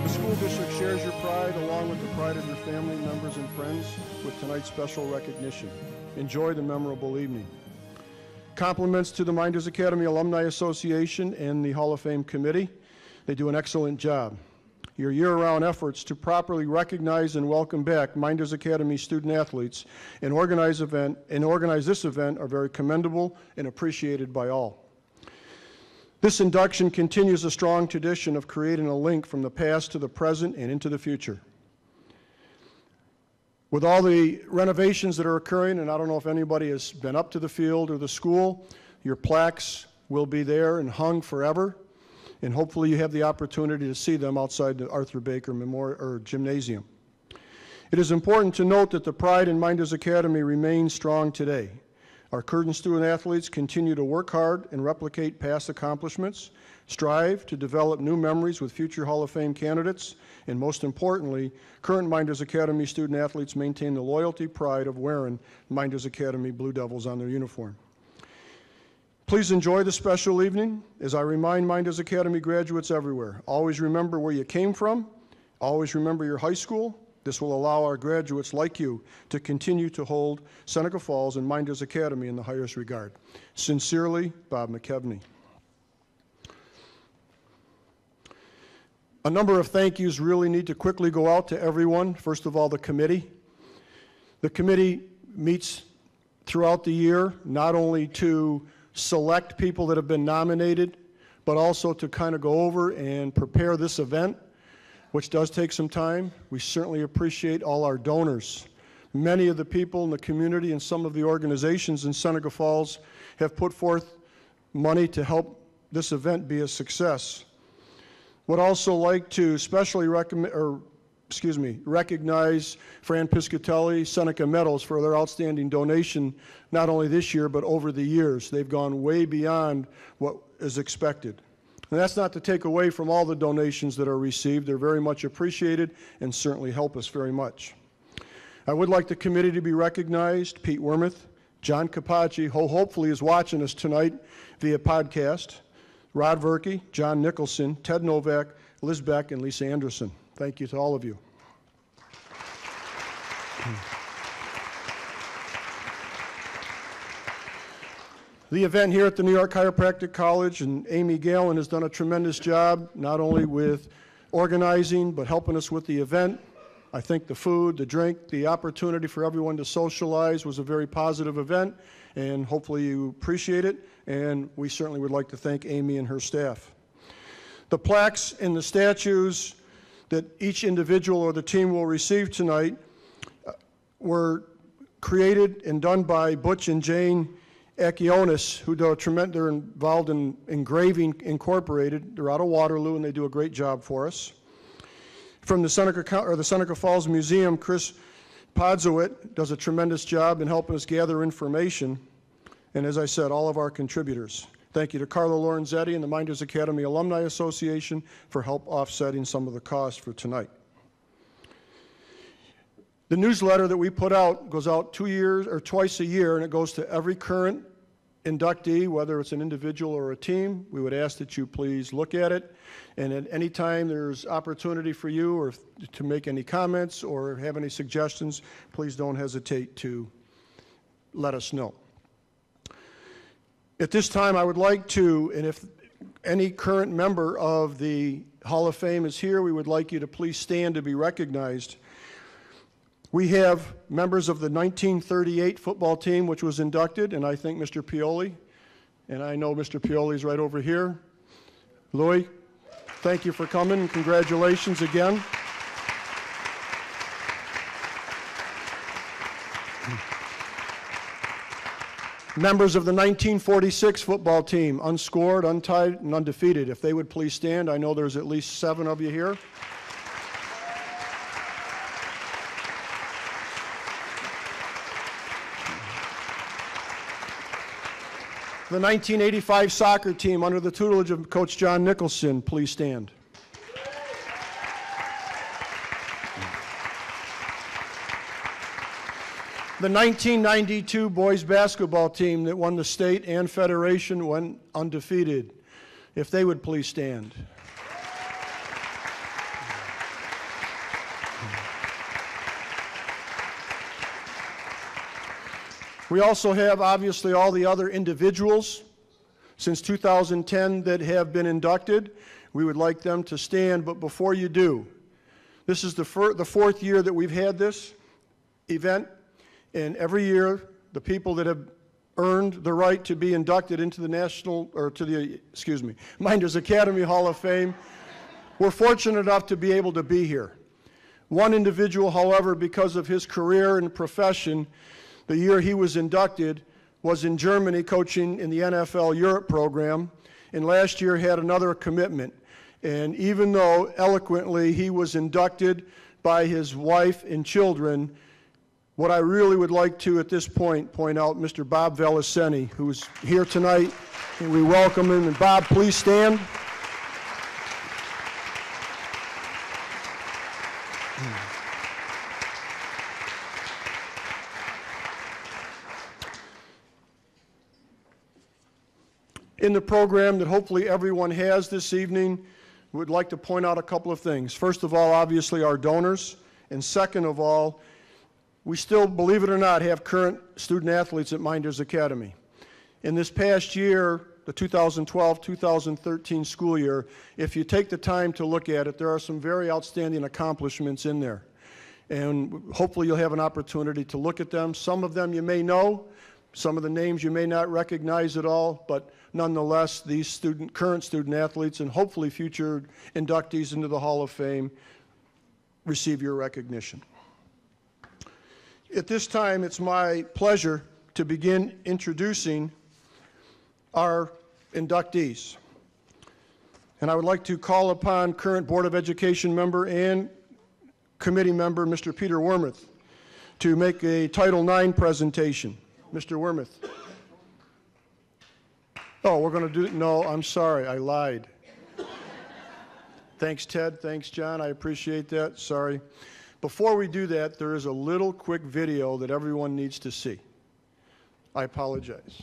The school district shares your pride along with the pride of your family, members, and friends with tonight's special recognition. Enjoy the memorable evening. Compliments to the Mynderse Academy Alumni Association and the Hall of Fame Committee. They do an excellent job. Your year-round efforts to properly recognize and welcome back Mynderse Academy student athletes and organize this event are very commendable and appreciated by all. This induction continues a strong tradition of creating a link from the past to the present and into the future. With all the renovations that are occurring, and I don't know if anybody has been up to the field or the school, your plaques will be there and hung forever, and hopefully you have the opportunity to see them outside the Arthur Baker Memorial or Gymnasium. It is important to note that the pride in Mynderse Academy remains strong today. Our current student athletes continue to work hard and replicate past accomplishments, strive to develop new memories with future Hall of Fame candidates, and most importantly, current Mynderse Academy student athletes maintain the loyalty, pride of wearing Mynderse Academy Blue Devils on their uniform. Please enjoy the special evening as I remind Mynderse Academy graduates everywhere. Always remember where you came from, always remember your high school. This will allow our graduates like you to continue to hold Seneca Falls and Mynderse Academy in the highest regard. Sincerely, Bob McKevney. A number of thank yous really need to quickly go out to everyone. First of all, the committee. The committee meets throughout the year, not only to select people that have been nominated, but also to kind of go over and prepare this event, which does take some time. We certainly appreciate all our donors. Many of the people in the community and some of the organizations in Seneca Falls have put forth money to help this event be a success. Would also like to especially recognize Fran Piscatelli, Seneca Metals for their outstanding donation, not only this year, but over the years. They've gone way beyond what is expected. And that's not to take away from all the donations that are received. They're very much appreciated and certainly help us very much. I would like the committee to be recognized. Pete Wormuth, John Capacci, who hopefully is watching us tonight via podcast, Rod Verke, John Nicholson, Ted Novak, Liz Beck, and Lisa Anderson. Thank you to all of you. The event here at the New York Chiropractic College, and Amy Galen has done a tremendous job, not only with organizing, but helping us with the event. I think the food, the drink, the opportunity for everyone to socialize was a very positive event, and hopefully you appreciate it, and we certainly would like to thank Amy and her staff. The plaques and the statues that each individual or the team will receive tonight were created and done by Butch and Jane Akionis, who do a tremendous, they're involved in Engraving Incorporated. They're out of Waterloo and they do a great job for us. From the Seneca Falls Museum, Chris Podzowit does a tremendous job in helping us gather information. And as I said, all of our contributors. Thank you to Carlo Lorenzetti and the Mynderse Academy Alumni Association for help offsetting some of the costs for tonight. The newsletter that we put out goes out twice a year, and it goes to every current inductee, whether it's an individual or a team. We would ask that you please look at it, and at any time there's opportunity for you or to make any comments or have any suggestions, please don't hesitate to let us know. At this time, I would like to, and if any current member of the Hall of Fame is here, we would like you to please stand to be recognized. We have members of the 1938 football team, which was inducted, and I think Mr. Pioli, and I know Mr. Pioli is right over here. Louis, thank you for coming, and congratulations again. Members of the 1946 football team, unscored, untied, and undefeated. If they would please stand, I know there's at least 7 of you here. The 1985 soccer team under the tutelage of Coach John Nicholson, please stand. The 1992 boys basketball team that won the state and federation went undefeated. If they would please stand. We also have, obviously, all the other individuals since 2010 that have been inducted. We would like them to stand, but before you do, this is the fourth year that we've had this event, and every year the people that have earned the right to be inducted into the Mynderse Academy Hall of Fame, we're fortunate enough to be able to be here. One individual, however, because of his career and profession, the year he was inducted was in Germany coaching in the NFL Europe program, and last year had another commitment. And even though eloquently he was inducted by his wife and children, what I really would like to at this point out Mr. Bob Valiceni, who's here tonight, and we welcome him. And Bob, please stand. In the program that hopefully everyone has this evening, we'd like to point out a couple of things. First of all, obviously our donors, and second of all, we still, believe it or not, have current student athletes at Mynderse Academy. In this past year, the 2012-2013 school year, if you take the time to look at it, there are some very outstanding accomplishments in there. And hopefully you'll have an opportunity to look at them. Some of them you may know, some of the names you may not recognize at all, but nonetheless, these current student athletes and hopefully future inductees into the Hall of Fame receive your recognition. At this time, it's my pleasure to begin introducing our inductees. And I would like to call upon current Board of Education member and committee member, Mr. Peter Wormuth, to make a Title IX presentation. Mr. Wormuth. Oh, we're going to do it? No, I'm sorry, I lied. Thanks, Ted. Thanks, John. I appreciate that. Sorry. Before we do that, there is a little quick video that everyone needs to see. I apologize.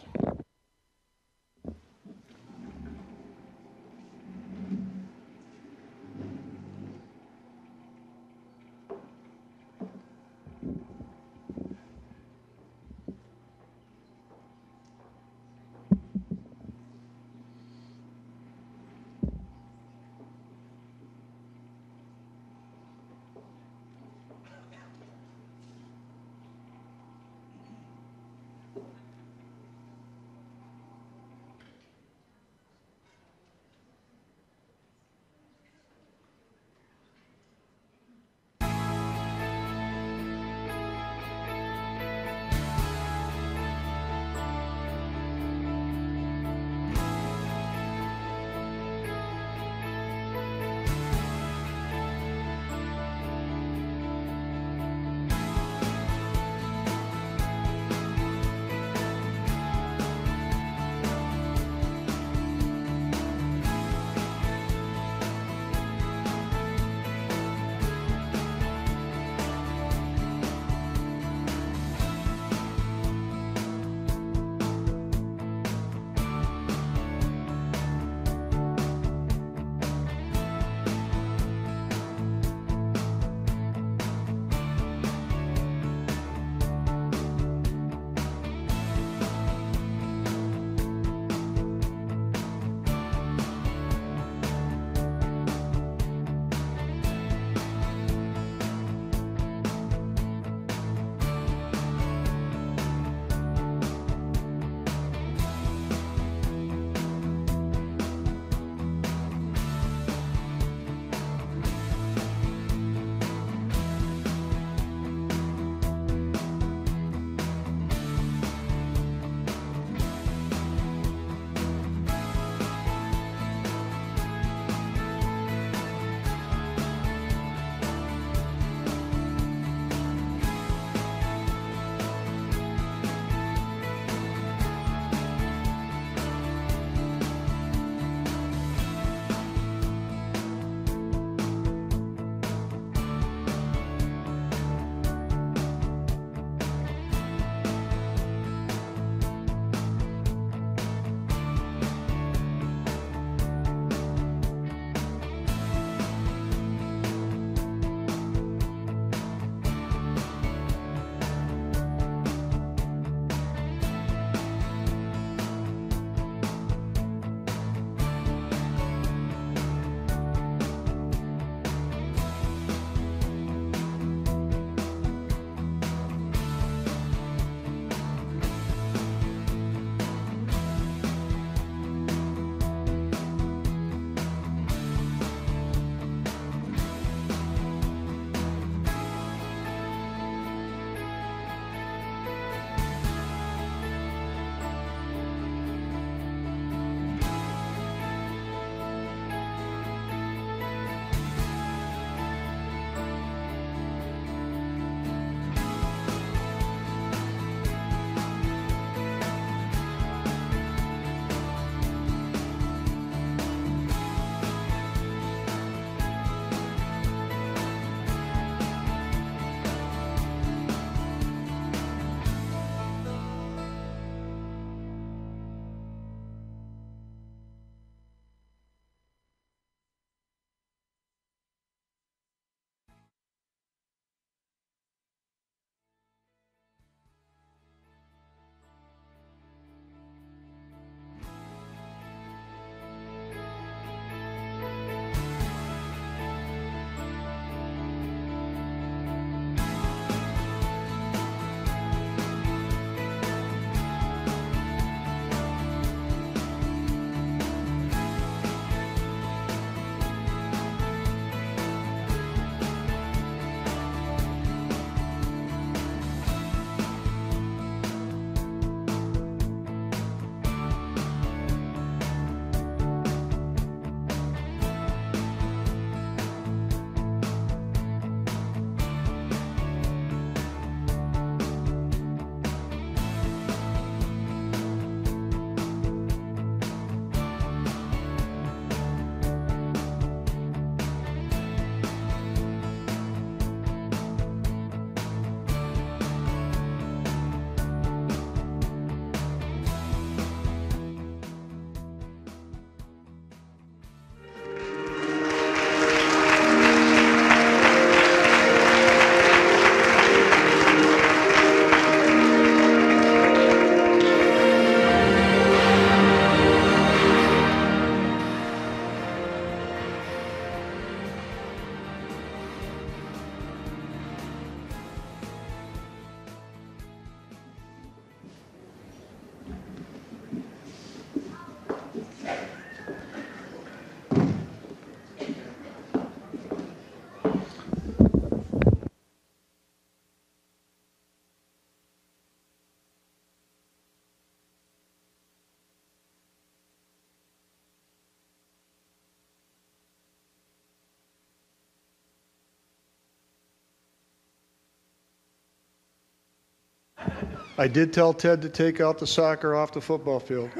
I did tell Ted to take out the soccer off the football field.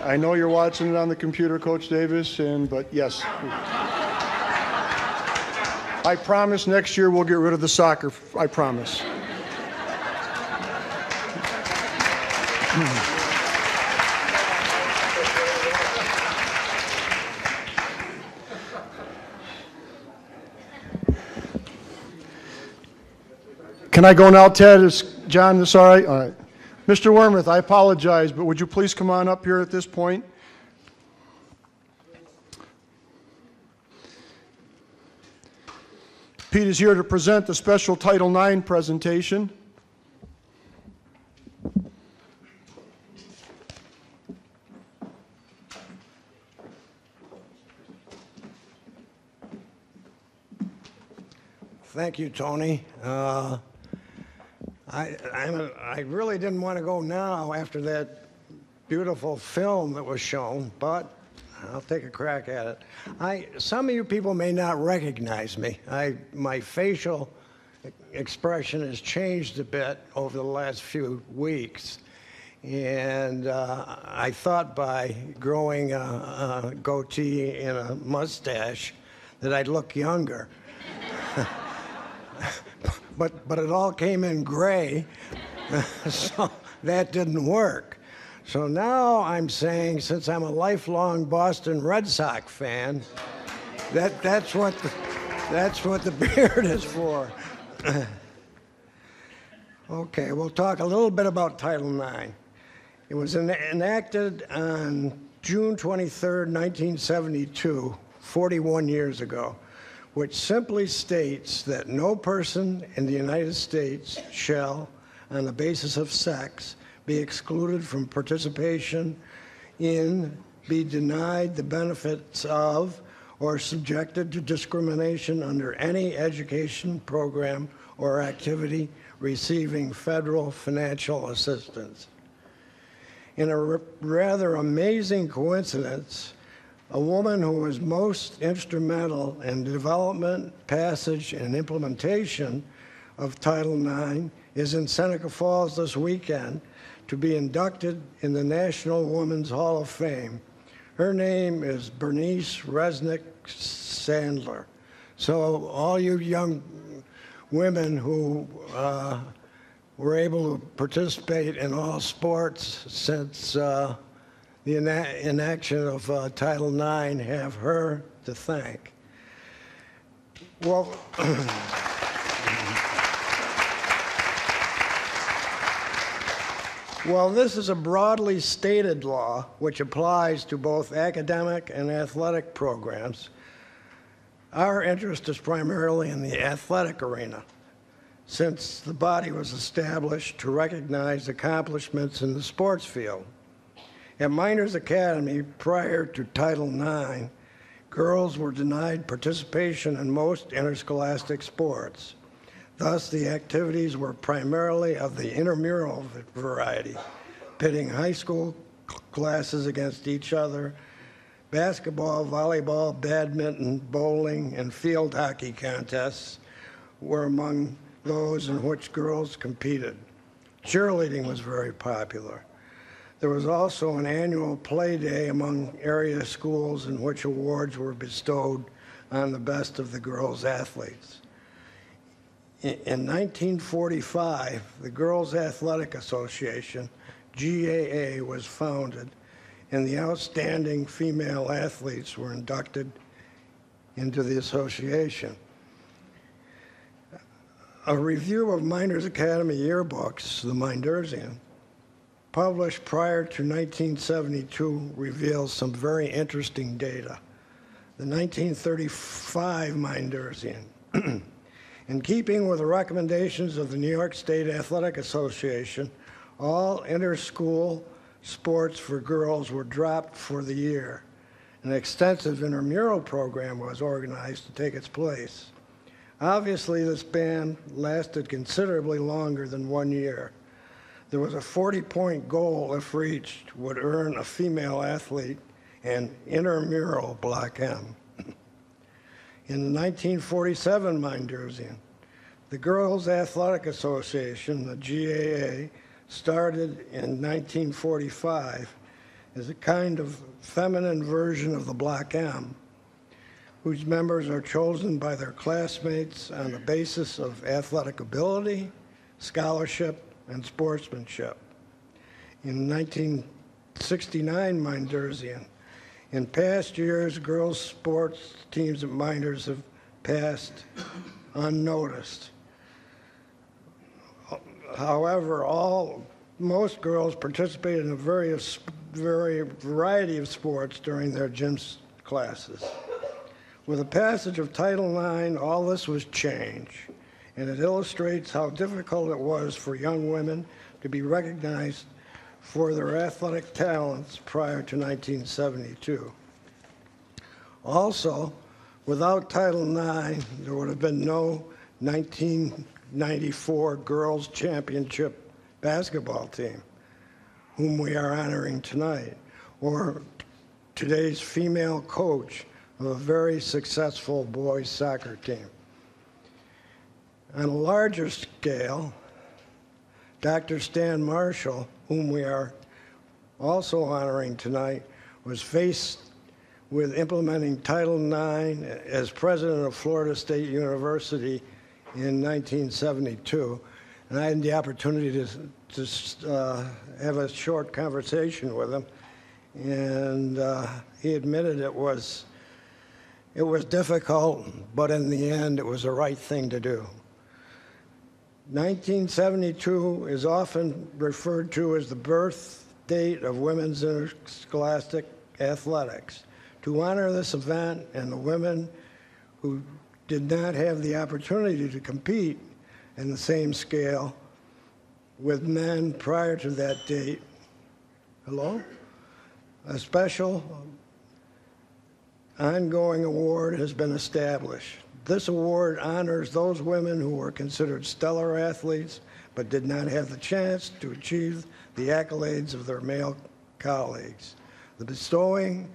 I know you're watching it on the computer, Coach Davis, but yes. I promise next year we'll get rid of the soccer. I promise. Can I go now, Ted? Is John this all right? All right. Mr. Wormuth, I apologize, but would you please come on up here at this point? Pete is here to present the special Title IX presentation. Thank you, Tony. I really didn't want to go now after that beautiful film that was shown, but I'll take a crack at it. Some of you people may not recognize me. My facial expression has changed a bit over the last few weeks. And I thought by growing a goatee and a mustache that I'd look younger. But it all came in gray, so that didn't work. So now I'm saying, since I'm a lifelong Boston Red Sox fan, that's what the beard is for. Okay, we'll talk a little bit about Title IX. It was enacted on June 23rd, 1972, 41 years ago, which simply states that no person in the United States shall, on the basis of sex, be excluded from participation in, be denied the benefits of, or subjected to discrimination under any education program or activity receiving federal financial assistance. In a rather amazing coincidence, a woman who was most instrumental in the development, passage, and implementation of Title IX is in Seneca Falls this weekend to be inducted in the National Women's Hall of Fame. Her name is Bernice Resnick Sandler. So all you young women who were able to participate in all sports since the enaction of Title IX have her to thank. Well, well, this is a broadly stated law which applies to both academic and athletic programs. Our interest is primarily in the athletic arena, since the body was established to recognize accomplishments in the sports field. At Mynderse Academy, prior to Title IX, girls were denied participation in most interscholastic sports. Thus, the activities were primarily of the intramural variety, pitting high school classes against each other. Basketball, volleyball, badminton, bowling, and field hockey contests were among those in which girls competed. Cheerleading was very popular. There was also an annual play day among area schools in which awards were bestowed on the best of the girls' athletes. In 1945, the Girls Athletic Association, GAA, was founded, and the outstanding female athletes were inducted into the association. A review of Mynderse Academy yearbooks, the Myndersian, published prior to 1972, reveals some very interesting data. The 1935 Myndersian, in keeping with the recommendations of the New York State Athletic Association, all inter-school sports for girls were dropped for the year. An extensive intramural program was organized to take its place. Obviously, this ban lasted considerably longer than 1 year. There was a 40-point goal, if reached, would earn a female athlete an intramural Block M. In the 1947 Myndersian, The Girls Athletic Association, the GAA, started in 1945 as a kind of feminine version of the Block M, whose members are chosen by their classmates on the basis of athletic ability, scholarship, and sportsmanship. In 1969, Mynderse. In past years, girls' sports teams at Mynderse have passed unnoticed. However, most girls participate in a variety of sports during their gym classes. With the passage of Title IX, all this was changed, and it illustrates how difficult it was for young women to be recognized for their athletic talents prior to 1972. Also, without Title IX, there would have been no 1994 Girls Championship basketball team, whom we are honoring tonight, or today's female coach of a very successful boys soccer team. On a larger scale, Dr. Stan Marshall, whom we are also honoring tonight, was faced with implementing Title IX as president of Florida State University in 1972. And I had the opportunity to have a short conversation with him, and he admitted it was difficult, but in the end, it was the right thing to do. 1972 is often referred to as the birth date of women's interscholastic athletics. To honor this event and the women who did not have the opportunity to compete in the same scale with men prior to that date, a special ongoing award has been established. This award honors those women who were considered stellar athletes but did not have the chance to achieve the accolades of their male colleagues. The bestowing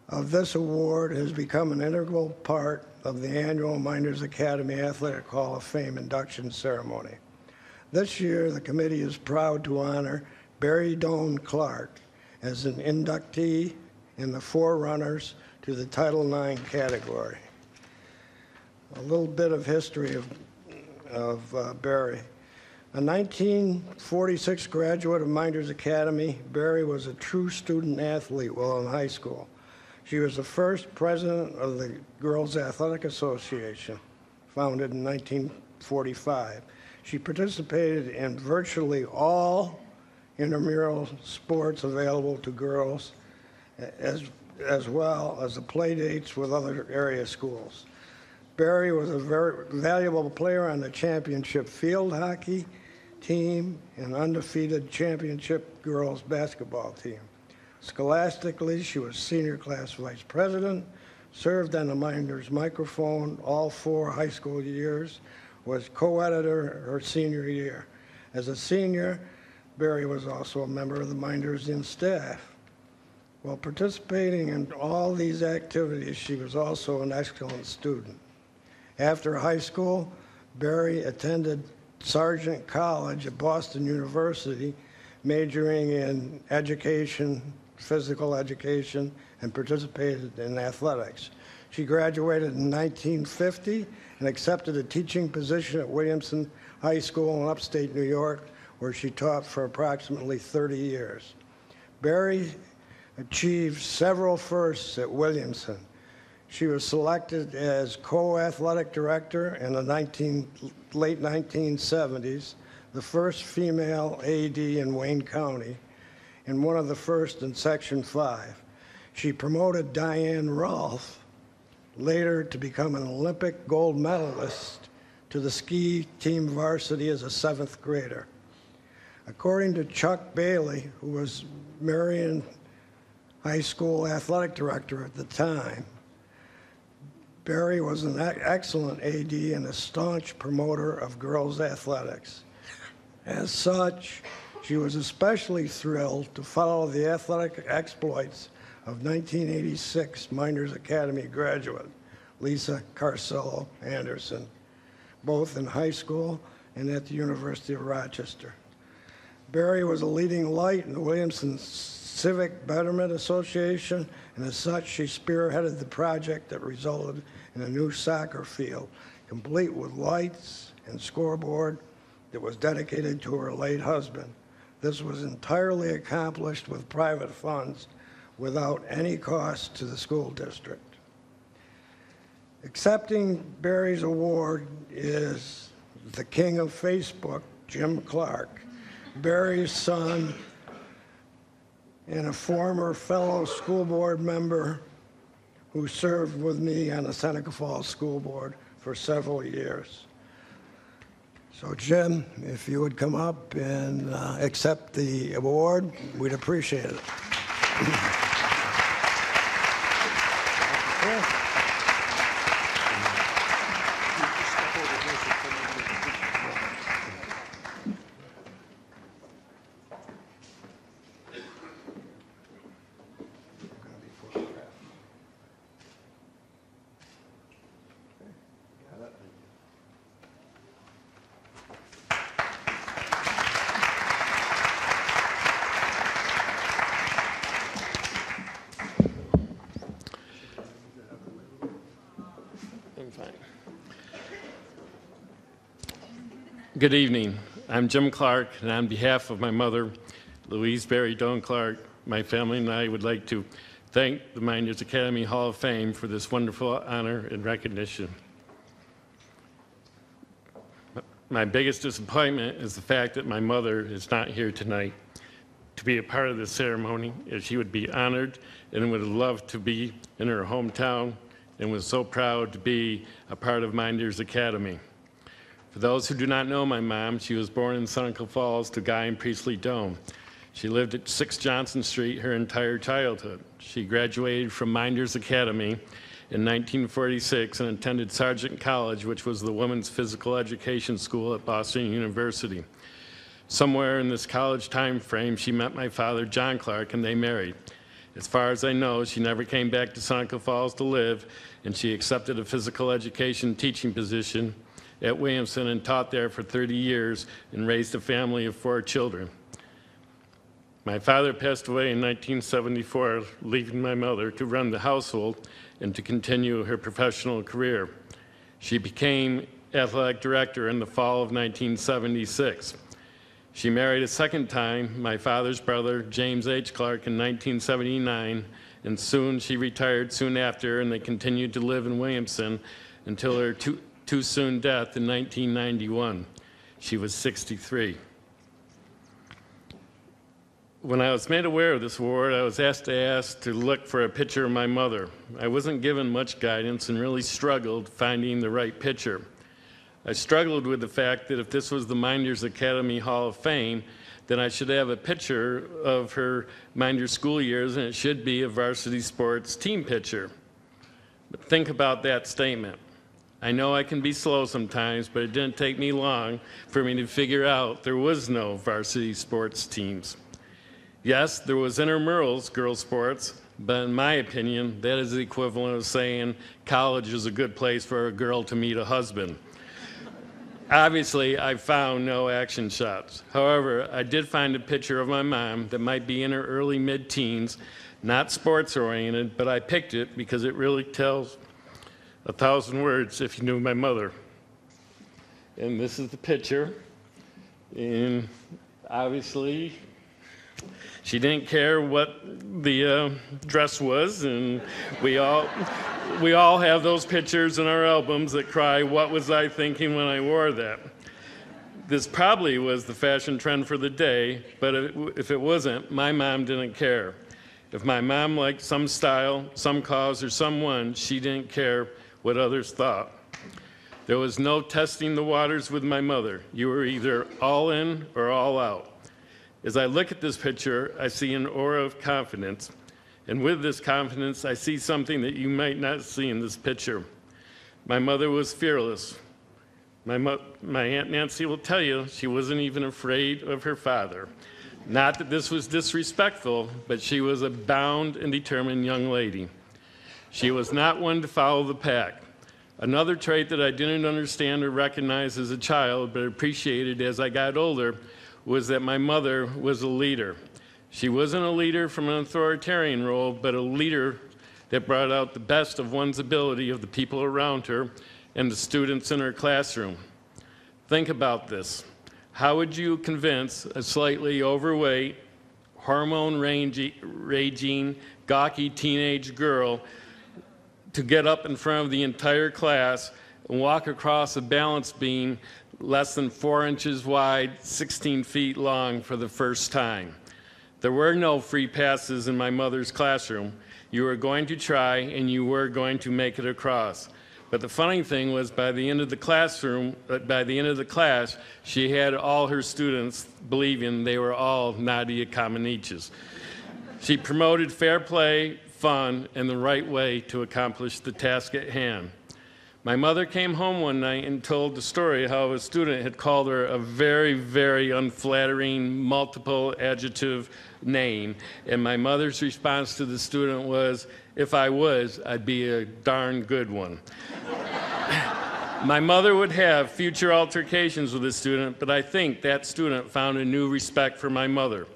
of this award has become an integral part of the annual Mynderse Academy Athletic Hall of Fame induction ceremony. This year, the committee is proud to honor Barry Doan Clark as an inductee in the forerunners to the Title IX category. A little bit of history of Barry. A 1946 graduate of Mynderse Academy, Barry was a true student athlete while in high school. She was the first president of the Girls Athletic Association, founded in 1945. She participated in virtually all intramural sports available to girls, as well as the play dates with other area schools. Barry was a very valuable player on the championship field hockey team and undefeated championship girls basketball team. Scholastically, she was senior class vice president, served on the Mynderse microphone all 4 high school years, was co-editor her senior year. As a senior, Barry was also a member of the Mynderse staff. While participating in all these activities, she was also an excellent student. After high school, Barry attended Sargent College at Boston University, majoring in education, physical education, and participated in athletics. She graduated in 1950 and accepted a teaching position at Williamson High School in upstate New York, where she taught for approximately 30 years. Barry achieved several firsts at Williamson. She was selected as co-athletic director in the late 1970s, the first female AD in Wayne County, and one of the first in Section 5. She promoted Diane Rolfe, later to become an Olympic gold medalist, to the ski team varsity as a 7th grader. According to Chuck Bailey, who was Marion High School athletic director at the time, Barry was an excellent AD and a staunch promoter of girls' athletics. As such, she was especially thrilled to follow the athletic exploits of 1986 Mynderse Academy graduate Lisa Carcello Anderson. both in high school and at the University of Rochester. Barry was a leading light in the Williamson Civic Betterment Association, and as such, she spearheaded the project that resulted in a new soccer field, complete with lights and scoreboard that was dedicated to her late husband. This was entirely accomplished with private funds without any cost to the school district. Accepting Barry's award is the king of Facebook, Jim Clark, Barry's son and a former fellow school board member who served with me on the Seneca Falls School Board for several years. So Jim, if you would come up and accept the award, we'd appreciate it. Good evening. I'm Jim Clark, and on behalf of my mother, Louise Barry Doan Clark, my family and I would like to thank the Mynderse Academy Hall of Fame for this wonderful honor and recognition. My biggest disappointment is the fact that my mother is not here tonight to be a part of this ceremony, as she would be honored and would have loved to be in her hometown and was so proud to be a part of Mynderse Academy. For those who do not know my mom, she was born in Seneca Falls to Guy and Priestley Doan. She lived at 6 Johnson Street her entire childhood. She graduated from Mynderse Academy in 1946 and attended Sargent College, which was the women's physical education school at Boston University. Somewhere in this college time frame, she met my father, John Clark, and they married. As far as I know, she never came back to Seneca Falls to live, and she accepted a physical education teaching position at Williamson and taught there for 30 years and raised a family of 4 children. My father passed away in 1974, leaving my mother to run the household and to continue her professional career. She became athletic director in the fall of 1976. She married a second time, my father's brother, James H. Clark, in 1979, and soon she retired soon after, and they continued to live in Williamson until her too soon death in 1991. She was 63. When I was made aware of this award, I was asked to look for a picture of my mother. I wasn't given much guidance and really struggled finding the right picture. I struggled with the fact that if this was the Mynderse Academy Hall of Fame, then I should have a picture of her Mynderse school years, and it should be a varsity sports team picture. But think about that statement. I know I can be slow sometimes, but it didn't take me long for me to figure out there was no varsity sports teams. Yes, there was intramurals, girls sports, but in my opinion, that is the equivalent of saying college is a good place for a girl to meet a husband. Obviously, I found no action shots. However, I did find a picture of my mom that might be in her early mid-teens, not sports-oriented, but I picked it because it really tells 1,000 words if you knew my mother. And this is the picture. And obviously, she didn't care what the dress was, and we all have those pictures in our albums that cry, "What was I thinking when I wore that?" This probably was the fashion trend for the day, but if it wasn't, my mom didn't care. If my mom liked some style, some cause, or someone, she didn't care what others thought. There was no testing the waters with my mother. You were either all in or all out. As I look at this picture, I see an aura of confidence. And with this confidence, I see something that you might not see in this picture. My mother was fearless. My Aunt Nancy will tell you she wasn't even afraid of her father. Not that this was disrespectful, but she was a bound and determined young lady. She was not one to follow the pack. Another trait that I didn't understand or recognize as a child, but appreciated as I got older, was that my mother was a leader. She wasn't a leader from an authoritarian role, but a leader that brought out the best of one's ability of the people around her and the students in her classroom. Think about this. How would you convince a slightly overweight, hormone-raging, gawky teenage girl to get up in front of the entire class and walk across a balance beam less than 4 inches wide, 16 feet long for the first time? There were no free passes in my mother's classroom. You were going to try and you were going to make it across. But the funny thing was, by the end of the class, she had all her students believing they were all Nadia Comaneci's. She promoted fair play, fun, and the right way to accomplish the task at hand. My mother came home one night and told the story how a student had called her a very, very unflattering, multiple adjective name, and my mother's response to the student was, "If I was, I'd be a darn good one." My mother would have future altercations with the student, but I think that student found a new respect for my mother.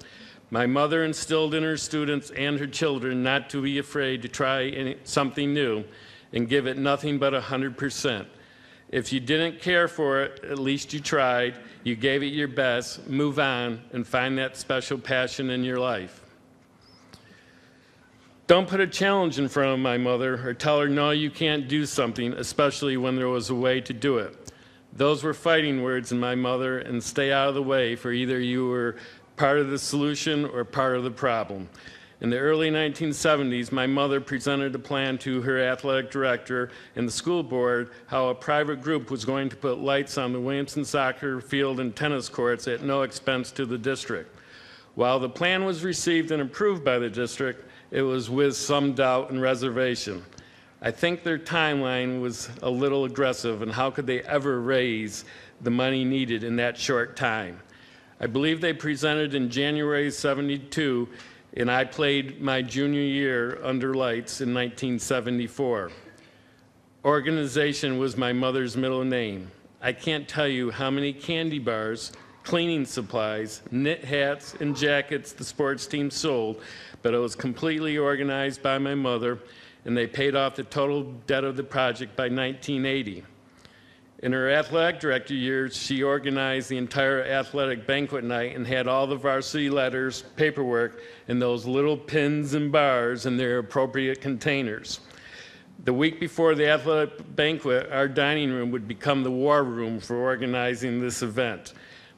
My mother instilled in her students and her children not to be afraid to try something new and give it nothing but 100%. If you didn't care for it, at least you tried, you gave it your best, move on, and find that special passion in your life. Don't put a challenge in front of my mother or tell her, no, you can't do something, especially when there was a way to do it. Those were fighting words in my mother, and stay out of the way, for either you were part of the solution or part of the problem. In the early 1970s, my mother presented a plan to her athletic director and the school board how a private group was going to put lights on the Williamson soccer field and tennis courts at no expense to the district. While the plan was received and approved by the district, it was with some doubt and reservation. I think their timeline was a little aggressive, and how could they ever raise the money needed in that short time? I believe they presented in January '72, and I played my junior year under lights in 1974. Organization was my mother's middle name. I can't tell you how many candy bars, cleaning supplies, knit hats, and jackets the sports team sold, but it was completely organized by my mother, and they paid off the total debt of the project by 1980. In her athletic director years, she organized the entire athletic banquet night and had all the varsity letters, paperwork, and those little pins and bars in their appropriate containers. The week before the athletic banquet, our dining room would become the war room for organizing this event.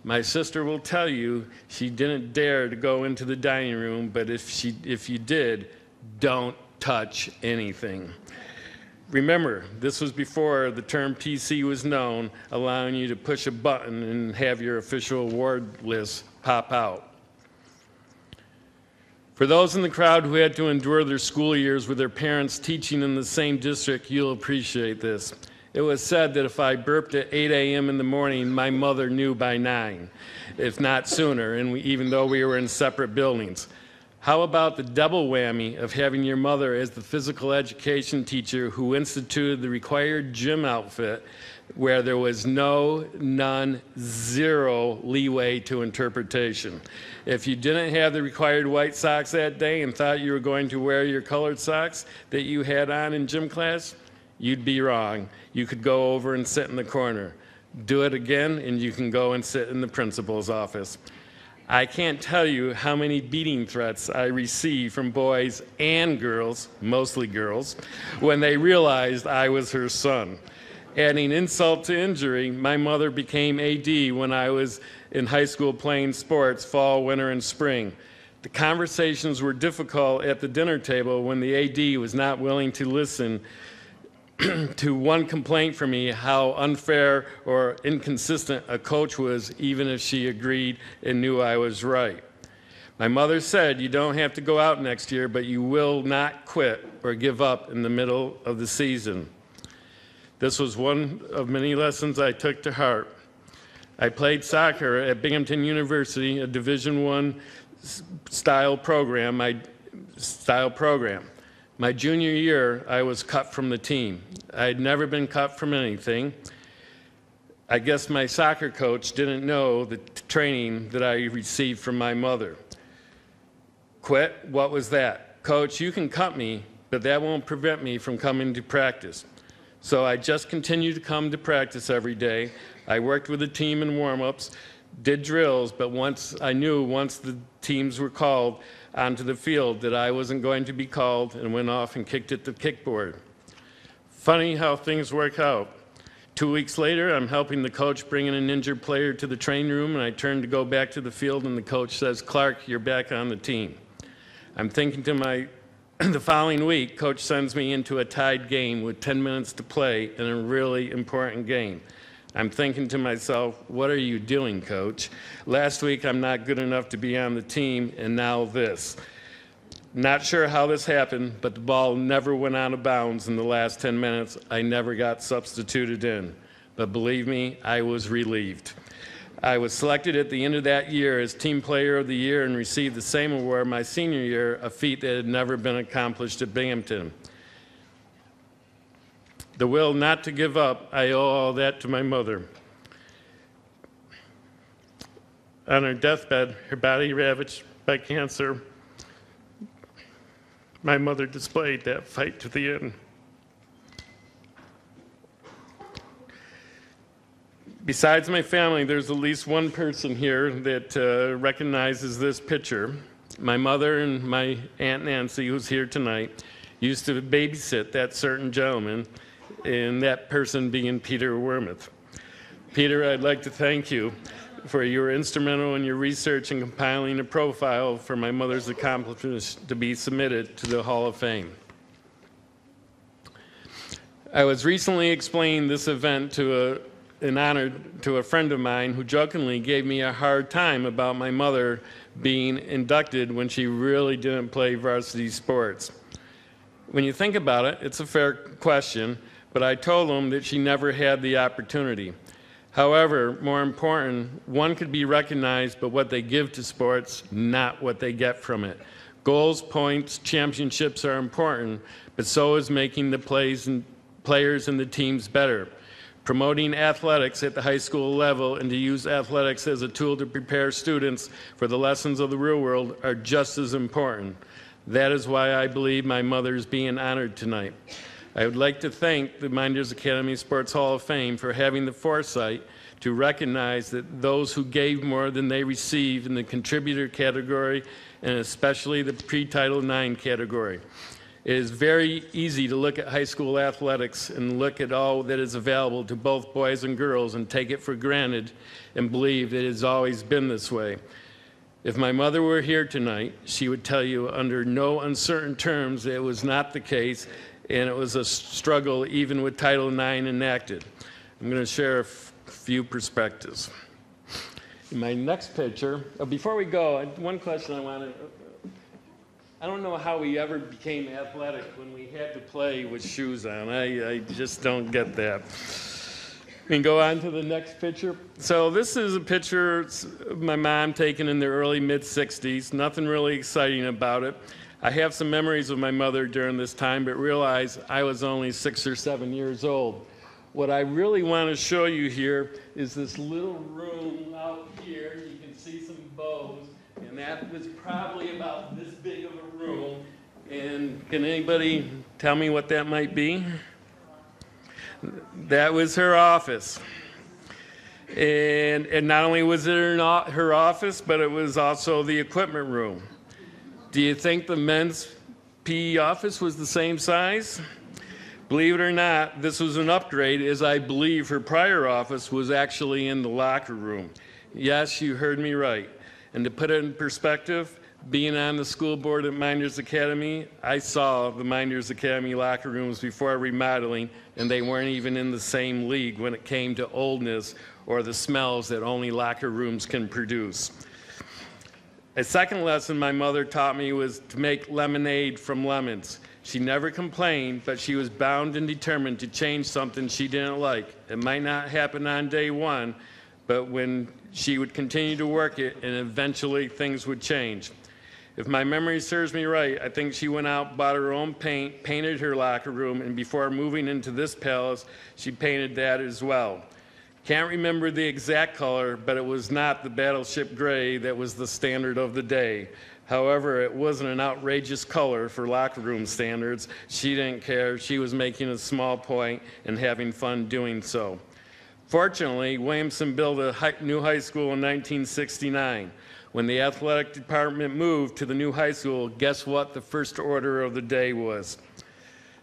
My sister will tell you she didn't dare to go into the dining room, but if you did, don't touch anything. Remember, this was before the term PC was known, allowing you to push a button and have your official award list pop out. For those in the crowd who had to endure their school years with their parents teaching in the same district, you'll appreciate this. It was said that if I burped at 8 a.m. in the morning, my mother knew by 9, if not sooner, and even though we were in separate buildings. How about the double whammy of having your mother as the physical education teacher who instituted the required gym outfit where there was no, none, zero leeway to interpretation? If you didn't have the required white socks that day and thought you were going to wear your colored socks that you had on in gym class, you'd be wrong. You could go over and sit in the corner. Do it again and you can go and sit in the principal's office. I can't tell you how many beating threats I received from boys and girls, mostly girls, when they realized I was her son. Adding insult to injury, my mother became AD when I was in high school playing sports, fall, winter, and spring. The conversations were difficult at the dinner table when the AD was not willing to listen to one complaint from me how unfair or inconsistent a coach was, even if she agreed and knew I was right. My mother said, you don't have to go out next year, but you will not quit or give up in the middle of the season. This was one of many lessons I took to heart. I played soccer at Binghamton University, a Division I style program. My junior year, I was cut from the team. I had never been cut from anything. I guess my soccer coach didn't know the training that I received from my mother. Quit? What was that? Coach, you can cut me, but that won't prevent me from coming to practice. So I just continued to come to practice every day. I worked with the team in warm-ups, did drills, but once the teams were called onto the field that I wasn't going to be called, and went off and kicked at the kickboard. Funny how things work out. 2 weeks later, I'm helping the coach bring in an injured player to the training room, and I turn to go back to the field, and the coach says, "Clark, you're back on the team." I'm thinking to the following week, coach sends me into a tied game with 10 minutes to play in a really important game. I'm thinking to myself, what are you doing, coach? Last week, I'm not good enough to be on the team, and now this. Not sure how this happened, but the ball never went out of bounds in the last 10 minutes. I never got substituted in. But believe me, I was relieved. I was selected at the end of that year as Team Player of the Year and received the same award my senior year, a feat that had never been accomplished at Binghamton. The will not to give up, I owe all that to my mother. On her deathbed, her body ravaged by cancer, my mother displayed that fight to the end. Besides my family, there's at least one person here that recognizes this picture. My mother and my Aunt Nancy, who's here tonight, used to babysit that certain gentleman, and that person being Peter Wormuth. Peter, I'd like to thank you for your instrumental in your research and compiling a profile for my mother's accomplishments to be submitted to the Hall of Fame. I was recently explaining this event in honor to a friend of mine who jokingly gave me a hard time about my mother being inducted when she really didn't play varsity sports. When you think about it, it's a fair question, but I told him that she never had the opportunity. However, more important, one could be recognized by what they give to sports, not what they get from it. Goals, points, championships are important, but so is making the players and the teams better. Promoting athletics at the high school level and to use athletics as a tool to prepare students for the lessons of the real world are just as important. That is why I believe my mother is being honored tonight. I would like to thank the Mynderse Academy Sports Hall of Fame for having the foresight to recognize that those who gave more than they received in the contributor category, and especially the pre-Title IX category. It is very easy to look at high school athletics and look at all that is available to both boys and girls and take it for granted and believe that it has always been this way. If my mother were here tonight, she would tell you under no uncertain terms that it was not the case, and it was a struggle even with Title IX enacted. I'm going to share a few perspectives. In my next picture, before we go, one question I don't know how we ever became athletic when we had to play with shoes on. I just don't get that. We can go on to the next picture. So this is a picture of my mom taken in the early mid-60s. Nothing really exciting about it. I have some memories of my mother during this time, but realize I was only 6 or 7 years old. What I really want to show you here is this little room out here. You can see some bows, and that was probably about this big of a room. And can anybody tell me what that might be? That was her office. And not only was it her office, but it was also the equipment room. Do you think the men's PE office was the same size? Believe it or not, this was an upgrade, as I believe her prior office was actually in the locker room. Yes, you heard me right. And to put it in perspective, being on the school board at Mynderse Academy, I saw the Mynderse Academy locker rooms before remodeling, and they weren't even in the same league when it came to oldness or the smells that only locker rooms can produce. A second lesson my mother taught me was to make lemonade from lemons. She never complained, but she was bound and determined to change something she didn't like. It might not happen on day one, but when she would continue to work it, and eventually things would change. If my memory serves me right, I think she went out, bought her own paint, painted her locker room, and before moving into this palace, she painted that as well. Can't remember the exact color, but it was not the battleship gray that was the standard of the day. However, it wasn't an outrageous color for locker room standards. She didn't care. She was making a small point and having fun doing so. Fortunately, Williamson built a new high school in 1969. When the athletic department moved to the new high school, guess what the first order of the day was?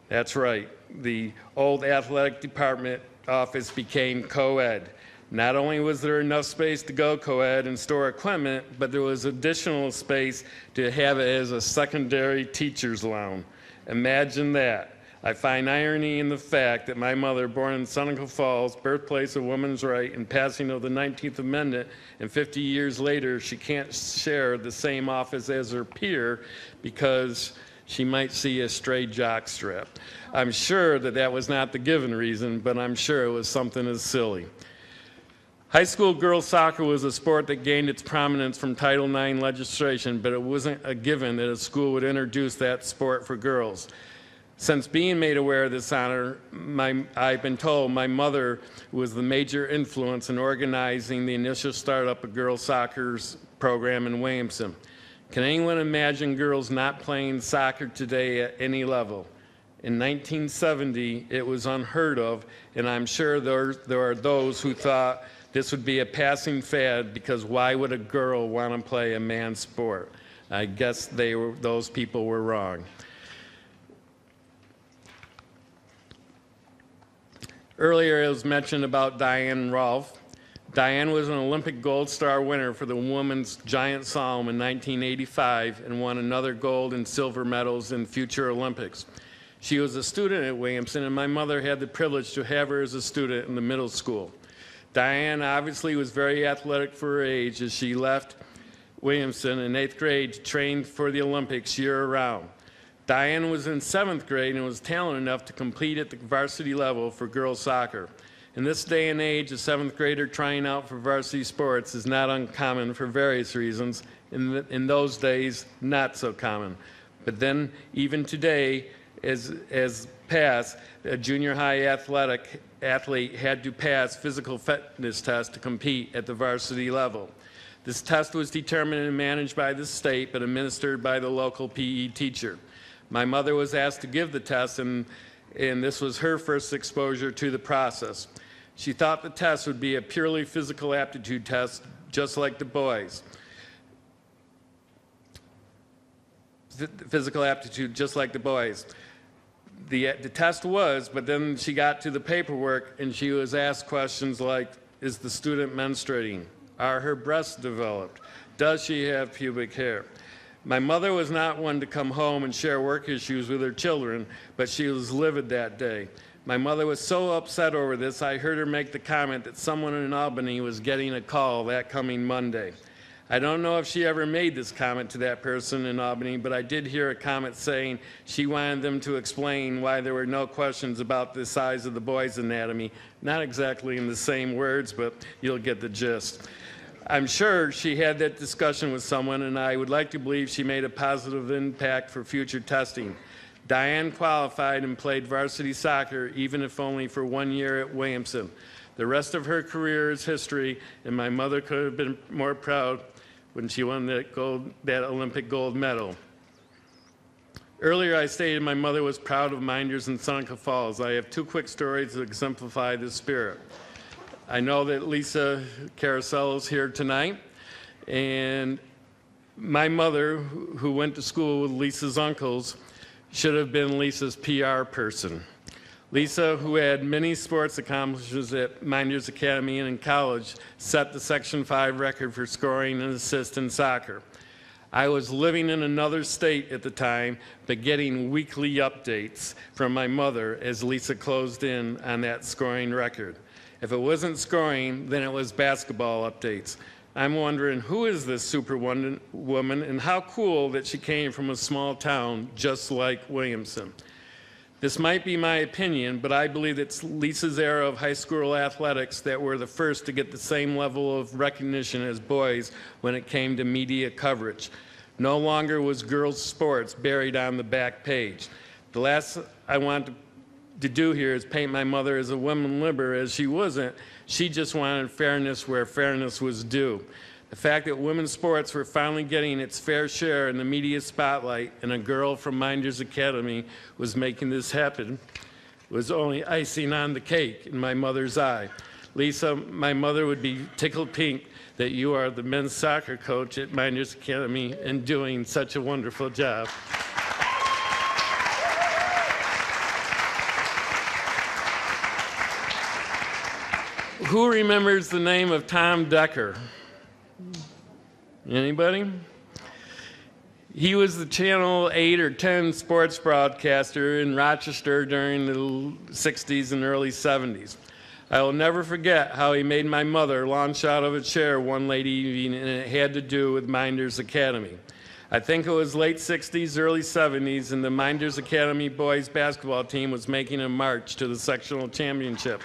That's right. The old athletic department office became co-ed. Not only was there enough space to go co-ed and store equipment, but there was additional space to have it as a secondary teacher's lounge. Imagine that. I find irony in the fact that my mother, born in Seneca Falls, birthplace of women's right and passing of the 19th Amendment, and 50 years later, she can't share the same office as her peer because she might see a stray jockstrap. I'm sure that that was not the given reason, but I'm sure it was something as silly. High school girls soccer was a sport that gained its prominence from Title IX legislation, but it wasn't a given that a school would introduce that sport for girls. Since being made aware of this honor, I've been told my mother was the major influence in organizing the initial startup of girls soccer program in Williamson. Can anyone imagine girls not playing soccer today at any level? In 1970, it was unheard of, and I'm sure there are those who thought this would be a passing fad because why would a girl want to play a man's sport? I guess those people were wrong. Earlier, it was mentioned about Diane Rolfe. Diane was an Olympic gold star winner for the women's giant slalom in 1985 and won another gold and silver medals in future Olympics. She was a student at Williamson, and my mother had the privilege to have her as a student in the middle school. Diane obviously was very athletic for her age as she left Williamson in 8th grade to train for the Olympics year-round. Diane was in 7th grade and was talented enough to compete at the varsity level for girls soccer. In this day and age, a 7th grader trying out for varsity sports is not uncommon for various reasons. In those days, not so common. But then, even today, as passed, a junior high athlete had to pass physical fitness tests to compete at the varsity level. This test was determined and managed by the state, but administered by the local PE teacher. My mother was asked to give the test, and this was her first exposure to the process. She thought the test would be a purely physical aptitude test, just like the boys. Physical aptitude, just like the boys. The test was, but then she got to the paperwork, and she was asked questions like, is the student menstruating? Are her breasts developed? Does she have pubic hair? My mother was not one to come home and share work issues with her children, but she was livid that day. My mother was so upset over this, I heard her make the comment that someone in Albany was getting a call that coming Monday. I don't know if she ever made this comment to that person in Albany, but I did hear a comment saying she wanted them to explain why there were no questions about the size of the boy's anatomy. Not exactly in the same words, but you'll get the gist. I'm sure she had that discussion with someone, and I would like to believe she made a positive impact for future testing. Diane qualified and played varsity soccer, even if only for 1 year at Williamson. The rest of her career is history, and my mother could have been more proud when she won that Olympic gold medal. Earlier, I stated my mother was proud of Mynderse and Seneca Falls. I have two quick stories to exemplify this spirit. I know that Lisa Carousel is here tonight, and my mother, who went to school with Lisa's uncles, should have been Lisa's PR person. Lisa, who had many sports accomplishments at Mynderse Academy and in college, set the Section 5 record for scoring and assists in soccer. I was living in another state at the time, but getting weekly updates from my mother as Lisa closed in on that scoring record. If it wasn't scoring, then it was basketball updates. I'm wondering, who is this superwoman, and how cool that she came from a small town just like Williamson. This might be my opinion, but I believe it's Lisa's era of high school athletics that were the first to get the same level of recognition as boys when it came to media coverage. No longer was girls' sports buried on the back page. The last I want to do here is paint my mother as a woman liberator, as she wasn't. She just wanted fairness where fairness was due. The fact that women's sports were finally getting its fair share in the media spotlight and a girl from Mynderse Academy was making this happen was only icing on the cake in my mother's eye. Lisa, my mother would be tickled pink that you are the men's soccer coach at Mynderse Academy and doing such a wonderful job. Who remembers the name of Tom Decker? Anybody? He was the Channel 8 or 10 sports broadcaster in Rochester during the 60s and early 70s. I will never forget how he made my mother launch out of a chair one late evening, and it had to do with Mynderse Academy. I think it was late 60s, early 70s, and the Mynderse Academy boys basketball team was making a march to the sectional championship.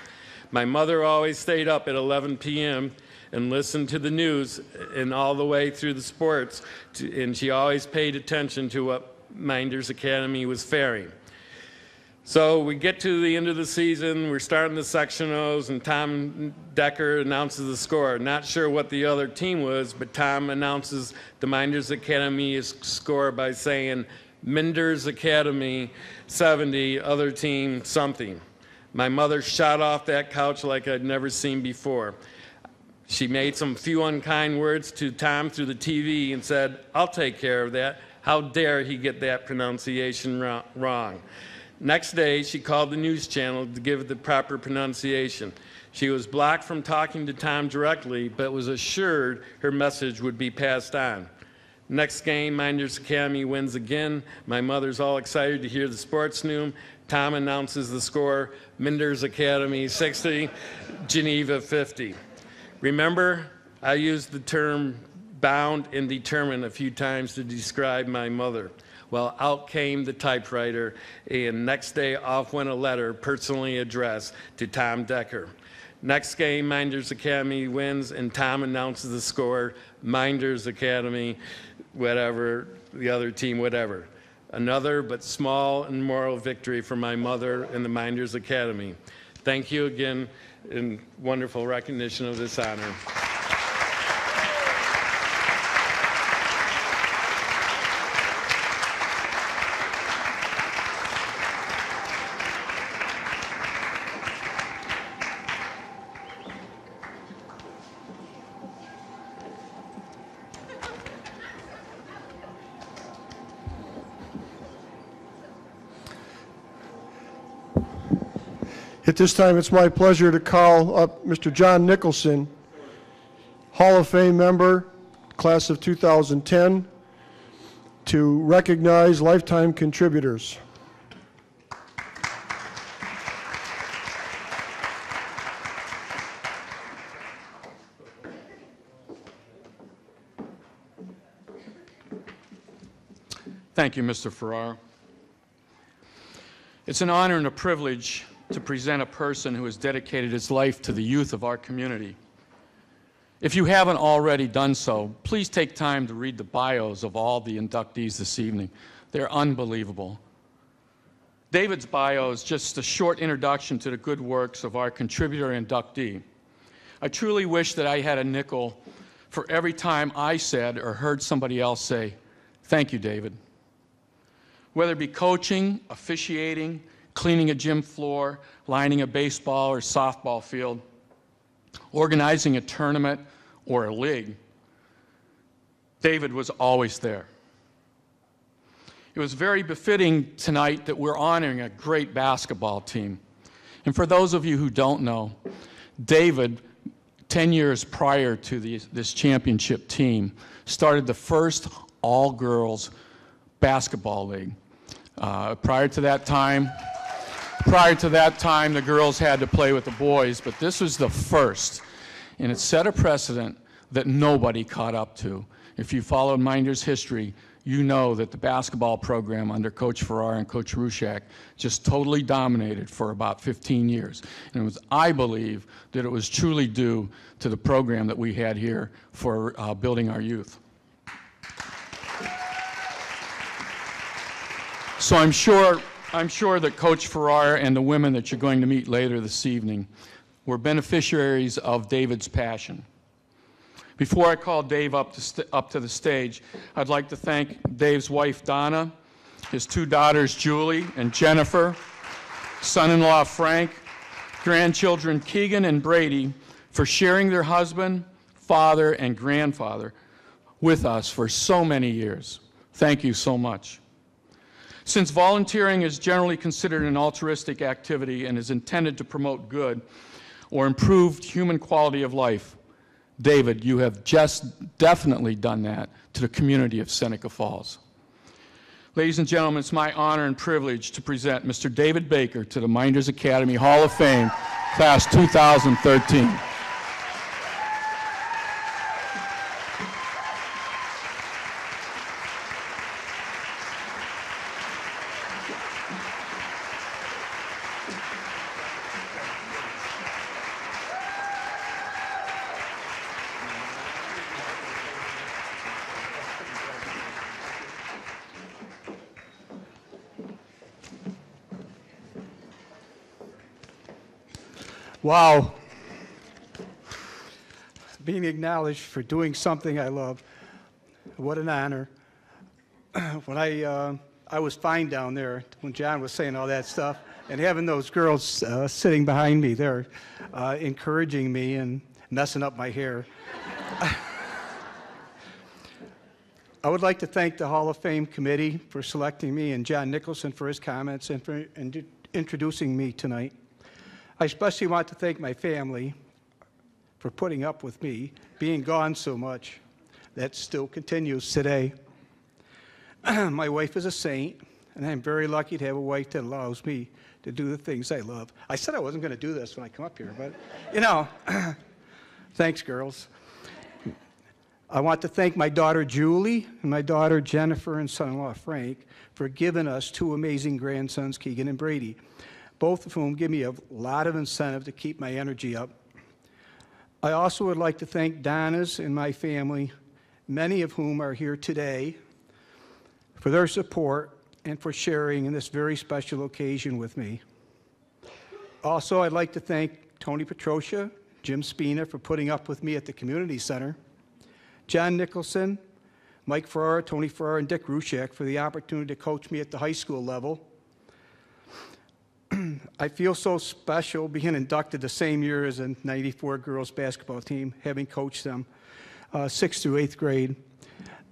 My mother always stayed up at 11 p.m. and listened to the news and all the way through the sports, and she always paid attention to what Mynderse Academy was faring. So we get to the end of the season, we're starting the sectionals, and Tom Decker announces the score. Not sure what the other team was, but Tom announces the Mynderse Academy score by saying, Mynderse Academy 70, other team something. My mother shot off that couch like I'd never seen before. She made some few unkind words to Tom through the TV and said, I'll take care of that. How dare he get that pronunciation wrong. Next day, she called the news channel to give it the proper pronunciation. She was blocked from talking to Tom directly, but was assured her message would be passed on. Next game, Mynderse Academy wins again. My mother's all excited to hear the sports news. Tom announces the score, Mynderse Academy 60, Geneva 50. Remember, I used the term bound and determined a few times to describe my mother. Well, out came the typewriter, and next day off went a letter personally addressed to Tom Decker. Next game, Mynderse Academy wins, and Tom announces the score, Mynderse Academy, whatever, the other team, whatever. Another but small and moral victory for my mother and the Mynderse Academy. Thank you again, in wonderful recognition of this honor. At this time, it's my pleasure to call up Mr. John Nicholson, Hall of Fame member, class of 2010, to recognize lifetime contributors. Thank you, Mr. Farrar. It's an honor and a privilege to present a person who has dedicated his life to the youth of our community. If you haven't already done so, please take time to read the bios of all the inductees this evening. They're unbelievable. David's bio is just a short introduction to the good works of our contributor inductee. I truly wish that I had a nickel for every time I said or heard somebody else say, "Thank you, David." Whether it be coaching, officiating, cleaning a gym floor, lining a baseball or softball field, organizing a tournament or a league, David was always there. It was very befitting tonight that we're honoring a great basketball team. And for those of you who don't know, David, 10 years prior to this championship team, started the first all-girls basketball league. Prior to that time, the girls had to play with the boys, but this was the first. And it set a precedent that nobody caught up to. If you followed Mynderse history, you know that the basketball program under Coach Farrar and Coach Rushak just totally dominated for about 15 years. And it was, I believe, that it was truly due to the program that we had here for building our youth. So I'm sure that Coach Farrar and the women that you're going to meet later this evening were beneficiaries of David's passion. Before I call Dave up to the stage, I'd like to thank Dave's wife, Donna, his two daughters, Julie and Jennifer, son-in-law, Frank, grandchildren, Keegan and Brady, for sharing their husband, father, and grandfather with us for so many years. Thank you so much. Since volunteering is generally considered an altruistic activity and is intended to promote good or improved human quality of life, David, you have just definitely done that to the community of Seneca Falls. Ladies and gentlemen, it's my honor and privilege to present Mr. David Baker to the Mynderse Academy Hall of Fame, Class 2013. Wow. Being acknowledged for doing something I love. What an honor. When I was fine down there, when John was saying all that stuff, and having those girls sitting behind me there, encouraging me and messing up my hair. I would like to thank the Hall of Fame committee for selecting me and John Nicholson for his comments and for introducing me tonight. I especially want to thank my family for putting up with me being gone so much. That still continues today. My wife is a saint, and I'm very lucky to have a wife that allows me to do the things I love. I said I wasn't going to do this when I come up here, but, you know, thanks, girls. I want to thank my daughter Julie and my daughter Jennifer and son-in-law Frank for giving us two amazing grandsons, Keegan and Brady, both of whom give me a lot of incentive to keep my energy up. I also would like to thank Donna's and my family, many of whom are here today, for their support and for sharing in this very special occasion with me. Also, I'd like to thank Tony Petrosia, Jim Spina for putting up with me at the community center, John Nicholson, Mike Farrar, Tony Farrar, and Dick Rushak for the opportunity to coach me at the high school level. I feel so special being inducted the same year as a '94 girls basketball team, having coached them 6th through 8th grade.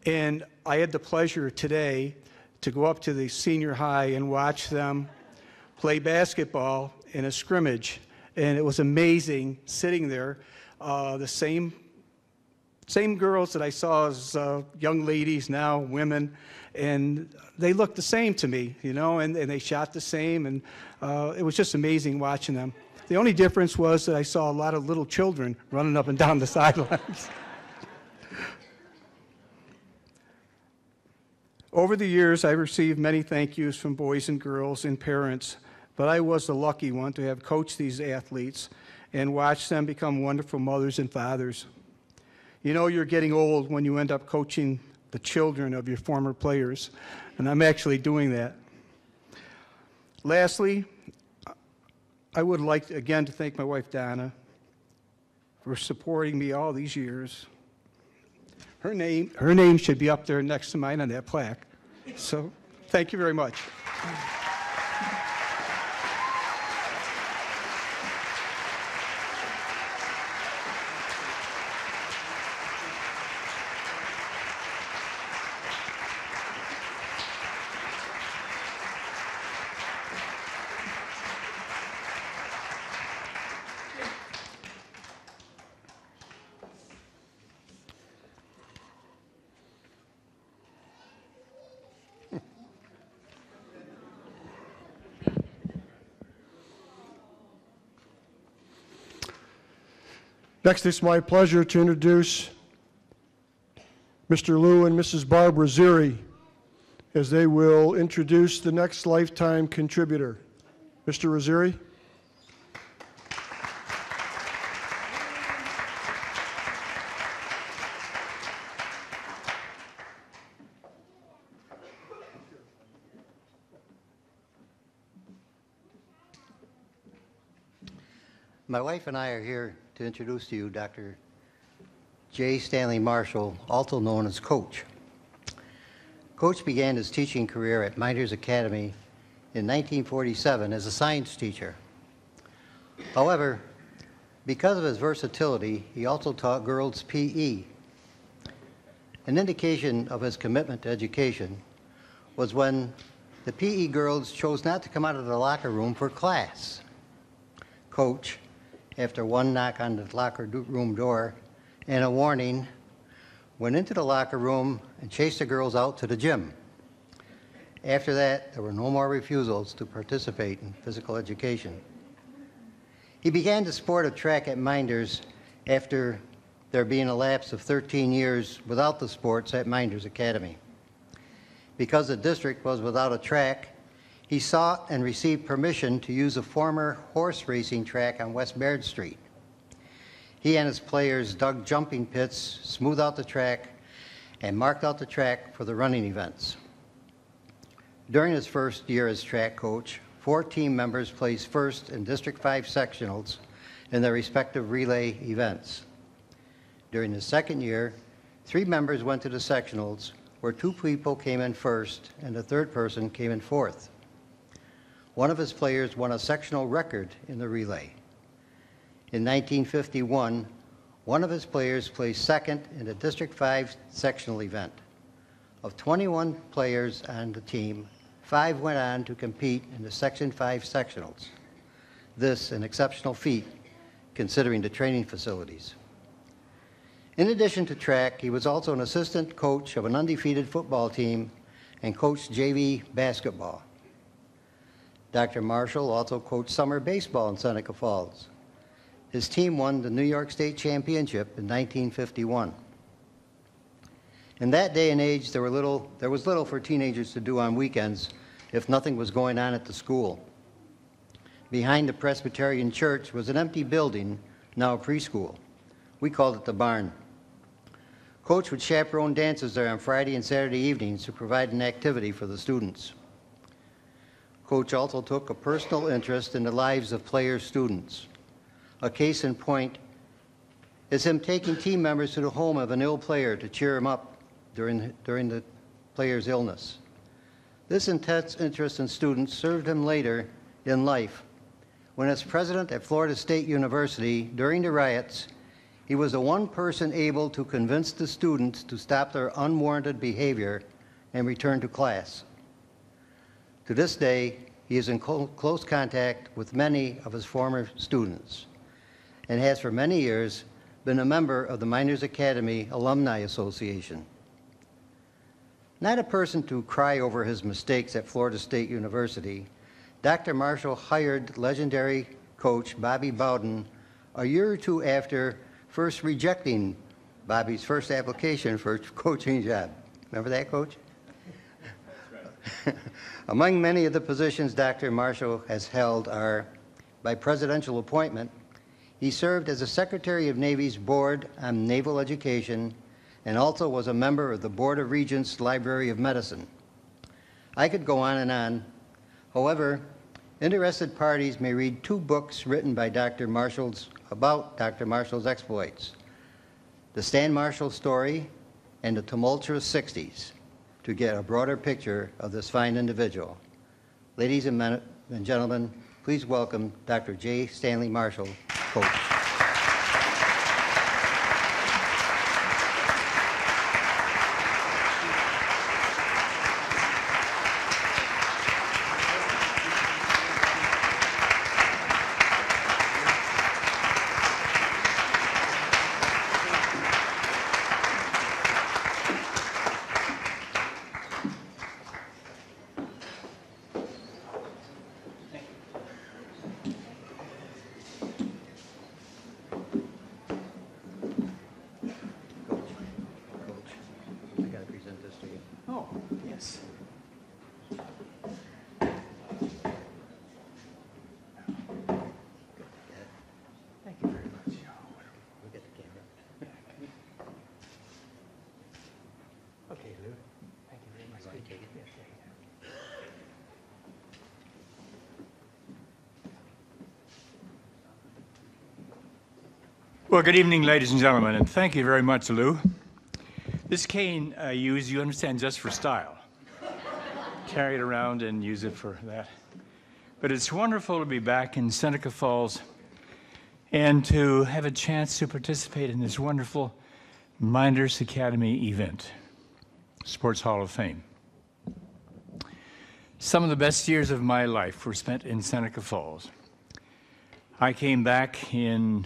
And I had the pleasure today to go up to the senior high and watch them play basketball in a scrimmage. And it was amazing sitting there, the same girls that I saw as young ladies, now women, and they looked the same to me, you know, and they shot the same, and it was just amazing watching them. The only difference was that I saw a lot of little children running up and down the sidelines. Over the years, I've received many thank yous from boys and girls and parents, but I was the lucky one to have coached these athletes and watched them become wonderful mothers and fathers. You know you're getting old when you end up coaching the children of your former players, and I'm actually doing that. Lastly, I would like, again, to thank my wife, Donna, for supporting me all these years. Her name should be up there next to mine on that plaque. So, thank you very much. Next, it's my pleasure to introduce Mr. Lou and Mrs. Barbara Ziri as they will introduce the next lifetime contributor. Mr. Raziri. My wife and I are here to introduce to you Dr. J. Stanley Marshall, also known as Coach. Coach began his teaching career at Mynderse Academy in 1947 as a science teacher. However, because of his versatility, he also taught girls PE. An indication of his commitment to education was when the PE girls chose not to come out of the locker room for class. Coach, after one knock on the locker room door and a warning, went into the locker room and chased the girls out to the gym. After that, there were no more refusals to participate in physical education. He began the sport of track at Mynderse after there being a lapse of 13 years without the sports at Mynderse Academy. Because the district was without a track, he sought and received permission to use a former horse racing track on West Baird Street. He and his players dug jumping pits, smoothed out the track, and marked out the track for the running events. During his first year as track coach, 4 team members placed first in District 5 sectionals in their respective relay events. During the second year, 3 members went to the sectionals, where 2 people came in first and the 3rd person came in 4th. One of his players won a sectional record in the relay. In 1951, one of his players placed second in the District 5 sectional event. Of 21 players on the team, 5 went on to compete in the Section 5 sectionals. This an exceptional feat considering the training facilities. In addition to track, he was also an assistant coach of an undefeated football team and coached JV basketball. Dr. Marshall also coached summer baseball in Seneca Falls. His team won the New York State Championship in 1951. In that day and age, there was little for teenagers to do on weekends if nothing was going on at the school. Behind the Presbyterian Church was an empty building, now a preschool. We called it the barn. Coach would chaperone dances there on Friday and Saturday evenings to provide an activity for the students. Coach also took a personal interest in the lives of player students. A case in point is him taking team members to the home of an ill player to cheer him up during the player's illness. This intense interest in students served him later in life when, as president at Florida State University during the riots, he was the one person able to convince the students to stop their unwarranted behavior and return to class. To this day, he is in close contact with many of his former students and has for many years been a member of the Mynderse Academy Alumni Association. Not a person to cry over his mistakes at Florida State University, Dr. Marshall hired legendary coach Bobby Bowden a year or 2 after first rejecting Bobby's first application for a coaching job. Remember that, Coach? Among many of the positions Dr. Marshall has held are, by presidential appointment, he served as a Secretary of Navy's Board on Naval Education and also was a member of the Board of Regents Library of Medicine. I could go on and on. However, interested parties may read 2 books written by about Dr. Marshall's exploits, The Stan Marshall Story and The Tumultuous 60s, to get a broader picture of this fine individual. Ladies and gentlemen, please welcome Dr. J. Stanley Marshall, Coach. Well, good evening, ladies and gentlemen, and thank you very much, Lou. This cane I use, you understand, just for style. Carry it around and use it for that. But it's wonderful to be back in Seneca Falls and to have a chance to participate in this wonderful Mynderse Academy event, Sports Hall of Fame. Some of the best years of my life were spent in Seneca Falls. I came back in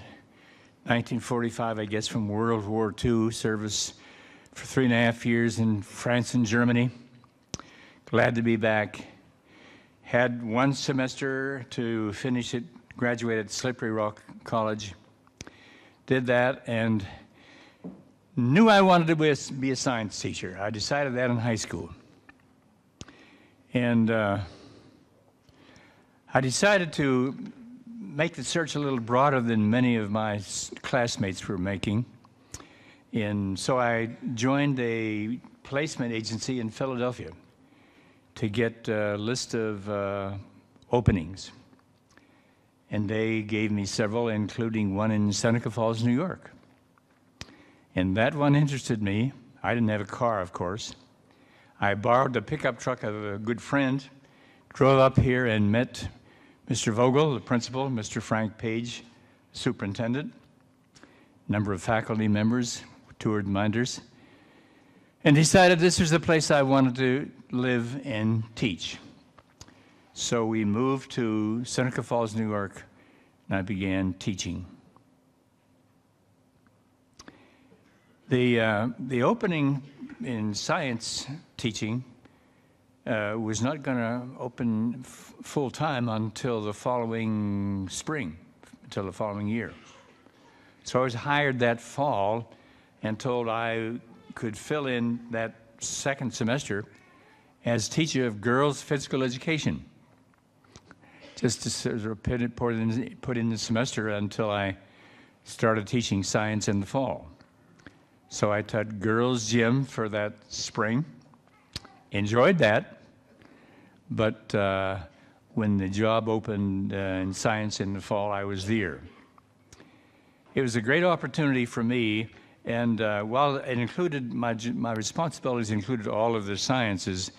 1945, I guess, from World War II service for 3.5 years in France and Germany. Glad to be back. Had one semester to finish it, graduated at Slippery Rock College. Did that and knew I wanted to be a science teacher. I decided that in high school. And I decided to make the search a little broader than many of my classmates were making. And so I joined a placement agency in Philadelphia to get a list of openings. And they gave me several, including one in Seneca Falls, New York. And that one interested me. I didn't have a car, of course. I borrowed the pickup truck of a good friend, drove up here and met Mr. Vogel, the principal, Mr. Frank Page, superintendent, number of faculty members, toured Mynderse, and decided this was the place I wanted to live and teach. So we moved to Seneca Falls, New York, and I began teaching. The opening in science teaching was not going to open full-time until the following spring, until the following year. So I was hired that fall and told I could fill in that second semester as teacher of girls' physical education, just to sort of put in the semester until I started teaching science in the fall. So I taught girls' gym for that spring. Enjoyed that, but when the job opened in science in the fall, I was there. It was a great opportunity for me, and while it included, my responsibilities included all of the sciences,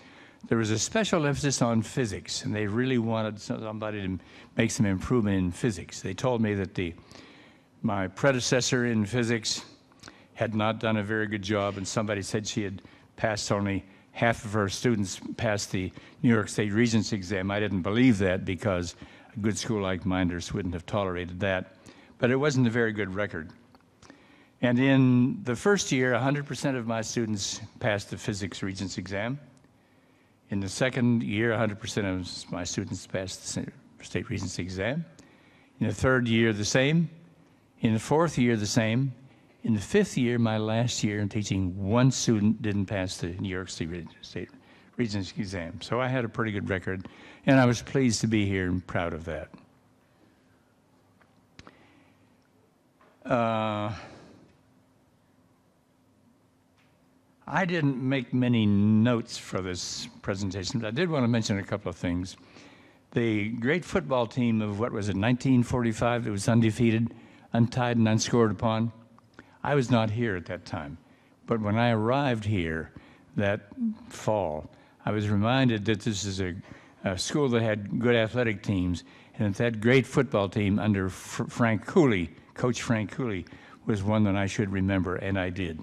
there was a special emphasis on physics, and they really wanted somebody to make some improvement in physics. They told me that my predecessor in physics had not done a very good job, and somebody said she had passed only half of her students passed the New York State Regents exam. I didn't believe that because a good school like Mynderse wouldn't have tolerated that. But it wasn't a very good record. And in the first year, 100% of my students passed the physics Regents exam. In the second year, 100% of my students passed the State Regents exam. In the third year, the same. In the fourth year, the same. In the fifth year, my last year in teaching, one student didn't pass the New York State Regents exam. So I had a pretty good record, and I was pleased to be here and proud of that. I didn't make many notes for this presentation, but I did want to mention a couple of things. The great football team of, what was it, 1945 that was undefeated, untied and unscored upon, I was not here at that time, but when I arrived here that fall, I was reminded that this is a school that had good athletic teams, and that great football team under Frank Cooley, Coach Frank Cooley, was one that I should remember, and I did.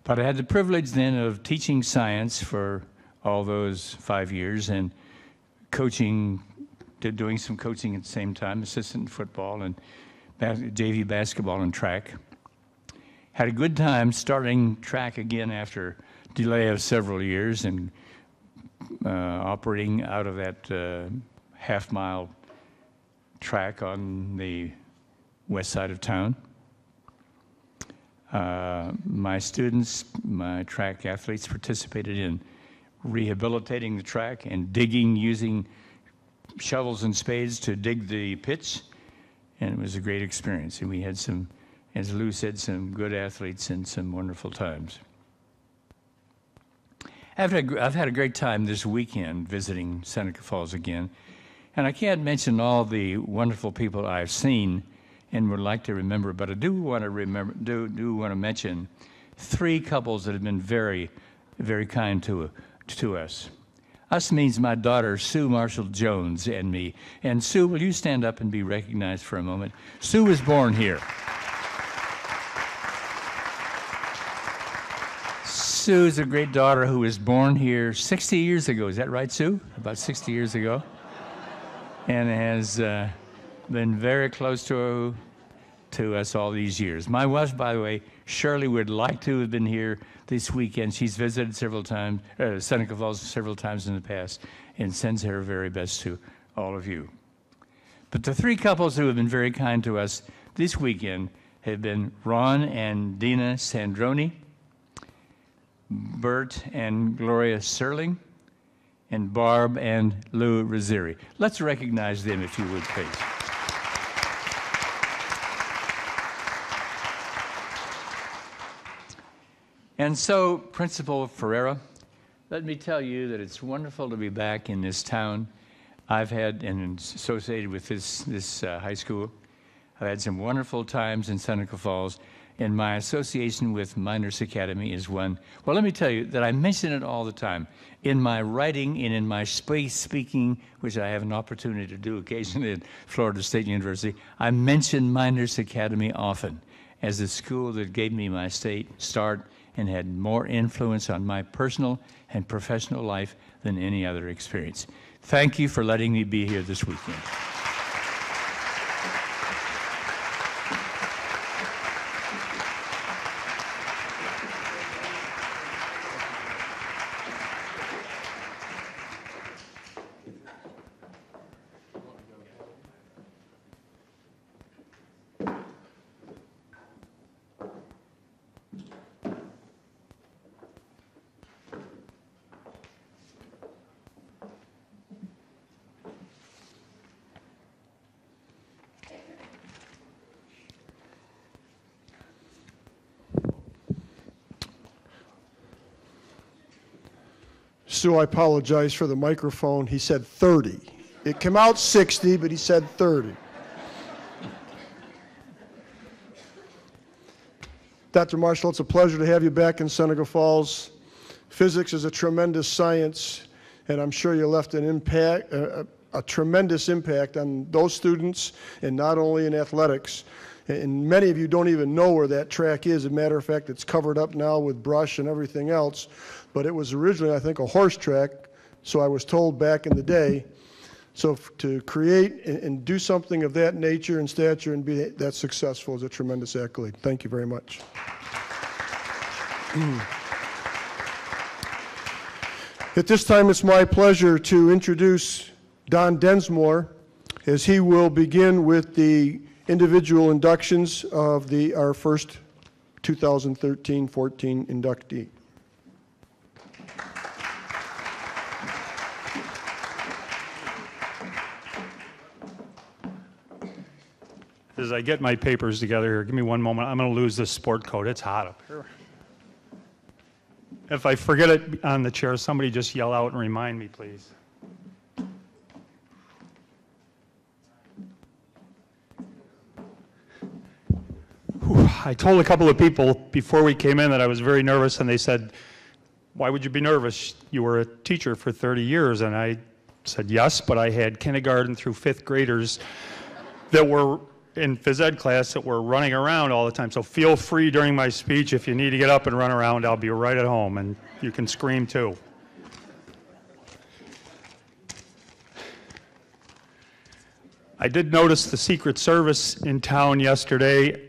But I had the privilege then of teaching science for all those 5 years and coaching, doing some coaching at the same time, assistant in football and JV basketball and track. Had a good time starting track again after a delay of several years and operating out of that half-mile track on the west side of town. My students, my track athletes, participated in rehabilitating the track and digging, using shovels and spades to dig the pits, and it was a great experience. And we had some, as Lou said, some good athletes and some wonderful times. I've had a great time this weekend visiting Seneca Falls again, and I can't mention all the wonderful people I've seen and would like to remember, but I do want to mention 3 couples that have been very, very kind to us. Us means my daughter, Sue Marshall Jones, and me. And Sue, will you stand up and be recognized for a moment? Sue was born here. Sue's a great daughter who was born here 60 years ago. Is that right, Sue? About 60 years ago. And has been very close to us all these years. My wife, by the way, Shirley, would like to have been here this weekend. She's visited several times, Seneca Falls several times in the past, and sends her very best to all of you. But the 3 couples who have been very kind to us this weekend have been Ron and Dina Sandroni, Bert and Gloria Serling, and Barb and Lou Rosieri. Let's recognize them, if you would, please. And so, Principal Ferreira, let me tell you that it's wonderful to be back in this town. I've had, and associated with this high school, I've had some wonderful times in Seneca Falls, and my association with Mynderse Academy is one. Well, let me tell you that I mention it all the time. In my writing and in my speaking, which I have an opportunity to do occasionally at Florida State University, I mention Mynderse Academy often as a school that gave me my start and had more influence on my personal and professional life than any other experience. Thank you for letting me be here this weekend. Sue, I apologize for the microphone. He said 30. It came out 60, but he said 30. Dr. Marshall, it's a pleasure to have you back in Seneca Falls. Physics is a tremendous science, and I'm sure you left an impact, a tremendous impact on those students, and not only in athletics. And many of you don't even know where that track is. As a matter of fact, it's covered up now with brush and everything else. But it was originally, I think, a horse track, so I was told back in the day. So to create and do something of that nature and stature and be that successful is a tremendous accolade. Thank you very much. At this time, it's my pleasure to introduce Don Densmore, as he will begin with the individual inductions of our first 2013-14 inductee. As I get my papers together here, give me one moment. I'm going to lose this sport coat. It's hot up here. If I forget it on the chair, somebody just yell out and remind me, please. I told a couple of people before we came in that I was very nervous, and they said, "Why would you be nervous? You were a teacher for 30 years. And I said, yes, but I had kindergarten through 5th graders that were in phys ed class that were running around all the time. So feel free during my speech, if you need to get up and run around, I'll be right at home, and you can scream too. I did notice the Secret Service in town yesterday,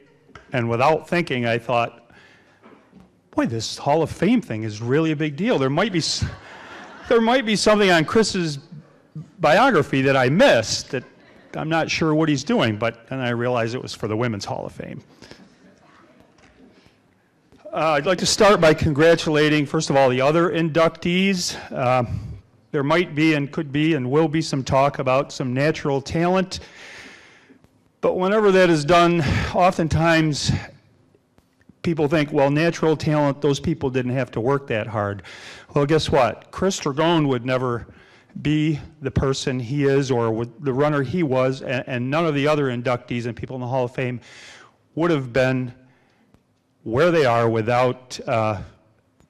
and without thinking, I thought, boy, this Hall of Fame thing is really a big deal. There might be something on Chris's biography that I missed that I'm not sure what he's doing, but then I realized it was for the Women's Hall of Fame. I'd like to start by congratulating, first of all, the other inductees. There might be and could be and will be some talk about some natural talent, but whenever that is done, oftentimes people think, well, natural talent, those people didn't have to work that hard. Well, guess what? Chris Dragone would never be the person he is or the runner he was, and none of the other inductees and people in the Hall of Fame would have been where they are without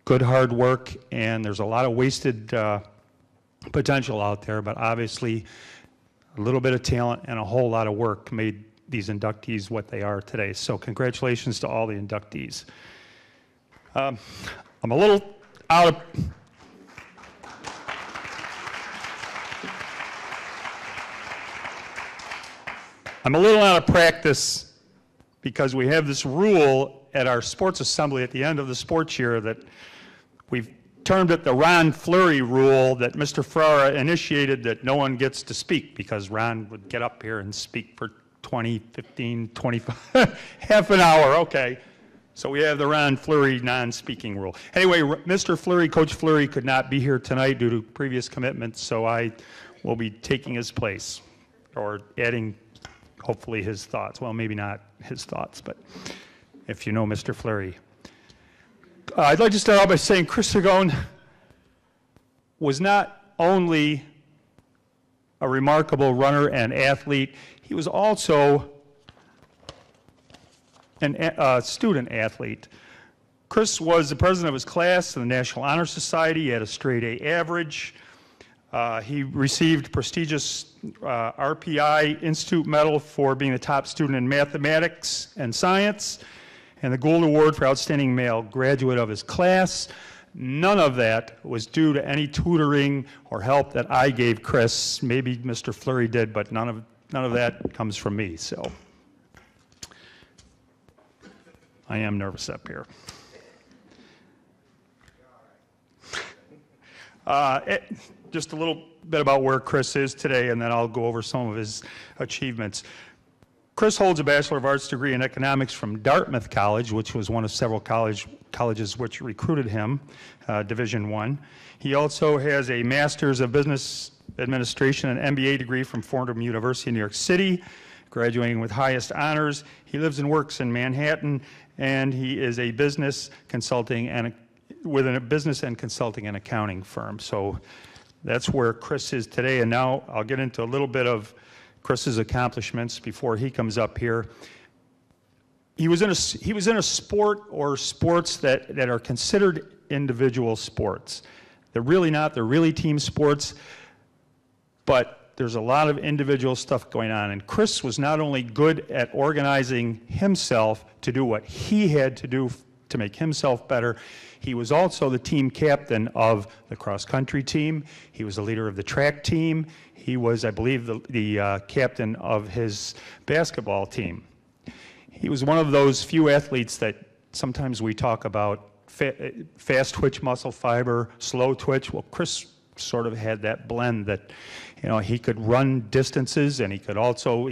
good hard work. And there's a lot of wasted potential out there, but obviously a little bit of talent and a whole lot of work made these inductees what they are today. So congratulations to all the inductees. I'm a little out of practice because we have this rule at our sports assembly at the end of the sports year that we've termed it the Ron Fleury rule, that Mr. Ferrara initiated, that no one gets to speak because Ron would get up here and speak for 20, 15, 25, half an hour, okay. So we have the Ron Fleury non-speaking rule. Anyway, Mr. Fleury, Coach Fleury, could not be here tonight due to previous commitments, so I will be taking his place or adding, hopefully, his thoughts. Well, maybe not his thoughts, but if you know Mr. Fleury. I'd like to start out by saying Chris Sagone was not only a remarkable runner and athlete, he was also a student athlete. Chris was the president of his class in the National Honor Society. He had a straight A average. He received prestigious RPI Institute Medal for being the top student in mathematics and science, and the Gold Award for Outstanding Male Graduate of his class. None of that was due to any tutoring or help that I gave Chris. Maybe Mr. Fleury did, but none of that comes from me, so. I am nervous up here. Just a little bit about where Chris is today, and then I'll go over some of his achievements. Chris holds a Bachelor of Arts degree in economics from Dartmouth College, which was one of several colleges which recruited him, Division I. He also has a Master's of Business Administration and MBA degree from Fordham University in New York City, graduating with highest honors. He lives and works in Manhattan, and he is a business consulting and within a business and consulting and accounting firm. So that's where Chris is today. And now I'll get into a little bit of Chris's accomplishments before he comes up here. He was in a sport or sports that are considered individual sports. They're really not. They're really team sports. But there's a lot of individual stuff going on. And Chris was not only good at organizing himself to do what he had to do to make himself better, he was also the team captain of the cross-country team. He was the leader of the track team. He was, I believe, the captain of his basketball team. He was one of those few athletes that sometimes we talk about fast twitch muscle fiber, slow twitch. Well, Chris sort of had that blend that, you know, he could run distances, and he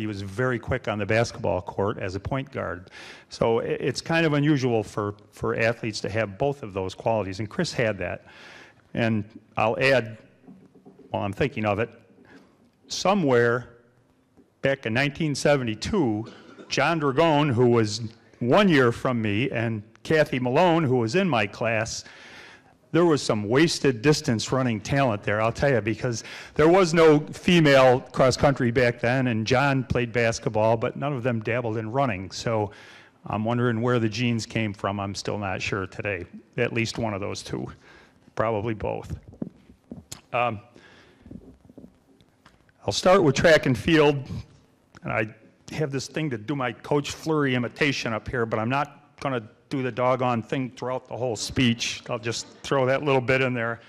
was very quick on the basketball court as a point guard. So it's kind of unusual for athletes to have both of those qualities, and Chris had that. And I'll add, while I'm thinking of it, somewhere back in 1972, John Dragone, who was 1 year from me, and Kathy Malone, who was in my class, there was some wasted distance running talent there, I'll tell you, because there was no female cross-country back then, and John played basketball, but none of them dabbled in running. So I'm wondering where the genes came from. I'm still not sure today. At least one of those two, probably both. I'll start with track and field, and I have this thing to do my Coach Fleury imitation up here, but I'm not going to do the doggone thing throughout the whole speech. I'll just throw that little bit in there.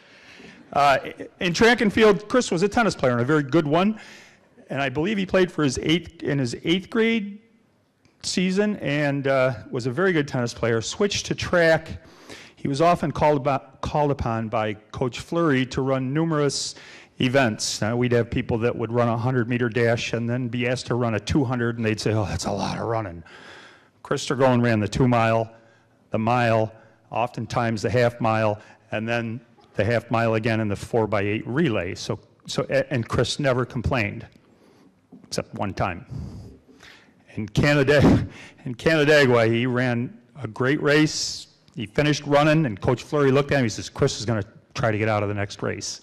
In track and field, Chris was a tennis player, and a very good one, and I believe he played for his eighth grade season, and was a very good tennis player. Switched to track. He was often called upon by Coach Fleury to run numerous events. We'd have people that would run a 100-meter dash and then be asked to run a 200, and they'd say, oh, that's a lot of running. Chris Dragone ran the 2-mile, the mile, oftentimes the half-mile, and then the half-mile again in the 4x8 relay. And Chris never complained, except one time. In Canandaigua, he ran a great race. He finished running, and Coach Fleury looked at him. He says, Chris is going to try to get out of the next race.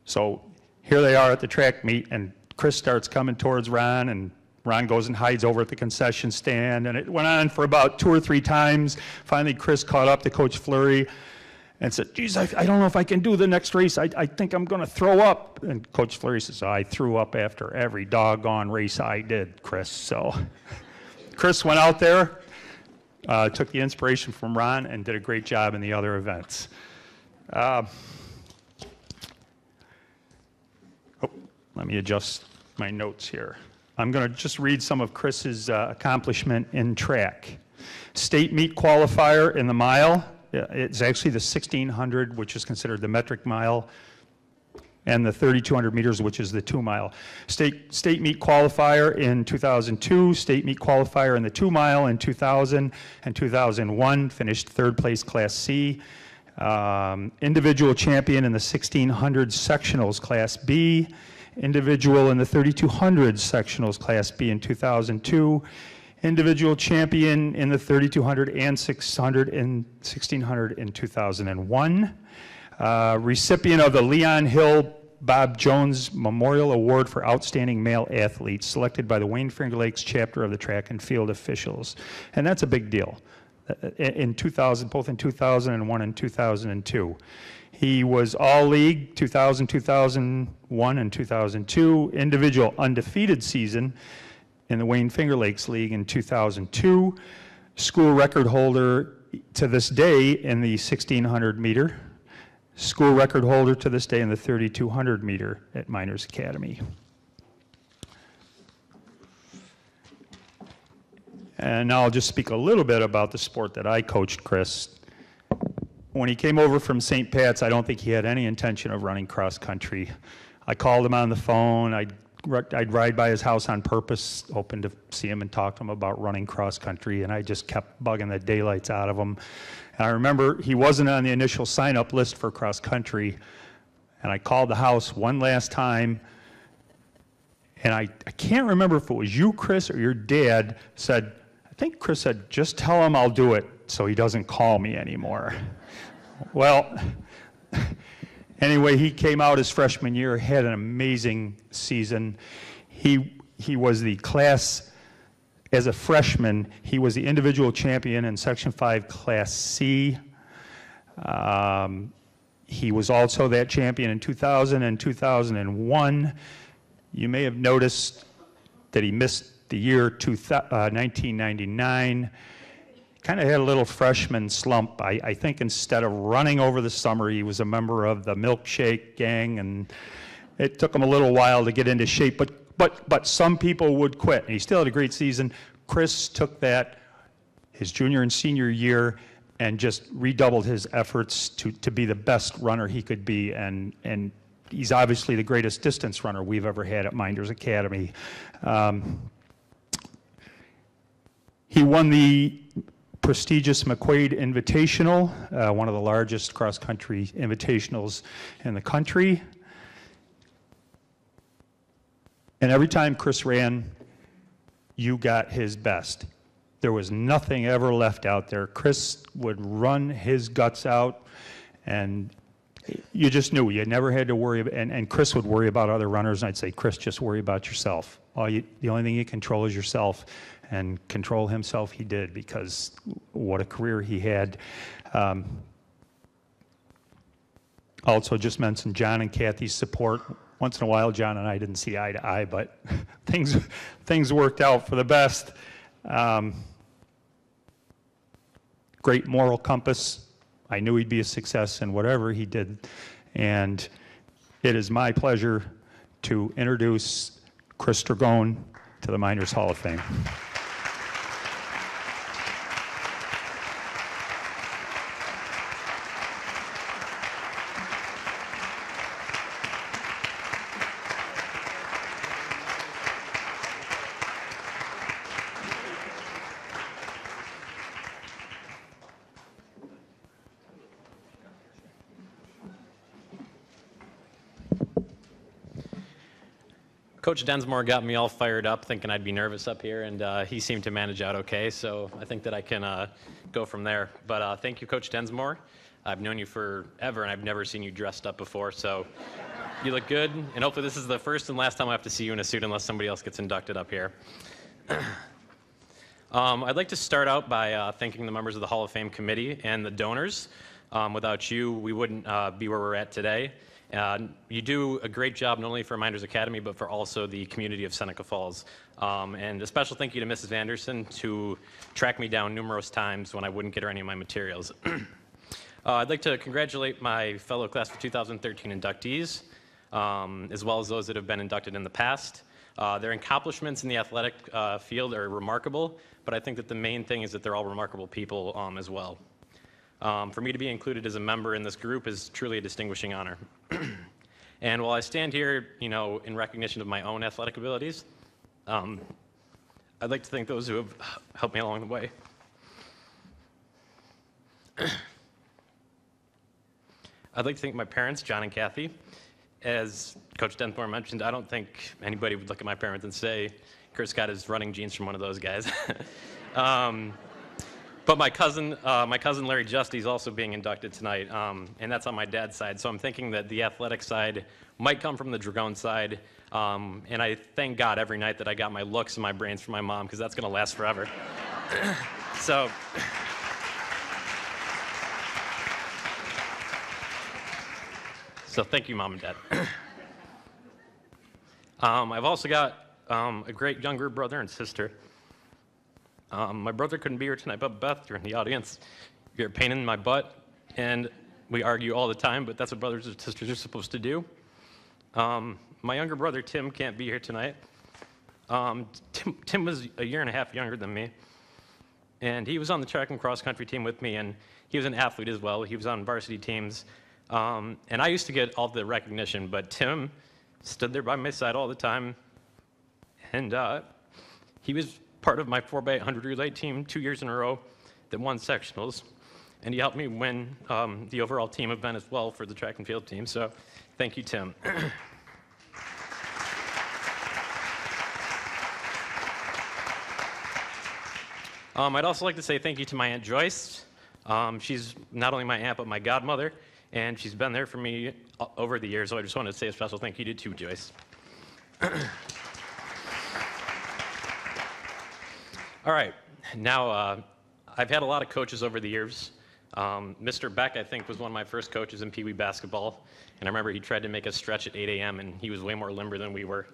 So here they are at the track meet, and Chris starts coming towards Ron, and Ron goes and hides over at the concession stand, and it went on for about 2 or 3 times. Finally, Chris caught up to Coach Fleury and said, geez, I don't know if I can do the next race. I think I'm going to throw up. And Coach Fleury says, I threw up after every doggone race I did, Chris. So Chris went out there, took the inspiration from Ron, and did a great job in the other events. Let me adjust my notes here. I'm going to just read some of Chris's accomplishment in track. State meet qualifier in the mile. It's actually the 1,600, which is considered the metric mile, and the 3,200 meters, which is the 2 mile. State meet qualifier in 2002, state meet qualifier in the 2 mile in 2000 and 2001, finished 3rd place Class C. Individual champion in the 1,600 sectionals Class B. Individual in the 3,200 sectionals Class B in 2002. Individual champion in the 3,200 and 600 and 1,600 in 2001. Recipient of the Leon Hill Bob Jones Memorial Award for Outstanding Male Athlete, selected by the Wayne Finger Lakes chapter of the track and field officials. And that's a big deal. In 2000, both in 2001 and 2002. He was All-League 2000, 2001, and 2002. Individual undefeated season in the Wayne Finger Lakes League in 2002. School record holder to this day in the 1,600 meter. School record holder to this day in the 3,200 meter at Mynderse Academy. And now I'll just speak a little bit about the sport that I coached Chris. When he came over from St. Pat's, I don't think he had any intention of running cross country. I called him on the phone. I'd ride by his house on purpose, hoping to see him and talk to him about running cross country, and I just kept bugging the daylights out of him. And I remember he wasn't on the initial sign-up list for cross country, and I called the house one last time, and I can't remember if it was you, Chris, or your dad said, I think Chris said, just tell him I'll do it so he doesn't call me anymore. Well, anyway, he came out his freshman year, had an amazing season. He was the class, as a freshman, he was the individual champion in Section 5 Class C. He was also that champion in 2000 and 2001. You may have noticed that he missed the year 1999. Kind of had a little freshman slump. I think instead of running over the summer, he was a member of the milkshake gang, and it took him a little while to get into shape, but some people would quit. And he still had a great season. Chris took that his junior and senior year and just redoubled his efforts to be the best runner he could be, and he's obviously the greatest distance runner we've ever had at Mynderse Academy. He won the prestigious McQuaid Invitational, one of the largest cross-country invitationals in the country. And every time Chris ran, you got his best. There was nothing ever left out there. Chris would run his guts out, and you just knew. You never had to worry about, and Chris would worry about other runners, and I'd say, Chris, just worry about yourself. The only thing you control is yourself. And control himself he did, because what a career he had. Also just mentioned John and Kathy's support. Once in a while, John and I didn't see eye to eye, but things worked out for the best. Great moral compass. I knew he'd be a success in whatever he did. And it is my pleasure to introduce Chris Dragone to the Mynderse Hall of Fame. Coach Densmore got me all fired up, thinking I'd be nervous up here, and he seemed to manage out okay, so I think that I can go from there. But thank you, Coach Densmore. I've known you forever, and I've never seen you dressed up before, so You look good, and hopefully this is the first and last time I have to see you in a suit unless somebody else gets inducted up here. I'd like to start out by thanking the members of the Hall of Fame committee and the donors. Without you, we wouldn't be where we're at today. You do a great job not only for Mynderse Academy, but for also the community of Seneca Falls. And a special thank you to Mrs. Anderson to track me down numerous times when I wouldn't get her any of my materials. I'd like to congratulate my fellow class of 2013 inductees, as well as those that have been inducted in the past. Their accomplishments in the athletic field are remarkable, but I think that the main thing is that they're all remarkable people as well. For me to be included as a member in this group is truly a distinguishing honor. And while I stand here, in recognition of my own athletic abilities, I'd like to thank those who have helped me along the way. I'd like to thank my parents, John and Kathy. As Coach Densmore mentioned, I don't think anybody would look at my parents and say, Kurt Scott is running genes from one of those guys. But my cousin Larry Justy is also being inducted tonight, and that's on my dad's side. So I'm thinking that the athletic side might come from the Dragon side, and I thank God every night that I got my looks and my brains from my mom, because that's going to last forever. So thank you, Mom and Dad. I've also got a great younger brother and sister. My brother couldn't be here tonight, but Beth, you're in the audience. You're a pain in my butt, and we argue all the time, but that's what brothers and sisters are supposed to do. My younger brother, Tim, can't be here tonight. Tim was a year and a half younger than me, and he was on the track and cross country team with me, and he was an athlete as well. He was on varsity teams, and I used to get all the recognition, but Tim stood there by my side all the time, and he was part of my 4x100 relay team 2 years in a row that won sectionals, and he helped me win the overall team event as well for the track and field team, so thank you, Tim. I'd also like to say thank you to my Aunt Joyce. She's not only my aunt, but my godmother, and she's been there for me over the years, so I just wanted to say a special thank you to you, Joyce. All right, now I've had a lot of coaches over the years. Mr. Beck, I think, was one of my first coaches in Pee Wee basketball, and I remember he tried to make us stretch at 8 a.m., and he was way more limber than we were.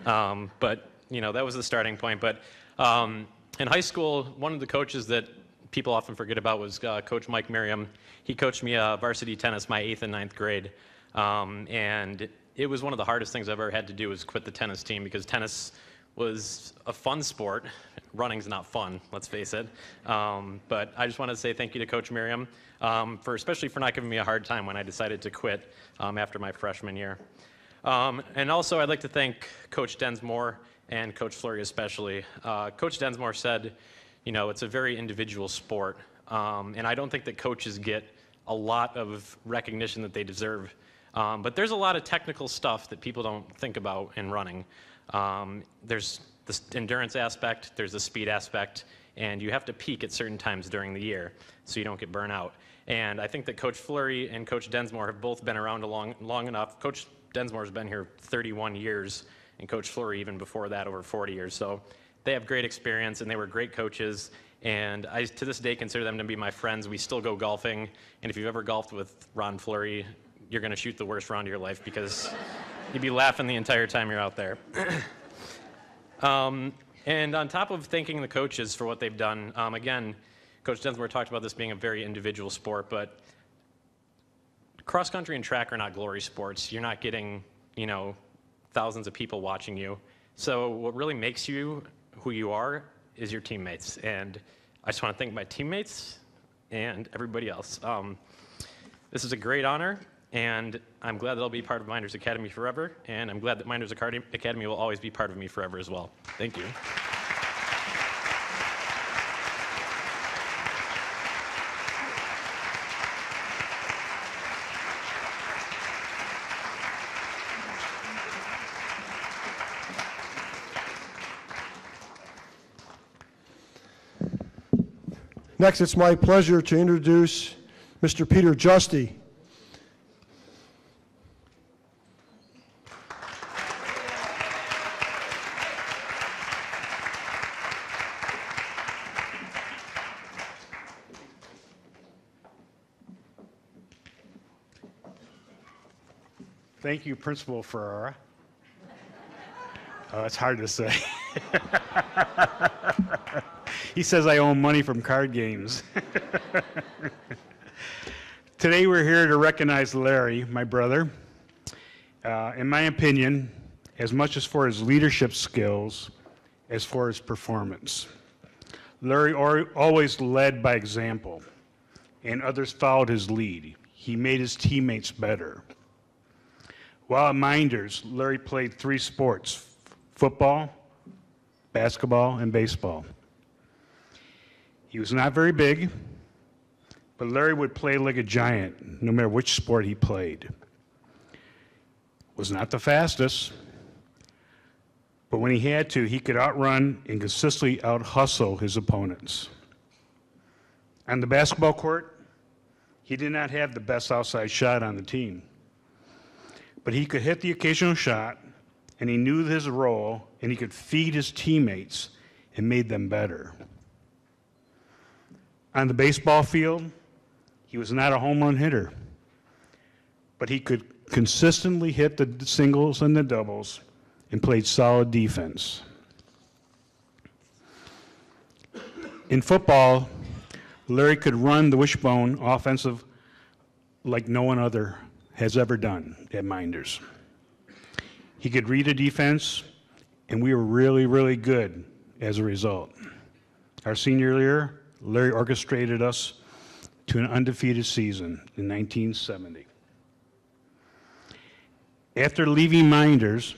But, that was the starting point. But in high school, one of the coaches that people often forget about was Coach Mike Merriam. He coached me varsity tennis my 8th and 9th grade, and it was one of the hardest things I've ever had to do was quit the tennis team, because tennis was a fun sport. Running's not fun, let's face it. But I just want to say thank you to Coach Merriam, especially for not giving me a hard time when I decided to quit after my freshman year. And also I'd like to thank Coach Densmore and Coach Fleury especially. Coach Densmore said, it's a very individual sport, and I don't think that coaches get a lot of recognition that they deserve. But there's a lot of technical stuff that people don't think about in running. There's the endurance aspect, there's the speed aspect, and you have to peak at certain times during the year so you don't get burnt out. And I think that Coach Fleury and Coach Densmore have both been around long enough. Coach Densmore's been here 31 years, and Coach Fleury even before that over 40 years. So they have great experience, and they were great coaches, and I, to this day, consider them to be my friends. We still go golfing, and if you've ever golfed with Ron Fleury, you're going to shoot the worst round of your life, because you'd be laughing the entire time you're out there. And on top of thanking the coaches for what they've done, again, Coach Densmore talked about this being a very individual sport, but cross country and track are not glory sports. You're not getting, thousands of people watching you. So what really makes you who you are is your teammates. And I just want to thank my teammates and everybody else. This is a great honor, and I'm glad that I'll be part of Mynderse Academy forever, and I'm glad that Mynderse Academy will always be part of me forever as well. Thank you. Next, it's my pleasure to introduce Mr. Peter Justy. Thank you, Principal Ferrara. It's hard to say. He says I owe him money from card games. Today we're here to recognize Larry, my brother. In my opinion, as much as for his leadership skills as for his performance. Larry always led by example, and others followed his lead. He made his teammates better. While at Mynderse, Larry played 3 sports: football, basketball, and baseball. He was not very big, but Larry would play like a giant no matter which sport he played. Was not the fastest, but when he had to, he could outrun and consistently out-hustle his opponents. On the basketball court, he did not have the best outside shot on the team, but he could hit the occasional shot, and he knew his role, and he could feed his teammates and made them better. On the baseball field, he was not a home run hitter, but he could consistently hit the singles and the doubles and played solid defense. In football, Larry could run the wishbone offensive like no one other has ever done at Mynderse. He could read a defense, and we were really, really good as a result. Our senior year, Larry orchestrated us to an undefeated season in 1970. After leaving Mynderse,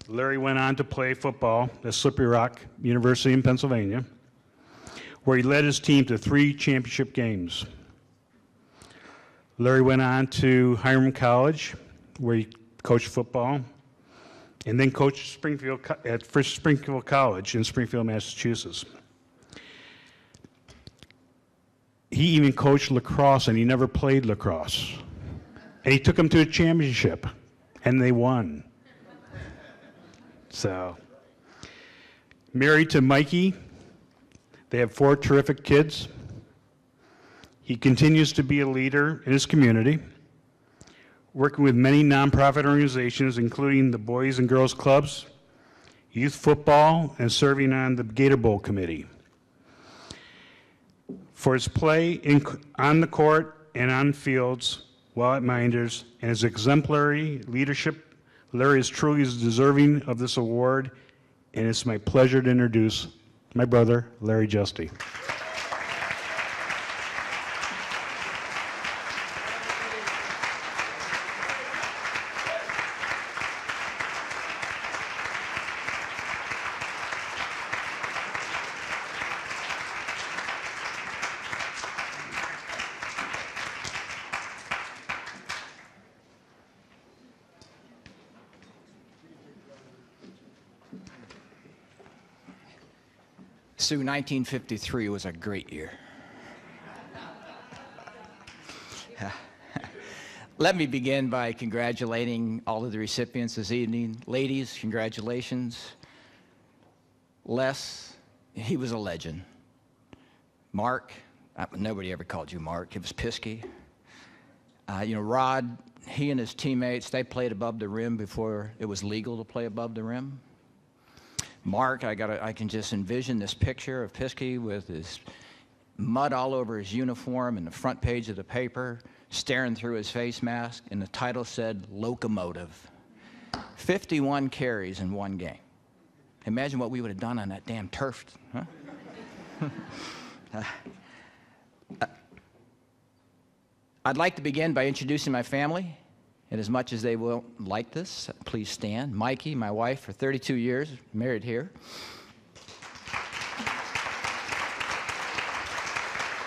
Larry went on to play football at Slippery Rock University in Pennsylvania, where he led his team to 3 championship games. Larry went on to Hiram College, where he coached football, and then coached at Springfield College in Springfield, Massachusetts. He even coached lacrosse, and he never played lacrosse. And he took them to a championship, and they won. So, married to Mikey, they have 4 terrific kids. He continues to be a leader in his community, working with many nonprofit organizations, including the Boys and Girls Clubs, youth football, and serving on the Gator Bowl committee. For his play on the court and on fields while at Mynderse and his exemplary leadership, Larry is truly deserving of this award, and it's my pleasure to introduce my brother, Larry Justy. Sue, 1953 was a great year. Let me begin by congratulating all of the recipients this evening. Ladies, congratulations. Les, he was a legend. Mark, nobody ever called you Mark, it was Piskey. Rod, he and his teammates, they played above the rim before it was legal to play above the rim. Mark, I can just envision this picture of Piskey with his mud all over his uniform and the front page of the paper, staring through his face mask, and the title said, Locomotive. 51 carries in 1 game. Imagine what we would have done on that damn turf, huh? I'd like to begin by introducing my family. And as much as they will like this, please stand. Mikey, my wife for 32 years, married here.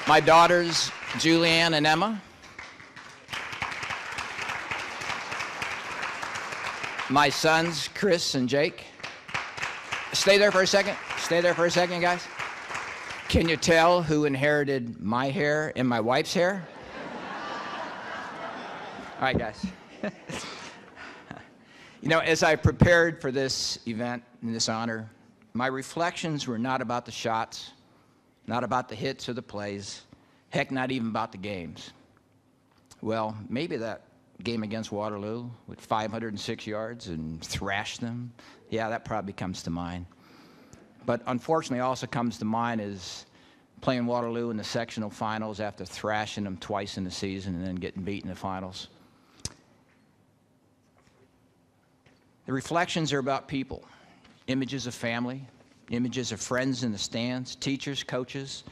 My daughters, Julianne and Emma. My sons, Chris and Jake. Stay there for a second. Stay there for a second, guys. Can you tell who inherited my hair and my wife's hair? All right, guys. As I prepared for this event and this honor, my reflections were not about the shots, not about the hits or the plays, heck, not even about the games. Well, maybe that game against Waterloo with 506 yards and thrashed them. Yeah, that probably comes to mind. But unfortunately also comes to mind is playing Waterloo in the sectional finals after thrashing them twice in the season and then getting beat in the finals. The reflections are about people, images of family, images of friends in the stands, teachers, coaches,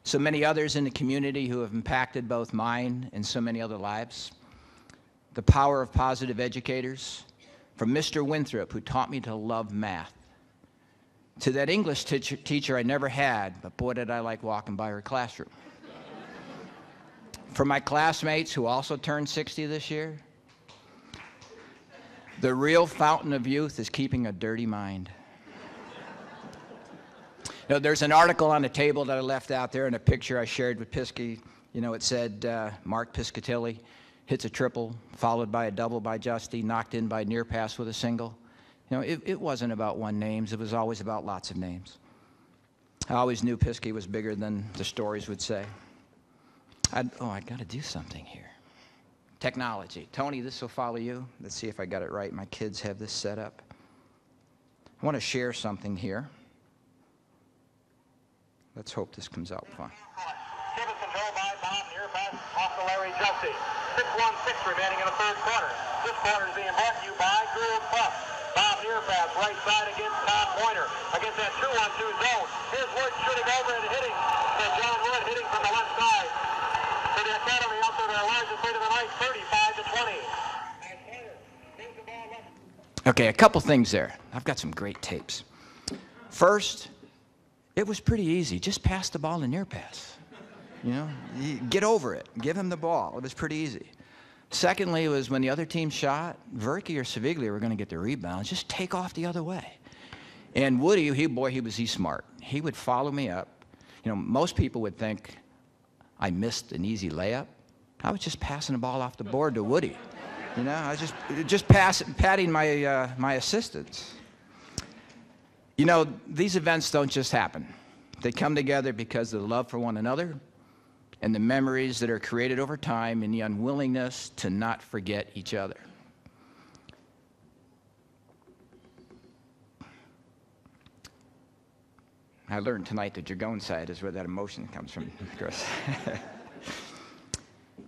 so many others in the community who have impacted both mine and so many other lives. The power of positive educators, from Mr. Winthrop, who taught me to love math, to that English teacher I never had, but boy did I like walking by her classroom. For my classmates who also turned 60 this year, the real fountain of youth is keeping a dirty mind. You know, there's an article on the table that I left out there and a picture I shared with Piskey. You know, it said Mark Piscatelli hits a triple, followed by a double by Justy, knocked in by near pass with a single. You know, it wasn't about one names. It was always about lots of names. I always knew Piskey was bigger than the stories would say. I got to do something here. Technology. Tony, this will follow you. Let's see if I got it right. My kids have this set up. I want to share something here. Let's hope this comes out fine. Give us control by Bob near pass off to Larry Justy. 6:16 remaining in the third quarter. This quarter is being brought to you by Gould Puff. Bob near pass right side against Tom Pointer against that 2-1-2 zone. Here's Wood shooting over and hitting. So John Wood hitting from the left side. For the Academy out there, their largest lead of the night, 35-20. Okay, a couple things there. I've got some great tapes. First, it was pretty easy. Just pass the ball in near pass. You know, get over it. Give him the ball. It was pretty easy. Secondly, it was when the other team shot, Verke or Saviglia were going to get the rebound. Just take off the other way. And Woody, he's smart. He would follow me up. You know, most people would think I missed an easy layup. I was just passing the ball off the board to Woody. You know, I was just patting my assistants. You know, these events don't just happen. They come together because of the love for one another and the memories that are created over time and the unwillingness to not forget each other. I learned tonight the Dragon side is where that emotion comes from, Chris.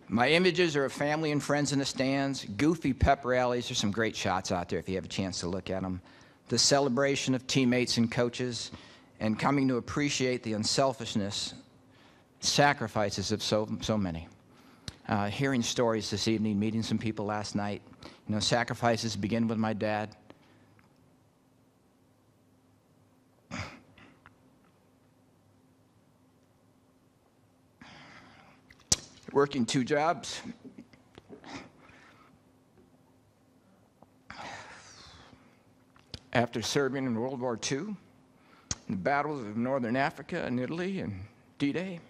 My images are of family and friends in the stands, goofy pep rallies. There's some great shots out there if you have a chance to look at them. The celebration of teammates and coaches, and coming to appreciate the unselfishness, sacrifices of so many. Hearing stories this evening, meeting some people last night. You know, sacrifices begin with my dad. Working 2 jobs. After serving in World War II, in the battles of Northern Africa and Italy and D-Day,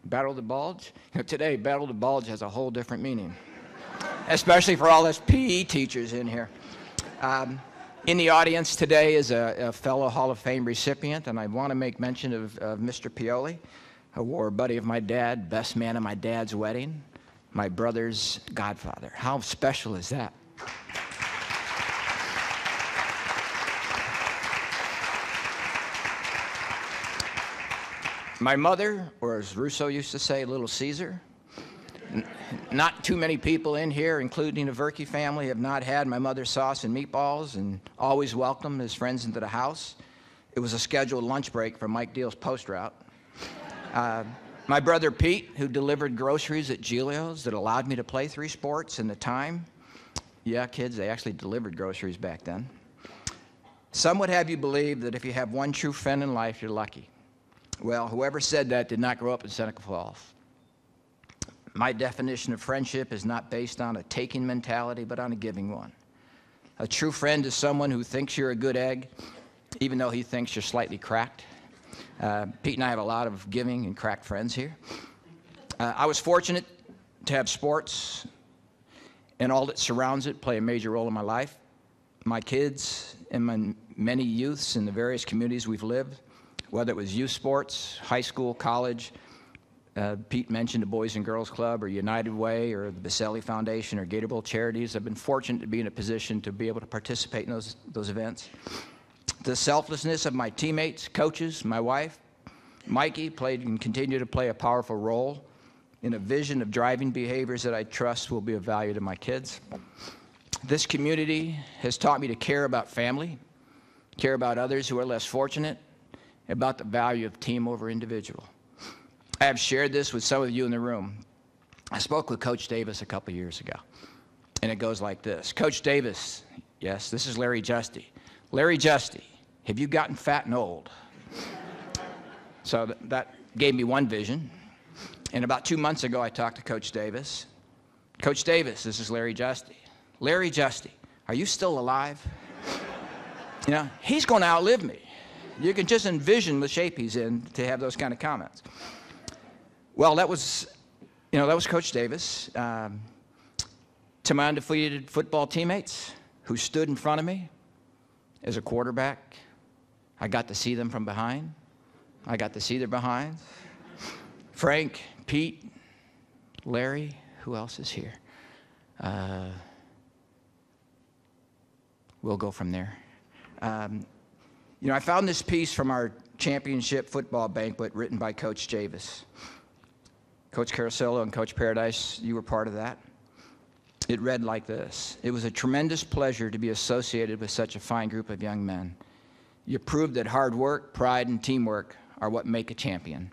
Battle of the Bulge. You know, today, Battle of the Bulge has a whole different meaning, especially for all us PE teachers in here. In the audience today is a fellow Hall of Fame recipient, and I want to make mention of Mr. Pioli, a war buddy of my dad, best man at my dad's wedding, my brother's godfather. How special is that? My mother, or as Russo used to say, Little Caesar. Not too many people in here, including the Verke family, have not had my mother's sauce and meatballs and always welcomed his friends into the house. It was a scheduled lunch break for Mike Deal's post route. My brother Pete, who delivered groceries at Giglio's that allowed me to play 3 sports in the time. Yeah, kids, they actually delivered groceries back then. Some would have you believe that if you have one true friend in life, you're lucky. Well, whoever said that did not grow up in Seneca Falls. My definition of friendship is not based on a taking mentality, but on a giving one. A true friend is someone who thinks you're a good egg, even though he thinks you're slightly cracked. Pete and I have a lot of giving and cracked friends here. I was fortunate to have sports and all that surrounds it play a major role in my life. My kids and my many youths in the various communities we've lived, whether it was youth sports, high school, college, Pete mentioned the Boys and Girls Club or United Way or the Baselli Foundation or Gator Bowl Charities. I've been fortunate to be in a position to be able to participate in those events. The selflessness of my teammates, coaches, my wife, Mikey played and continue to play a powerful role in a vision of driving behaviors that I trust will be of value to my kids. This community has taught me to care about family, care about others who are less fortunate, about the value of team over individual. I have shared this with some of you in the room. I spoke with Coach Davis a couple years ago, and it goes like this. Coach Davis, yes, this is Larry Justy. Larry Justy, have you gotten fat and old? So that gave me one vision. And about 2 months ago, I talked to Coach Davis. Coach Davis, this is Larry Justy. Larry Justy, are you still alive? You know, he's going to outlive me. You can just envision the shape he's in to have those kind of comments. Well, that was Coach Davis. To my undefeated football teammates who stood in front of me as a quarterback, I got to see them from behind. I got to see their behinds. Frank, Pete, Larry, who else is here? We'll go from there. You know, I found this piece from our championship football banquet written by Coach Davis. Coach Carasillo and Coach Paradise, you were part of that. It read like this. It was a tremendous pleasure to be associated with such a fine group of young men. You proved that hard work, pride, and teamwork are what make a champion.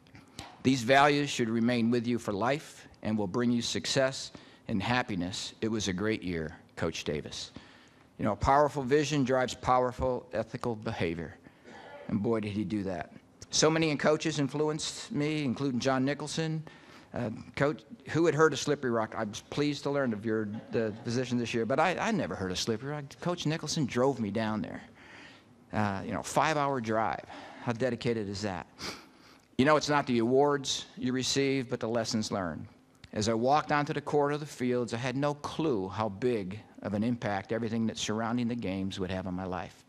These values should remain with you for life and will bring you success and happiness. It was a great year, Coach Davis. You know, powerful vision drives powerful ethical behavior. And boy, did he do that. So many coaches influenced me, including John Nicholson. Coach, who had heard of Slippery Rock? I was pleased to learn of the position this year, but I never heard of Slippery Rock. Coach Nicholson drove me down there. You know, 5-hour drive. How dedicated is that? You know, it's not the awards you receive, but the lessons learned. As I walked onto the court of the fields, I had no clue how big of an impact everything that's surrounding the games would have on my life.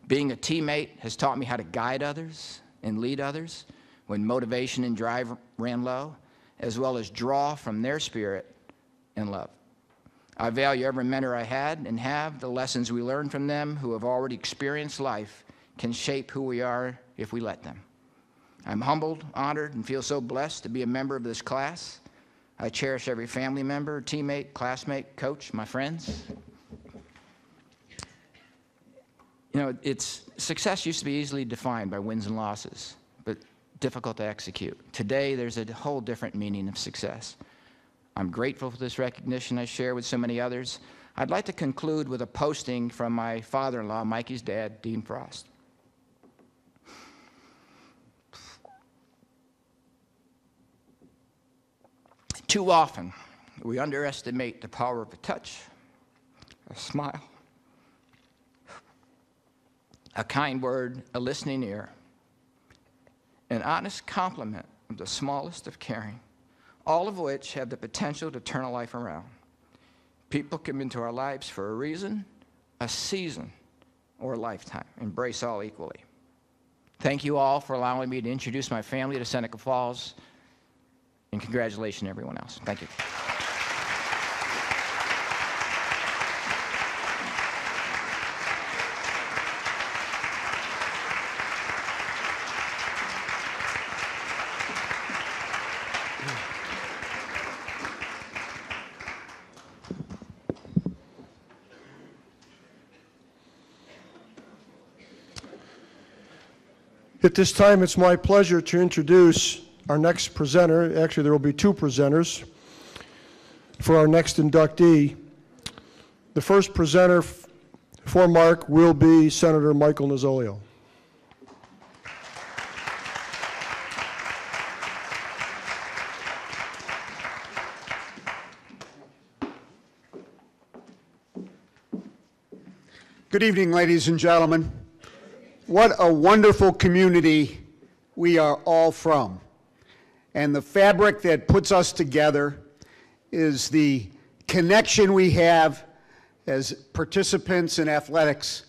Being a teammate has taught me how to guide others and lead others when motivation and drive ran low, as well as draw from their spirit and love. I value every mentor I had and have. The lessons we learn from them who have already experienced life can shape who we are if we let them. I'm humbled, honored, and feel so blessed to be a member of this class. I cherish every family member, teammate, classmate, coach, my friends. You know, success used to be easily defined by wins and losses, but difficult to execute. Today, there's a whole different meaning of success. I'm grateful for this recognition I share with so many others. I'd like to conclude with a posting from my father-in-law, Mikey's dad, Dean Frost. Too often, we underestimate the power of a touch, a smile, a kind word, a listening ear, an honest compliment of the smallest of caring, all of which have the potential to turn a life around. People come into our lives for a reason, a season, or a lifetime. Embrace all equally. Thank you all for allowing me to introduce my family to Seneca Falls, and congratulations to everyone else. Thank you. At this time, it's my pleasure to introduce our next presenter. Actually, there will be two presenters for our next inductee. The first presenter for Mark will be Senator Michael Nozzolio. Good evening, ladies and gentlemen. What a wonderful community we are all from. And the fabric that puts us together is the connection we have as participants in athletics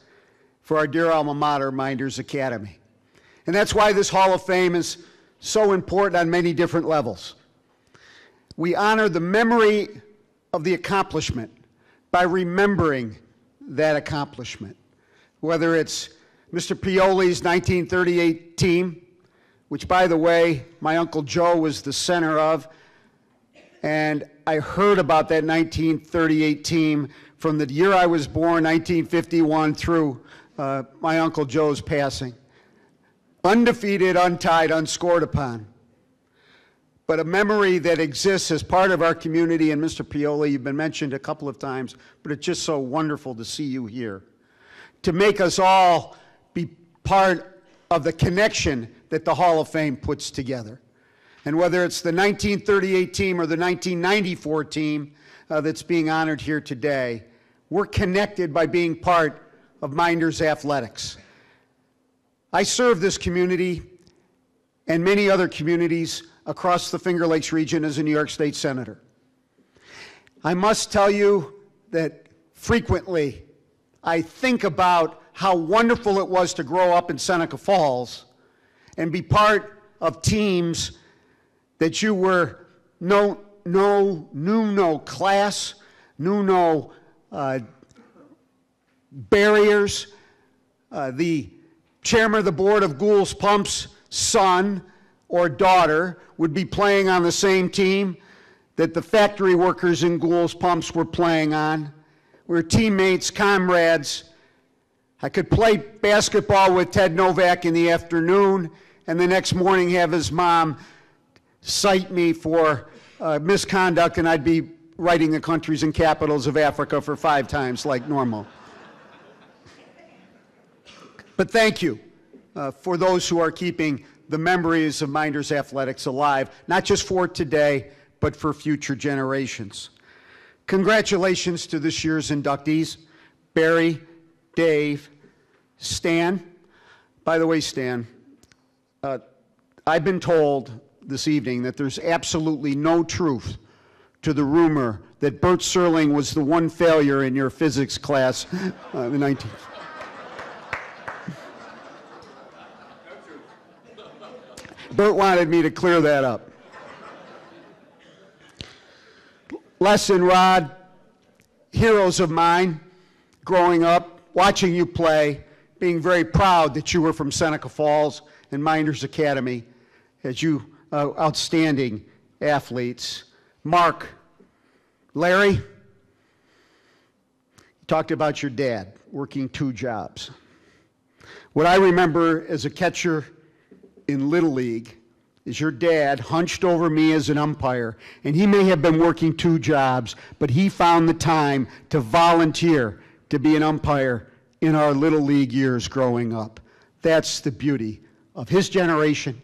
for our dear alma mater, Mynderse Academy. And that's why this Hall of Fame is so important on many different levels. We honor the memory of the accomplishment by remembering that accomplishment, whether it's Mr. Pioli's 1938 team, which, by the way, my Uncle Joe was the center of, and I heard about that 1938 team from the year I was born, 1951, through my Uncle Joe's passing. Undefeated, untied, unscored upon. But a memory that exists as part of our community, and Mr. Pioli, you've been mentioned a couple of times, but it's just so wonderful to see you here, to make us all be part of the connection that the Hall of Fame puts together. And whether it's the 1938 team or the 1994 team that's being honored here today, we're connected by being part of Mynderse athletics. I serve this community and many other communities across the Finger Lakes region as a New York State Senator. I must tell you that frequently I think about how wonderful it was to grow up in Seneca Falls and be part of teams that you were knew no class, knew no barriers. The chairman of the board of Gould's Pump's son or daughter would be playing on the same team that the factory workers in Gould's Pumps were playing on. We were teammates, comrades. I could play basketball with Ted Novak in the afternoon and the next morning have his mom cite me for misconduct, and I'd be writing the countries and capitals of Africa for 5 times like normal. But thank you for those who are keeping the memories of Mynderse athletics alive, not just for today, but for future generations. Congratulations to this year's inductees, Barry, Dave, Stan. By the way, Stan, I've been told this evening that there's absolutely no truth to the rumor that Bert Serling was the one failure in your physics class in the 19th. Bert wanted me to clear that up. Les and Rod, heroes of mine, growing up, watching you play, being very proud that you were from Seneca Falls and Mynderse Academy as you outstanding athletes. Mark, Larry, you talked about your dad working 2 jobs. What I remember as a catcher in Little League is your dad hunched over me as an umpire, and he may have been working 2 jobs, but he found the time to volunteer to be an umpire in our Little League years growing up. That's the beauty of his generation,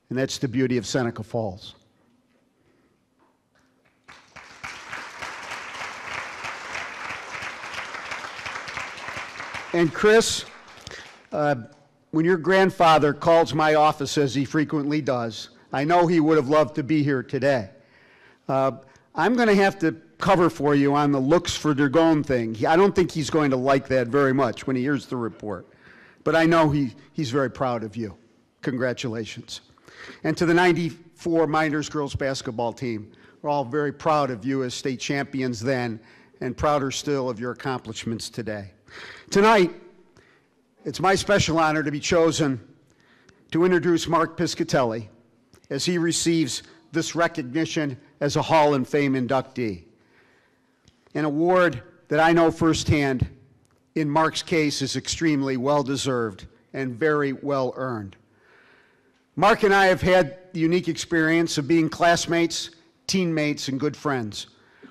and that's the beauty of Seneca Falls. And Chris, when your grandfather calls my office, as he frequently does, I know he would have loved to be here today. I'm going to have to cover for you on the looks for Dergone thing. I don't think he's going to like that very much when he hears the report. But I know he's very proud of you. Congratulations. And to the 94 Mynderse girls basketball team, we're all very proud of you as state champions then, and prouder still of your accomplishments today. Tonight, it's my special honor to be chosen to introduce Mark Piscatelli as he receives this recognition as a Hall of Fame inductee. An award that I know firsthand, in Mark's case, is extremely well-deserved and very well-earned. Mark and I have had the unique experience of being classmates, teammates, and good friends,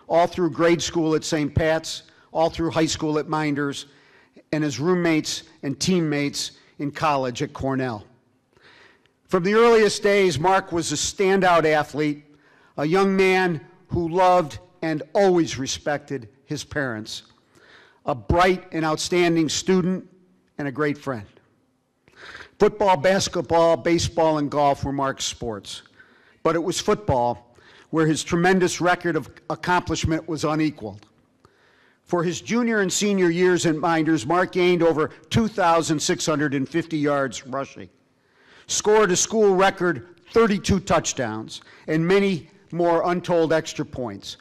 all through grade school at St. Pat's, all through high school at Mynderse, and as roommates and teammates in college at Cornell. From the earliest days, Mark was a standout athlete, a young man who loved and always respected his parents, a bright and outstanding student, and a great friend. Football, basketball, baseball, and golf were Mark's sports, but it was football where his tremendous record of accomplishment was unequaled. For his junior and senior years at Mynderse, Mark gained over 2,650 yards rushing, scored a school record 32 touchdowns, and many more untold extra points,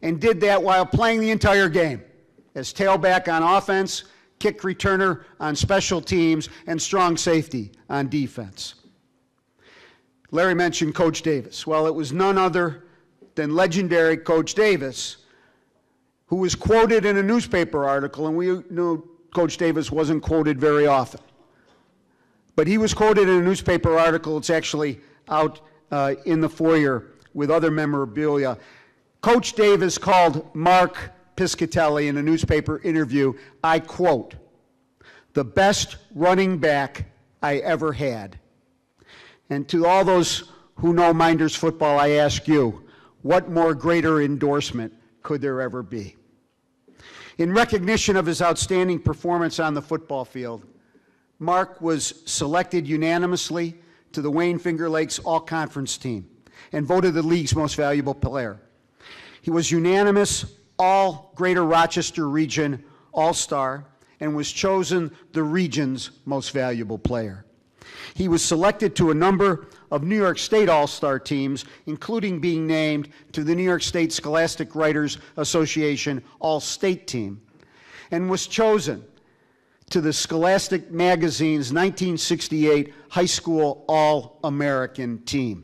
and did that while playing the entire game as tailback on offense, kick returner on special teams, and strong safety on defense. Larry mentioned Coach Davis. Well, it was none other than legendary Coach Davis who was quoted in a newspaper article, and we knew Coach Davis wasn't quoted very often. But he was quoted in a newspaper article. It's actually out in the foyer with other memorabilia. Coach Davis called Mark Piscatelli in a newspaper interview, I quote, "the best running back I ever had." And to all those who know Mynderse football, I ask you, what more greater endorsement could there ever be? In recognition of his outstanding performance on the football field, Mark was selected unanimously to the Wayne Finger Lakes All-Conference team and voted the league's most valuable player. He was unanimous All Greater Rochester Region All-Star and was chosen the region's most valuable player. He was selected to a number of New York State All-Star teams, including being named to the New York State Scholastic Writers Association All-State team, and was chosen to the Scholastic Magazine's 1968 High School All-American team.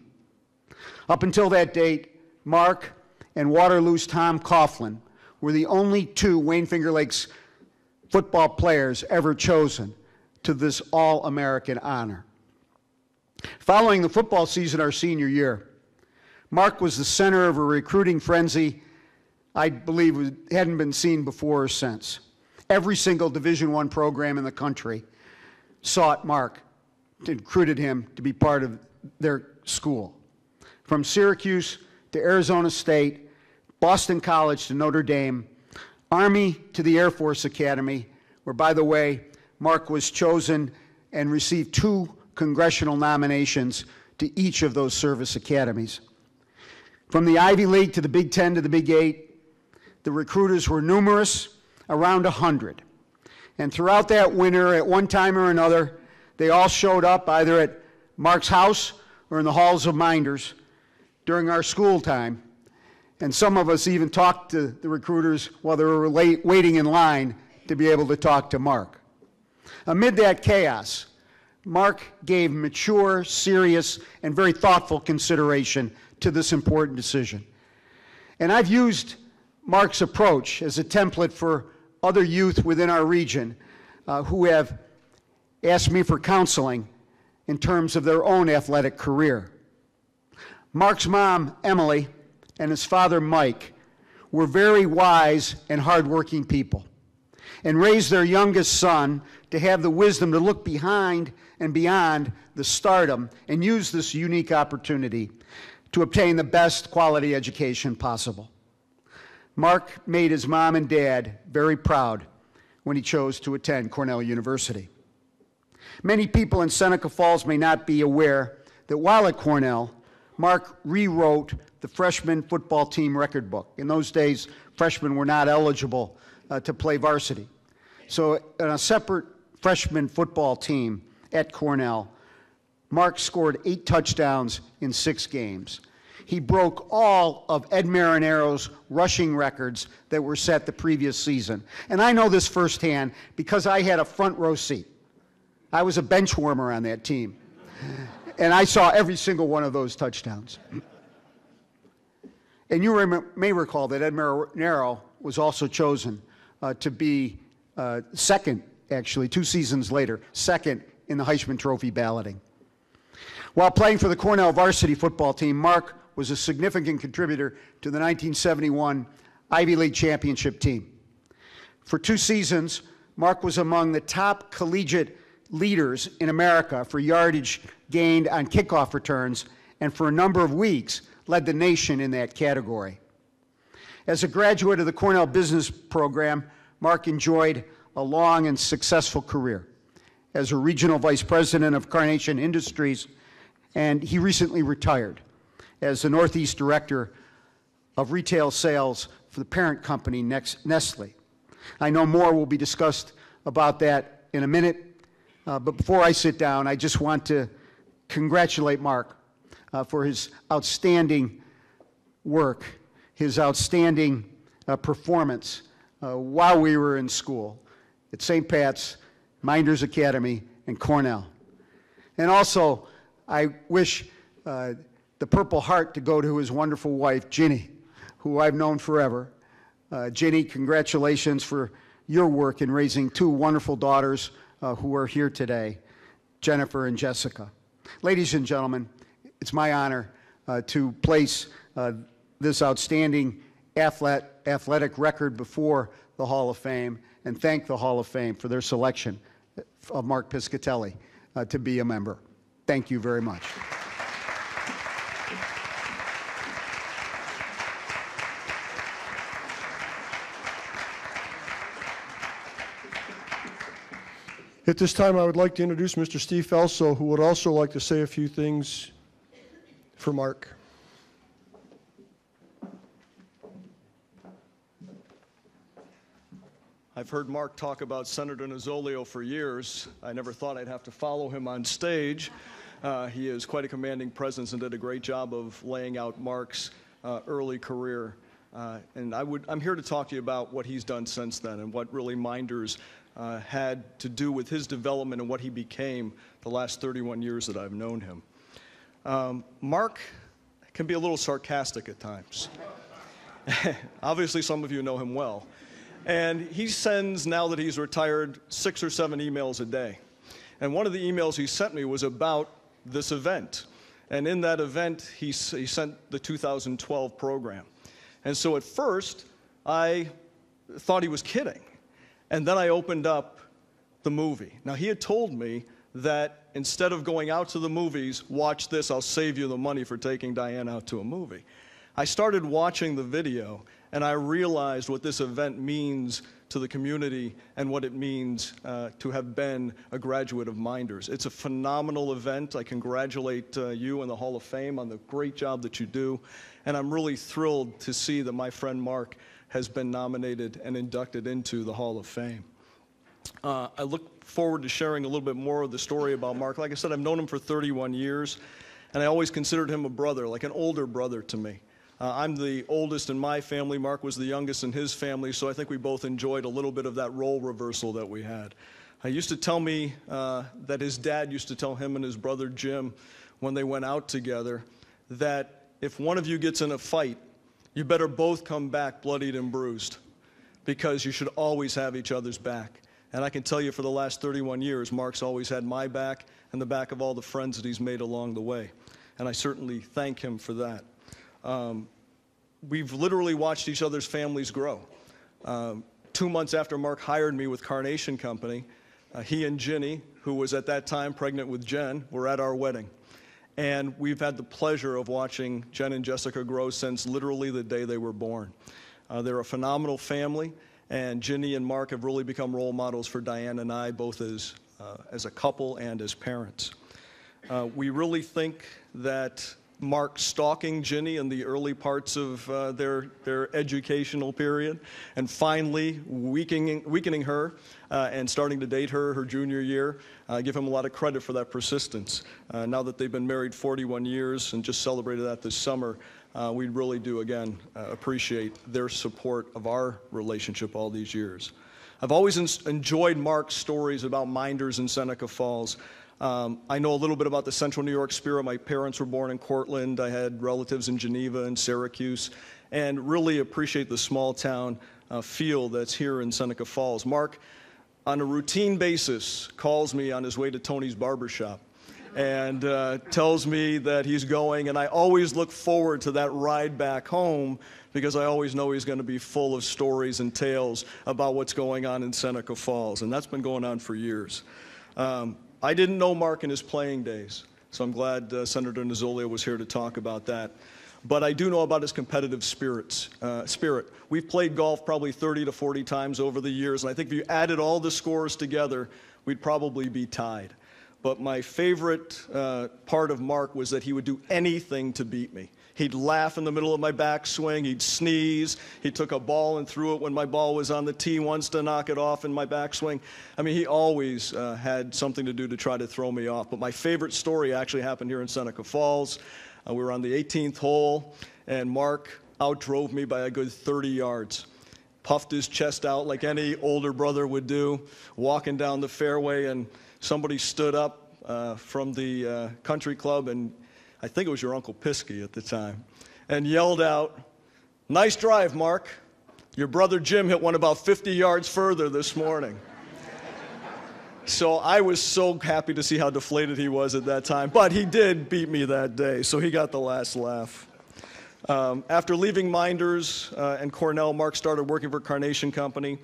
Up until that date, Mark and Waterloo's Tom Coughlin were the only two Wayne Finger Lakes football players ever chosen to this All-American honor. Following the football season our senior year, Mark was the center of a recruiting frenzy I believe hadn't been seen before or since. Every single Division I program in the country sought Mark and recruited him to be part of their school. From Syracuse to Arizona State, Boston College to Notre Dame, Army to the Air Force Academy, where, by the way, Mark was chosen and received 2 congressional nominations to each of those service academies. From the Ivy League to the Big Ten to the Big 8, the recruiters were numerous, around 100. And throughout that winter, at one time or another, they all showed up either at Mark's house or in the halls of Mynderse during our school time. And some of us even talked to the recruiters while they were waiting in line to be able to talk to Mark. Amid that chaos, Mark gave mature, serious, and very thoughtful consideration to this important decision. And I've used Mark's approach as a template for other youth within our region who have asked me for counseling in terms of their own athletic career. Mark's mom, Emily, and his father, Mike, were very wise and hardworking people and raised their youngest son to have the wisdom to look behind and beyond the stardom and use this unique opportunity to obtain the best quality education possible. Mark made his mom and dad very proud when he chose to attend Cornell University. Many people in Seneca Falls may not be aware that while at Cornell, Mark rewrote the freshman football team record book. In those days, freshmen were not eligible to play varsity. So on a separate freshman football team at Cornell, Mark scored 8 touchdowns in 6 games. He broke all of Ed Marinaro's rushing records that were set the previous season. And I know this firsthand because I had a front row seat. I was a bench warmer on that team. And I saw every single one of those touchdowns. And you may recall that Ed Marinaro was also chosen to be second, actually, 2 seasons later, second in the Heisman Trophy balloting. While playing for the Cornell varsity football team, Mark was a significant contributor to the 1971 Ivy League championship team. For 2 seasons, Mark was among the top collegiate leaders in America for yardage gained on kickoff returns, and for a number of weeks led the nation in that category. As a graduate of the Cornell Business Program, Mark enjoyed a long and successful career as a regional vice president of Carnation Industries, and he recently retired as the Northeast Director of Retail Sales for the parent company Nestle. I know more will be discussed about that in a minute, but before I sit down, I just want to congratulate Mark for his outstanding work, his outstanding performance while we were in school at St. Pat's, Mynderse Academy, and Cornell. And also, I wish the Purple Heart to go to his wonderful wife, Ginny, who I've known forever. Ginny, congratulations for your work in raising two wonderful daughters who are here today, Jennifer and Jessica. Ladies and gentlemen, it's my honor to place this outstanding athletic record before the Hall of Fame and thank the Hall of Fame for their selection of Mark Piscatelli to be a member. Thank you very much. At this time, I would like to introduce Mr. Steve Felso, who would also like to say a few things for Mark. I've heard Mark talk about Senator Nozzolio for years. I never thought I'd have to follow him on stage. He is quite a commanding presence and did a great job of laying out Mark's early career. And I'm here to talk to you about what he's done since then and what really Mynderse had to do with his development and what he became the last 31 years that I've known him. Mark can be a little sarcastic at times. Obviously, some of you know him well. And he sends, now that he's retired, 6 or 7 emails a day. And one of the emails he sent me was about this event. And in that event, he sent the 2012 program. And so at first, I thought he was kidding. And then I opened up the movie. Now, he had told me that instead of going out to the movies, watch this, I'll save you the money for taking Diane out to a movie. I started watching the video, and I realized what this event means to the community and what it means to have been a graduate of Mynderse. It's a phenomenal event. I congratulate you and the Hall of Fame on the great job that you do, and I'm really thrilled to see that my friend Mark has been nominated and inducted into the Hall of Fame. I look forward to sharing a little bit more of the story about Mark. Like I said, I've known him for 31 years, and I always considered him a brother, like an older brother to me. I'm the oldest in my family. Mark was the youngest in his family, so I think we both enjoyed a little bit of that role reversal that we had. He used to tell me that his dad used to tell him and his brother Jim when they went out together that if one of you gets in a fight, you better both come back bloodied and bruised because you should always have each other's back. And I can tell you for the last 31 years, Mark's always had my back and the back of all the friends that he's made along the way. And I certainly thank him for that. We've literally watched each other's families grow. 2 months after Mark hired me with Carnation Company, he and Ginny, who was at that time pregnant with Jen, were at our wedding. And we've had the pleasure of watching Jen and Jessica grow since literally the day they were born. They're a phenomenal family, and Ginny and Mark have really become role models for Diane and I, both as a couple and as parents. We really think that Mark stalking Ginny in the early parts of their educational period, and finally weakening her and starting to date her junior year. Give him a lot of credit for that persistence. Now that they've been married 41 years and just celebrated that this summer, we really do, again, appreciate their support of our relationship all these years. I've always enjoyed Mark's stories about Mynderse and Seneca Falls. I know a little bit about the Central New York spirit. My parents were born in Cortland. I had relatives in Geneva and Syracuse, and really appreciate the small town feel that's here in Seneca Falls. Mark, on a routine basis, calls me on his way to Tony's barbershop and tells me that he's going, and I always look forward to that ride back home because I always know he's going to be full of stories and tales about what's going on in Seneca Falls, and that's been going on for years. I didn't know Mark in his playing days, so I'm glad Senator Nozzolio was here to talk about that. But I do know about his competitive spirit. We've played golf probably 30 to 40 times over the years, and I think if you added all the scores together, we'd probably be tied. But my favorite part of Mark was that he would do anything to beat me. He'd laugh in the middle of my backswing. He'd sneeze. He took a ball and threw it when my ball was on the tee once to knock it off in my backswing. I mean, he always had something to do to try to throw me off. But my favorite story actually happened here in Seneca Falls. We were on the 18th hole, and Mark outdrove me by a good 30 yards. Puffed his chest out like any older brother would do, walking down the fairway, and somebody stood up from the country club, and I think it was your Uncle Piskey at the time, and yelled out, "Nice drive, Mark. Your brother Jim hit one about 50 yards further this morning." So I was so happy to see how deflated he was at that time, but he did beat me that day, so he got the last laugh. After leaving Mynderse and Cornell, Mark started working for Carnation Company.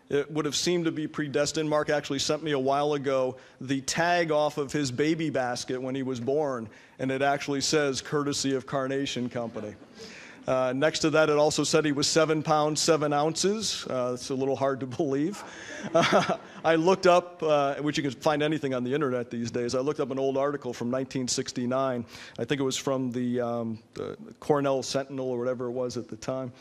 It would have seemed to be predestined. Mark actually sent me a while ago the tag off of his baby basket when he was born, and it actually says, "Courtesy of Carnation Company." Next to that, it also said he was 7 pounds, 7 ounces. It's a little hard to believe. I looked up, which you can find anything on the internet these days, I looked up an old article from 1969. I think it was from the Cornell Sentinel or whatever it was at the time.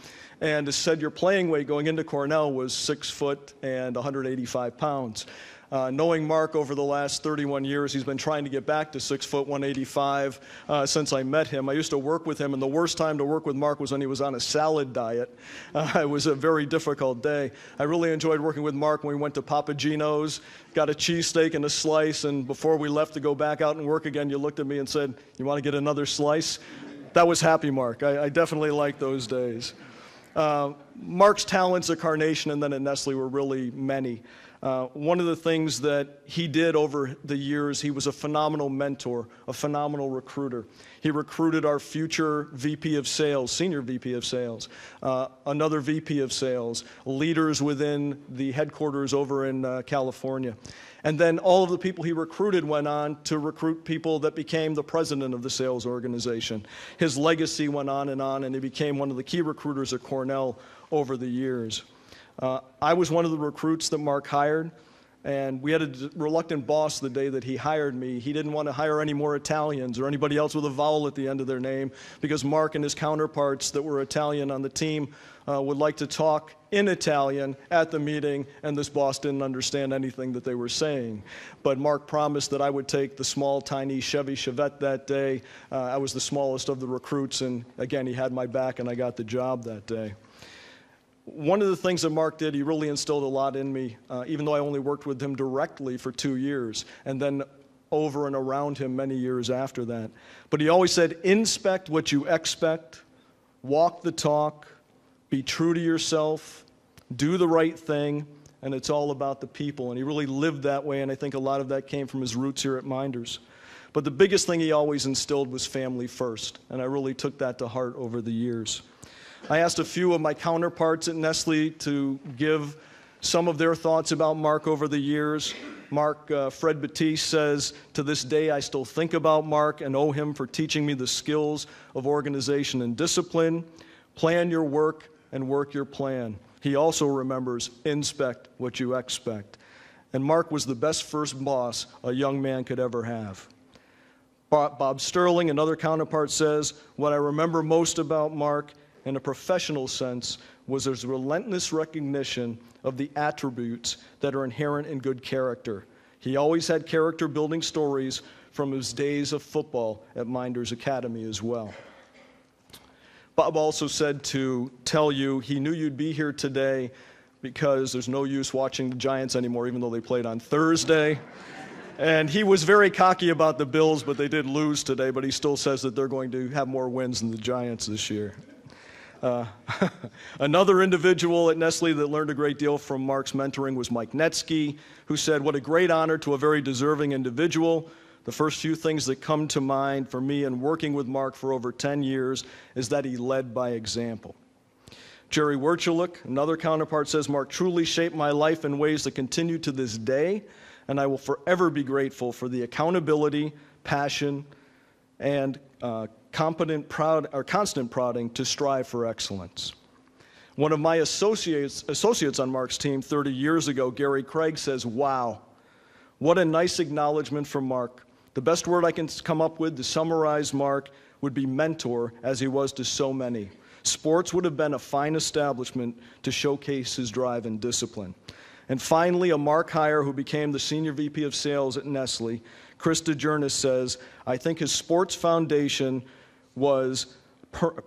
And it said your playing weight going into Cornell was 6 foot and 185 pounds. Knowing Mark over the last 31 years, he's been trying to get back to 6 foot 185 since I met him. I used to work with him, and the worst time to work with Mark was when he was on a salad diet. It was a very difficult day. I really enjoyed working with Mark when we went to Papa Gino's, got a cheesesteak and a slice, and before we left to go back out and work again, you looked at me and said, "You want to get another slice?" That was happy Mark. I definitely liked those days. Mark's talents at Carnation and then at Nestle were really many. One of the things that he did over the years, he was a phenomenal mentor, a phenomenal recruiter. He recruited our future VP of Sales, Senior VP of Sales, another VP of Sales, leaders within the headquarters over in California. And then all of the people he recruited went on to recruit people that became the president of the sales organization. His legacy went on, and he became one of the key recruiters at Cornell over the years. I was one of the recruits that Mark hired, and we had a reluctant boss the day that he hired me. He didn't want to hire any more Italians or anybody else with a vowel at the end of their name because Mark and his counterparts that were Italian on the team would like to talk in Italian at the meeting, and this boss didn't understand anything that they were saying. But Mark promised that I would take the small, tiny Chevy Chevette that day. I was the smallest of the recruits, and again, he had my back, and I got the job that day. One of the things that Mark did, he really instilled a lot in me, even though I only worked with him directly for 2 years, and then over and around him many years after that. But he always said, inspect what you expect, walk the talk, be true to yourself, do the right thing, and it's all about the people. And he really lived that way, and I think a lot of that came from his roots here at Mynderse. But the biggest thing he always instilled was family first, and I really took that to heart over the years. I asked a few of my counterparts at Nestle to give some of their thoughts about Mark over the years. Fred Batiste says, "To this day, I still think about Mark and owe him for teaching me the skills of organization and discipline. Plan your work and work your plan." He also remembers, inspect what you expect. And Mark was the best first boss a young man could ever have. Bob Sterling, another counterpart, says, "What I remember most about Mark in a professional sense was his relentless recognition of the attributes that are inherent in good character. He always had character-building stories from his days of football at Mynderse Academy as well." Bob also said to tell you he knew you'd be here today because there's no use watching the Giants anymore, even though they played on Thursday. And he was very cocky about the Bills, but they did lose today, but he still says that they're going to have more wins than the Giants this year. Another individual at Nestle that learned a great deal from Mark's mentoring was Mike Netsky, who said, "What a great honor to a very deserving individual. The first few things that come to mind for me in working with Mark for over 10 years is that he led by example." Jerry Werchuluk, another counterpart, says, "Mark truly shaped my life in ways that continue to this day, and I will forever be grateful for the accountability, passion, and constant prodding to strive for excellence." One of my associates on Mark's team 30 years ago, Gary Craig, says, "Wow, what a nice acknowledgement from Mark. The best word I can come up with to summarize Mark would be mentor, as he was to so many. Sports would have been a fine establishment to showcase his drive and discipline." And finally, a Mark hire who became the Senior VP of Sales at Nestle, Chris DeJernis, says, "I think his sports foundation was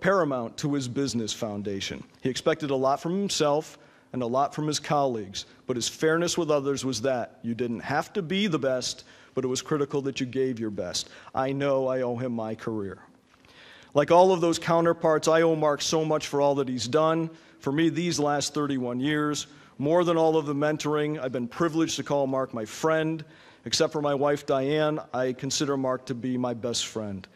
paramount to his business foundation. He expected a lot from himself and a lot from his colleagues, but his fairness with others was that you didn't have to be the best, but it was critical that you gave your best. I know I owe him my career. Like all of those counterparts, I owe Mark so much for all that he's done for me these last 31 years. More than all of the mentoring, I've been privileged to call Mark my friend. Except for my wife, Diane, I consider Mark to be my best friend.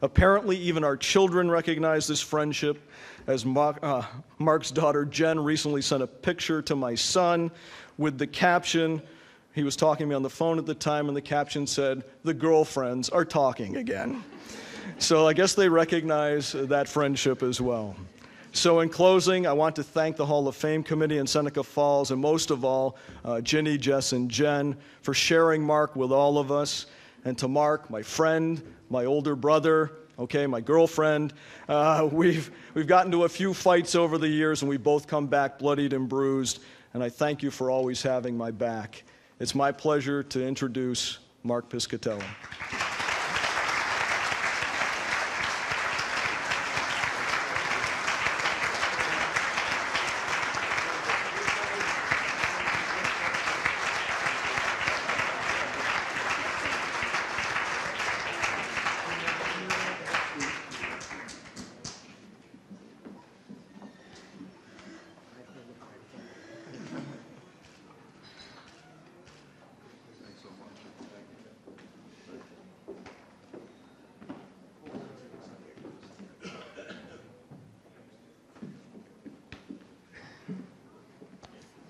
Apparently, even our children recognize this friendship, as Mark's daughter, Jen, recently sent a picture to my son with the caption, he was talking to me on the phone at the time, and the caption said, "The girlfriends are talking again." So I guess they recognize that friendship as well. So in closing, I want to thank the Hall of Fame Committee in Seneca Falls, and most of all, Ginny, Jess, and Jen for sharing Mark with all of us. And to Mark, my friend, my older brother, okay, my girlfriend, we've gotten to a few fights over the years, and we've both come back bloodied and bruised, and I thank you for always having my back. It's my pleasure to introduce Mark Piscatello.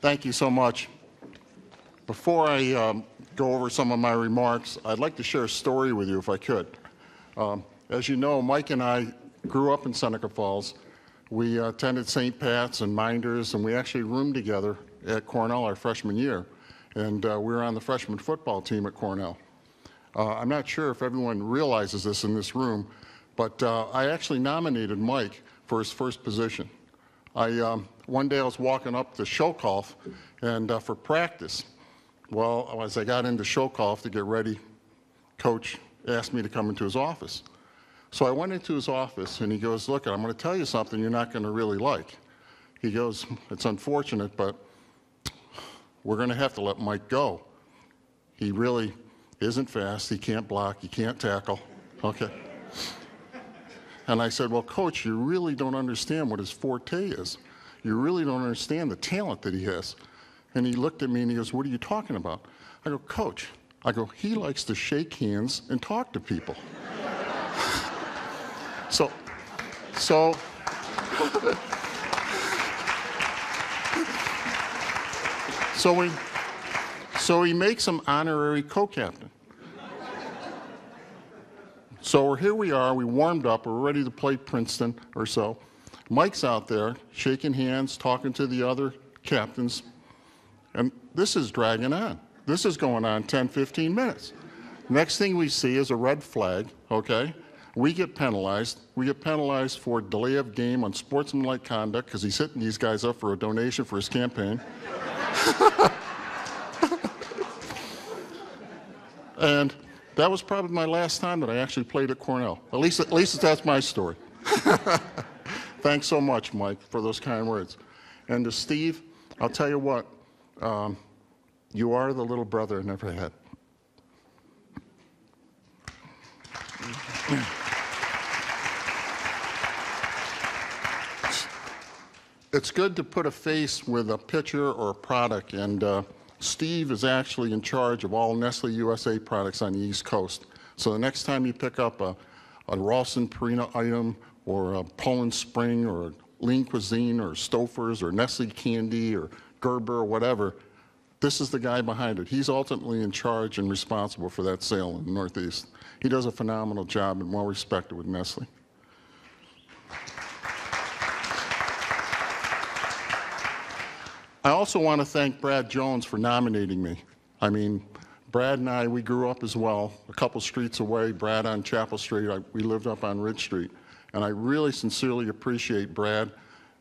Thank you so much. Before I go over some of my remarks, I'd like to share a story with you if I could. As you know, Mike and I grew up in Seneca Falls. We attended St. Pat's and Mynderse, and we actually roomed together at Cornell our freshman year. And we were on the freshman football team at Cornell. I'm not sure if everyone realizes this in this room, but I actually nominated Mike for his first position. One day I was walking up to Shokoff and for practice. Well, as I got into Shokoff to get ready, Coach asked me to come into his office. So I went into his office and he goes, "Look, I'm going to tell you something you're not going to really like." He goes, "It's unfortunate, but we're going to have to let Mike go. He really isn't fast, he can't block, he can't tackle." Okay. And I said, "Well, Coach, you really don't understand what his forte is. You really don't understand the talent that he has." And he looked at me and he goes, "What are you talking about?" I go, "Coach," I go, "he likes to shake hands and talk to people." So he makes him honorary co-captain. So here we are, we warmed up, we're ready to play Princeton or so. Mike's out there shaking hands, talking to the other captains, and this is dragging on. This is going on 10, 15 minutes. Next thing we see is a red flag, okay? We get penalized. We get penalized for delay of game on sportsmanlike conduct because he's hitting these guys up for a donation for his campaign. And that was probably my last time that I actually played at Cornell. At least that's my story. Thanks so much, Mike, for those kind words. And to Steve, I'll tell you what, you are the little brother I never had. It's good to put a face with a picture or a product, and Steve is actually in charge of all Nestle USA products on the East Coast. So the next time you pick up a Ralston Purina item or a Poland Spring or Lean Cuisine or Stouffer's or Nestle Candy or Gerber or whatever, this is the guy behind it. He's ultimately in charge and responsible for that sale in the Northeast. He does a phenomenal job and well respected with Nestle. I also want to thank Brad Jones for nominating me. I mean, Brad and I, we grew up as well, a couple streets away, Brad on Chapel Street, we lived up on Ridge Street. And I really sincerely appreciate Brad,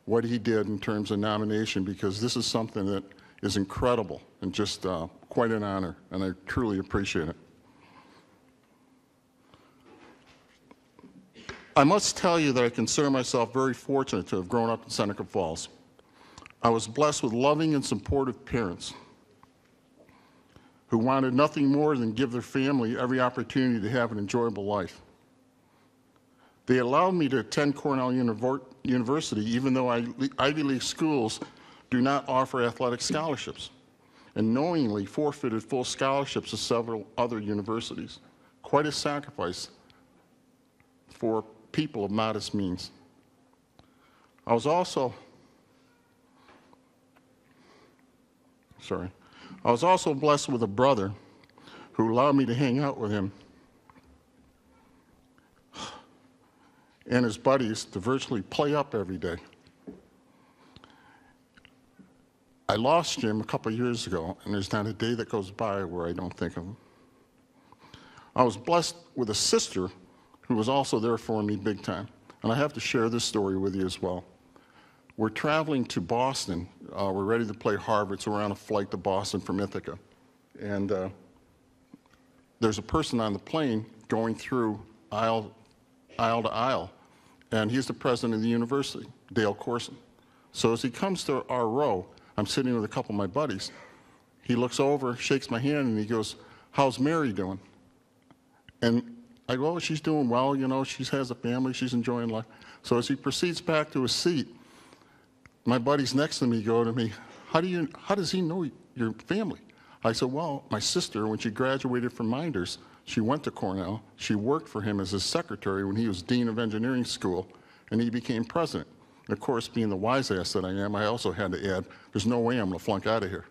what he did in terms of nomination, because this is something that is incredible and just quite an honor, and I truly appreciate it. I must tell you that I consider myself very fortunate to have grown up in Seneca Falls. I was blessed with loving and supportive parents who wanted nothing more than give their family every opportunity to have an enjoyable life. They allowed me to attend Cornell University, even though Ivy League schools do not offer athletic scholarships, and knowingly forfeited full scholarships to several other universities. Quite a sacrifice for people of modest means. I was also blessed with a brother who allowed me to hang out with him and his buddies to virtually play up every day. I lost Jim a couple years ago, and there's not a day that goes by where I don't think of him. I was blessed with a sister who was also there for me big time, and I have to share this story with you as well. We're traveling to Boston. We're ready to play Harvard, so we're on a flight to Boston from Ithaca. And there's a person on the plane going through aisle to aisle, and he's the president of the university, Dale Corson. So as he comes to our row, I'm sitting with a couple of my buddies. He looks over, shakes my hand, and he goes, "How's Mary doing?" And I go, "Oh, she's doing well, you know, she has a family, she's enjoying life." So as he proceeds back to his seat, my buddies next to me go to me, how does he know your family?" I said, "Well, my sister, when she graduated from Mynderse, she went to Cornell. She worked for him as his secretary when he was dean of engineering school, and he became president." And of course, being the wise ass that I am, I also had to add, there's no way I'm going to flunk out of here.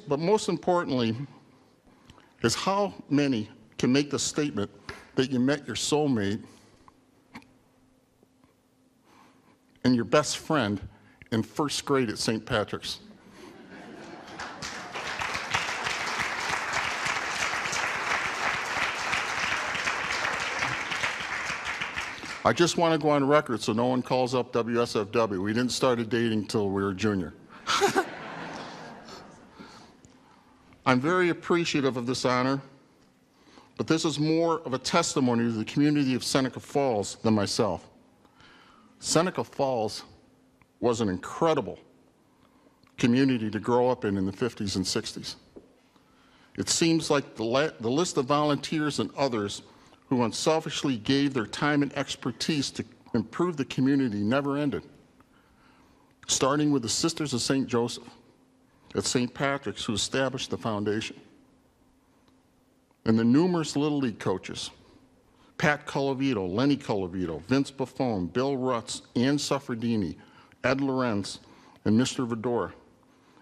But most importantly is how many can make the statement that you met your soulmate and your best friend in first grade at St. Patrick's. I just want to go on record so no one calls up WSFW. We didn't start dating until we were a junior. I'm very appreciative of this honor, but this is more of a testimony to the community of Seneca Falls than myself. Seneca Falls was an incredible community to grow up in the 50s and 60s. It seems like the list of volunteers and others who unselfishly gave their time and expertise to improve the community never ended, starting with the Sisters of St. Joseph at St. Patrick's, who established the foundation, and the numerous Little League coaches, Pat Colavito, Lenny Colavito, Vince Buffon, Bill Rutz, Ann Suffredini, Ed Lorenz, and Mr. Vidor,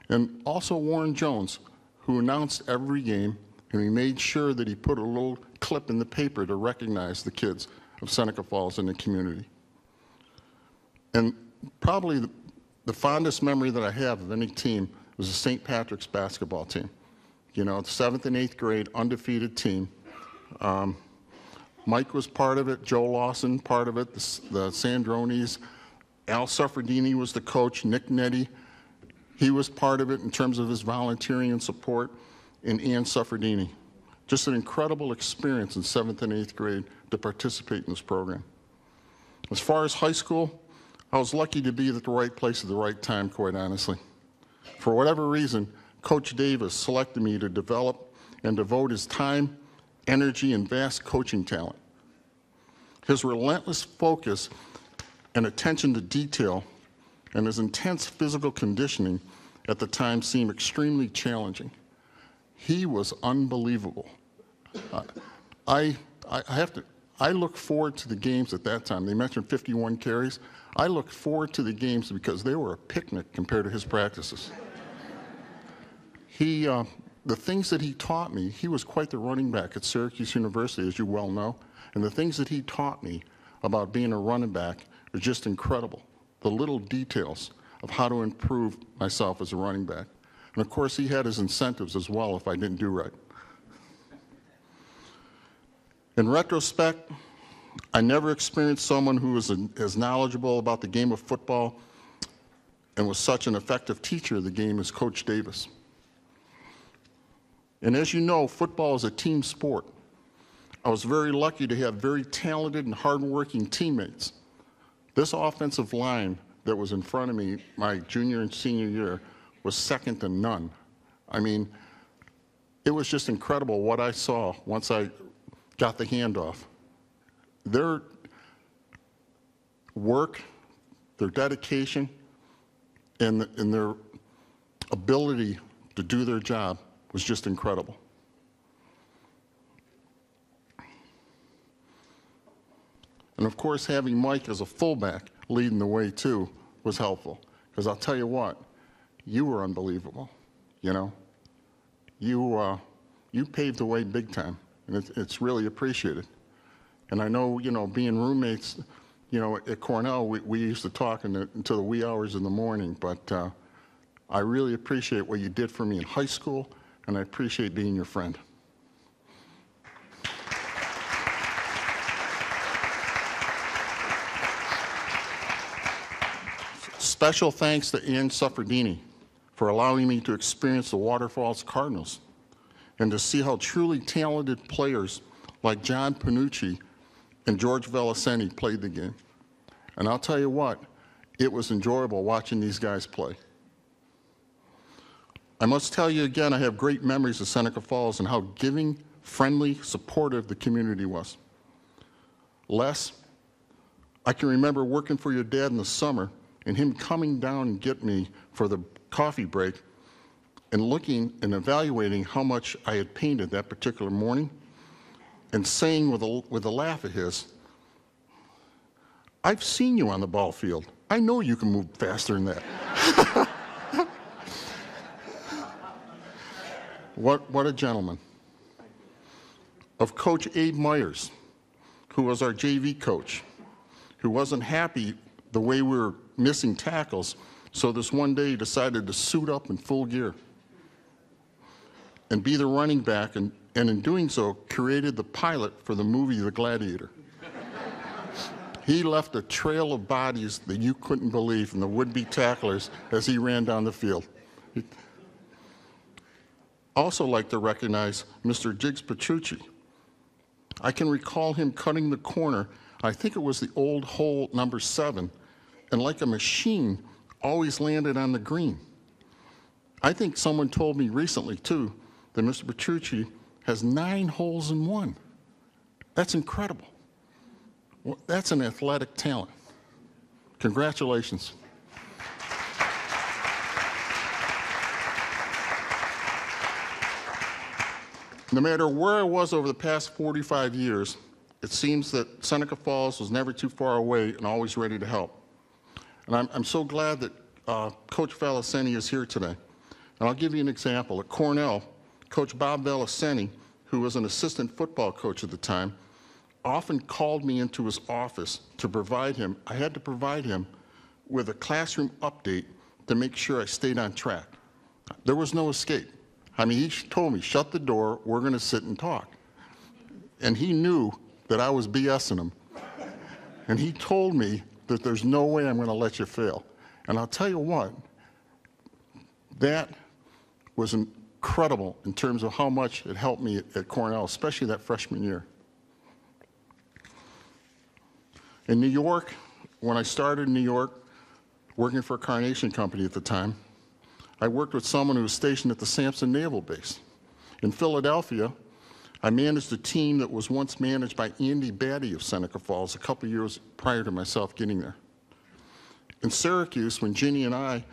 and also Warren Jones, who announced every game, and he made sure that he put a little clip in the paper to recognize the kids of Seneca Falls in the community. And probably the fondest memory that I have of any team was the St. Patrick's basketball team. You know, the 7th and 8th grade undefeated team. Mike was part of it, Joe Lawson part of it, the Sandronis. Al Suffredini was the coach, Nick Nettie. He was part of it in terms of his volunteering and support, and Ann Suffredini. Just an incredible experience in 7th and 8th grade to participate in this program. As far as high school, I was lucky to be at the right place at the right time, quite honestly. For whatever reason, Coach Davis selected me to develop and devote his time, energy, and vast coaching talent. His relentless focus and attention to detail and his intense physical conditioning at the time seemed extremely challenging. He was unbelievable. I look forward to the games at that time. They mentioned 51 carries. I looked forward to the games because they were a picnic compared to his practices. The things that he taught me, he was quite the running back at Syracuse University, as you well know, and the things that he taught me about being a running back are just incredible. The little details of how to improve myself as a running back. And of course, he had his incentives as well if I didn't do right. In retrospect, I never experienced someone who was as knowledgeable about the game of football and was such an effective teacher of the game as Coach Davis. And as you know, football is a team sport. I was very lucky to have very talented and hardworking teammates. This offensive line that was in front of me my junior and senior year was second to none. I mean, it was just incredible what I saw once I got the handoff. Their work, their dedication, and their ability to do their job was just incredible. And of course, having Mike as a fullback leading the way too was helpful. Because I'll tell you what, you were unbelievable, you know. You paved the way big time, and it's really appreciated. And I know, you know, being roommates, you know, at Cornell, we used to talk until the wee hours in the morning, but I really appreciate what you did for me in high school, and I appreciate being your friend. Special thanks to Ann Suffredini for allowing me to experience the Waterfalls Cardinals and to see how truly talented players like John Panucci and George Velaseni played the game. And I'll tell you what, it was enjoyable watching these guys play. I must tell you again, I have great memories of Seneca Falls and how giving, friendly, supportive the community was. Les, I can remember working for your dad in the summer and him coming down and get me for the coffee break and looking and evaluating how much I had painted that particular morning and saying with a laugh of his, "I've seen you on the ball field. I know you can move faster than that." What a gentleman. Of Coach Abe Myers, who was our JV coach, who wasn't happy the way we were missing tackles, so this one day he decided to suit up in full gear and be the running back, and in doing so, created the pilot for the movie The Gladiator. He left a trail of bodies that you couldn't believe from the would-be tacklers as he ran down the field. Also like to recognize Mr. Jiggs Petrucci. I can recall him cutting the corner, I think it was the old hole number 7, and like a machine, always landed on the green. I think someone told me recently, too, that Mr. Petrucci has 9 holes in 1. That's incredible. Well, that's an athletic talent. Congratulations. No matter where I was over the past 45 years, it seems that Seneca Falls was never too far away and always ready to help. And I'm so glad that Coach Velaseni is here today. And I'll give you an example. At Cornell, Coach Bob Velaseni, who was an assistant football coach at the time, often called me into his office to provide him, I had to provide him with a classroom update to make sure I stayed on track. There was no escape. I mean, he told me, shut the door, we're going to sit and talk. And he knew that I was BSing him. And he told me that there's no way I'm going to let you fail. And I'll tell you what, that was incredible in terms of how much it helped me at Cornell, especially that freshman year. In New York, when I started in New York, working for a Carnation company at the time, I worked with someone who was stationed at the Sampson Naval Base. In Philadelphia, I managed a team that was once managed by Andy Batty of Seneca Falls a couple years prior to myself getting there. In Syracuse, when Ginny and I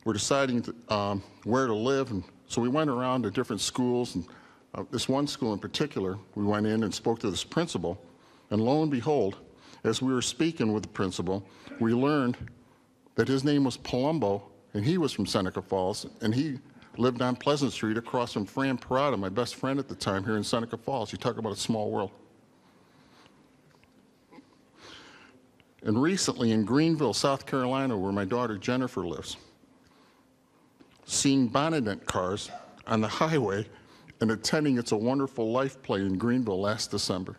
were deciding where to live, and so we went around to different schools, and this one school in particular, we went in and spoke to this principal, and lo and behold, as we were speaking with the principal, we learned that his name was Palumbo, and he was from Seneca Falls, and he lived on Pleasant Street across from Fran Parada, my best friend at the time here in Seneca Falls. You talk about a small world. And recently in Greenville, South Carolina, where my daughter Jennifer lives, seeing Bonnet cars on the highway and attending It's a Wonderful Life play in Greenville last December.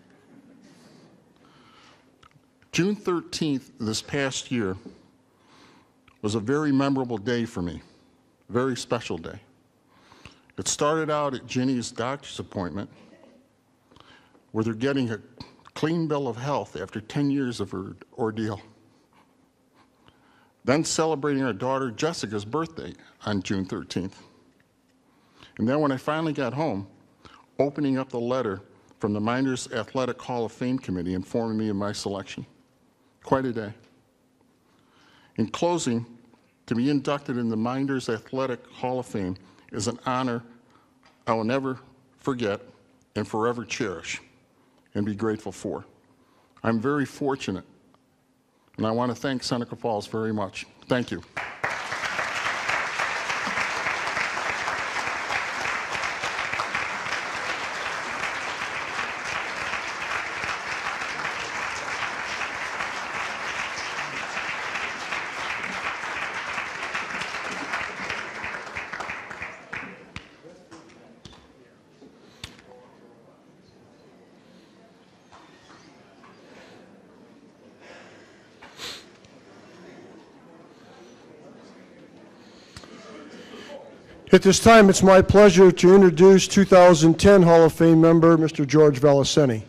June 13th this past year was a very memorable day for me, very special day. It started out at Ginny's doctor's appointment, where they're getting a clean bill of health after 10 years of her ordeal. Then celebrating our daughter Jessica's birthday on June 13th. And then when I finally got home, opening up the letter from the Mynderse Athletic Hall of Fame Committee informing me of my selection. Quite a day. In closing, to be inducted in the Mynderse Athletic Hall of Fame is an honor I will never forget and forever cherish and be grateful for. I'm very fortunate, and I want to thank Seneca Falls very much. Thank you. At this time, it's my pleasure to introduce 2010 Hall of Fame member, Mr. George Valiceni.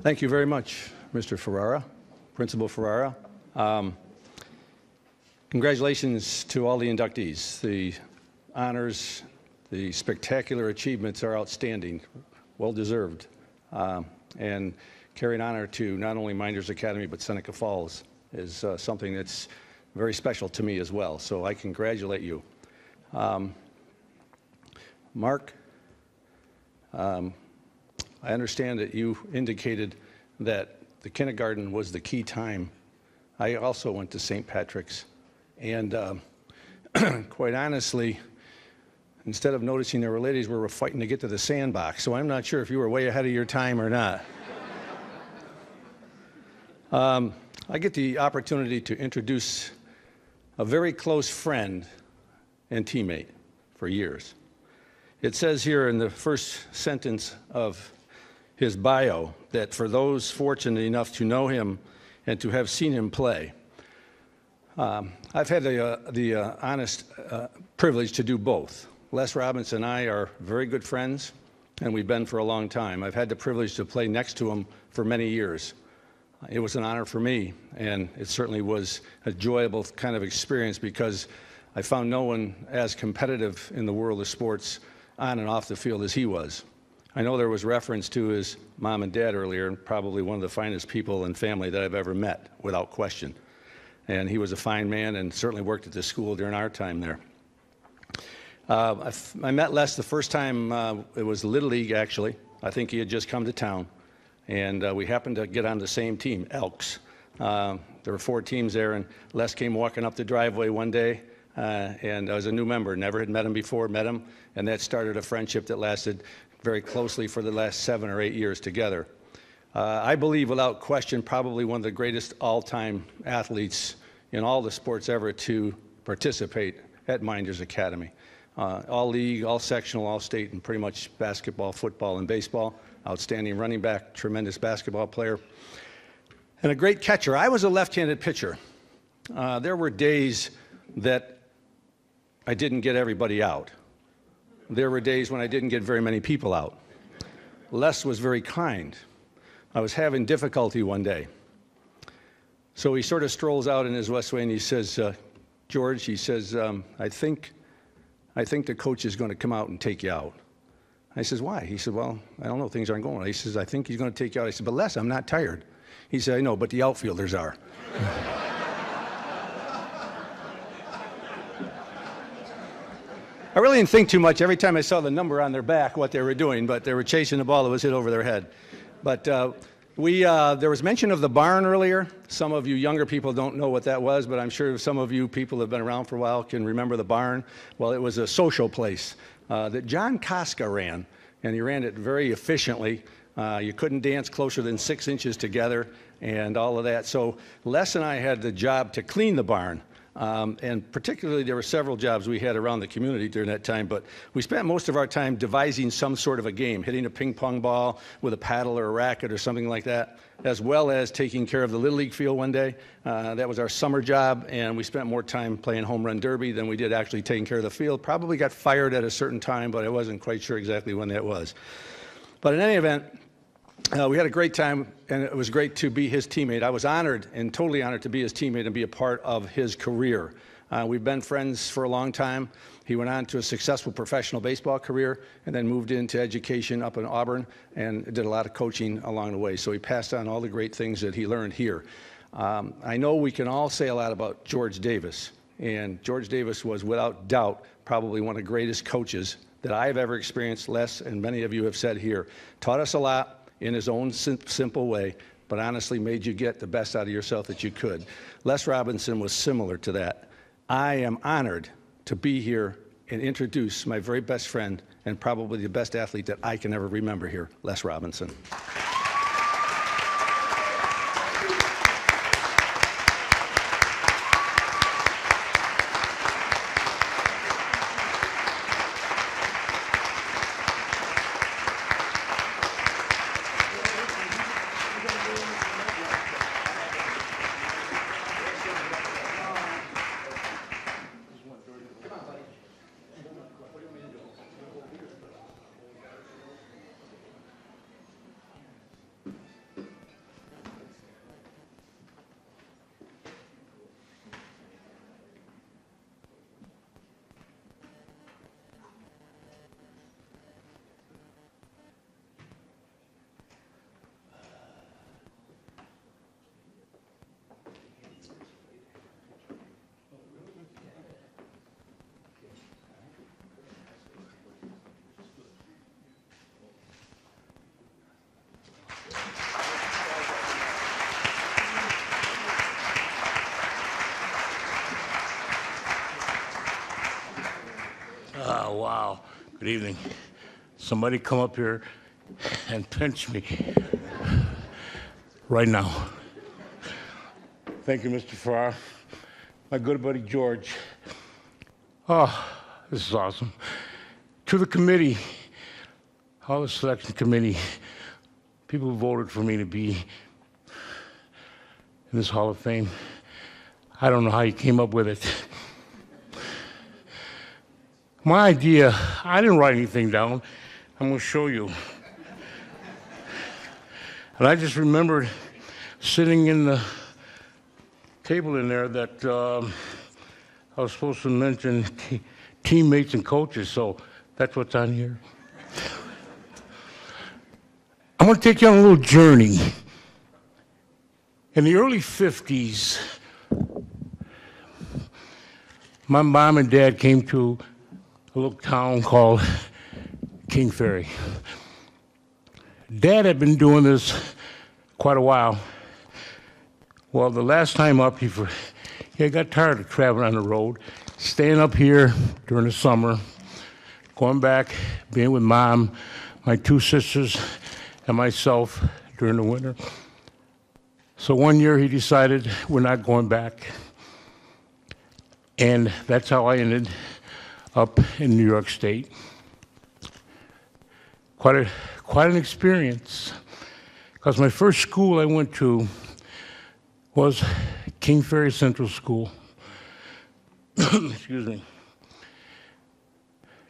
Thank you very much, Mr. Ferrara, Principal Ferrara. Congratulations to all the inductees. The honors, the spectacular achievements are outstanding, well-deserved, and carrying honor to not only Mynderse Academy but Seneca Falls is something that's very special to me as well, so I congratulate you. Mark, I understand that you indicated that the kindergarten was the key time. I also went to St. Patrick's, and quite honestly, instead of noticing there were ladies, we were fighting to get to the sandbox, so I'm not sure if you were way ahead of your time or not. I get the opportunity to introduce a very close friend and teammate for years. It says here in the first sentence of his bio that for those fortunate enough to know him and to have seen him play, I've had the honest privilege to do both. Les Robinson and I are very good friends, and we've been for a long time. I've had the privilege to play next to him for many years. It was an honor for me, and it certainly was a enjoyable kind of experience because I found no one as competitive in the world of sports on and off the field as he was. I know there was reference to his mom and dad earlier, and probably one of the finest people and family that I've ever met, without question. And he was a fine man and certainly worked at the school during our time there. I met Les the first time, it was Little League, actually. I think he had just come to town, and we happened to get on the same team, Elks. There were 4 teams there, and Les came walking up the driveway one day, and I was a new member, never had met him before, met him, and that started a friendship that lasted very closely for the last 7 or 8 years together. I believe, without question, probably one of the greatest all-time athletes in all the sports ever to participate at Mynderse Academy. All league, all sectional, all state, and pretty much basketball, football, and baseball. Outstanding running back, tremendous basketball player, and a great catcher. I was a left-handed pitcher. There were days that I didn't get everybody out. There were days when I didn't get very many people out. Les was very kind. I was having difficulty one day. So he sort of strolls out in his West Way and he says, George, he says, I think the coach is going to come out and take you out. I says, why? He said, well, I don't know, things aren't going well. He says, I think he's going to take you out. I said, but Les, I'm not tired. He said, I know, but the outfielders are. I really didn't think too much every time I saw the number on their back, what they were doing, but they were chasing the ball that was hit over their head. But There was mention of the barn earlier. Some of you younger people don't know what that was, but I'm sure some of you people who have been around for a while can remember the barn. Well, it was a social place that John Koska ran, and he ran it very efficiently. You couldn't dance closer than 6 inches together and all of that. So Les and I had the job to clean the barn. And particularly, there were several jobs we had around the community during that time, but we spent most of our time devising some sort of a game, hitting a ping pong ball with a paddle or a racket or something like that, as well as taking care of the Little League field one day. That was our summer job, and we spent more time playing home run derby than we did actually taking care of the field. Probably got fired at a certain time, but I wasn't quite sure exactly when that was. But in any event, we had a great time, and it was great to be his teammate. I was honored and totally honored to be his teammate and be a part of his career. We've been friends for a long time. He went on to a successful professional baseball career and then moved into education up in Auburn and did a lot of coaching along the way. So he passed on all the great things that he learned here. I know we can all say a lot about George Davis, and George Davis was without doubt probably one of the greatest coaches that I have ever experienced. Les and many of you have said here, taught us a lot in his own simple way, but honestly made you get the best out of yourself that you could. Les Robinson was similar to that. I am honored to be here and introduce my very best friend and probably the best athlete that I can ever remember here, Les Robinson. Oh, wow. Good evening. Somebody come up here and pinch me right now. Thank you, Mr. Farrar. My good buddy George. Oh, this is awesome. To the committee, all the selection committee, people who voted for me to be in this Hall of Fame. I don't know how you came up with it. My idea, I didn't write anything down. I'm going to show you. And I just remembered sitting in the table in there that I was supposed to mention teammates and coaches, so that's what's on here. I'm going to take you on a little journey. In the early 50s, my mom and dad came to a little town called King Ferry. Dad had been doing this quite a while. Well, the last time up, he got tired of traveling on the road, staying up here during the summer, going back, being with Mom, my two sisters, and myself during the winter. So one year he decided we're not going back. And that's how I ended up in New York State. Quite an experience, because my first school I went to was King Ferry Central School. Excuse me.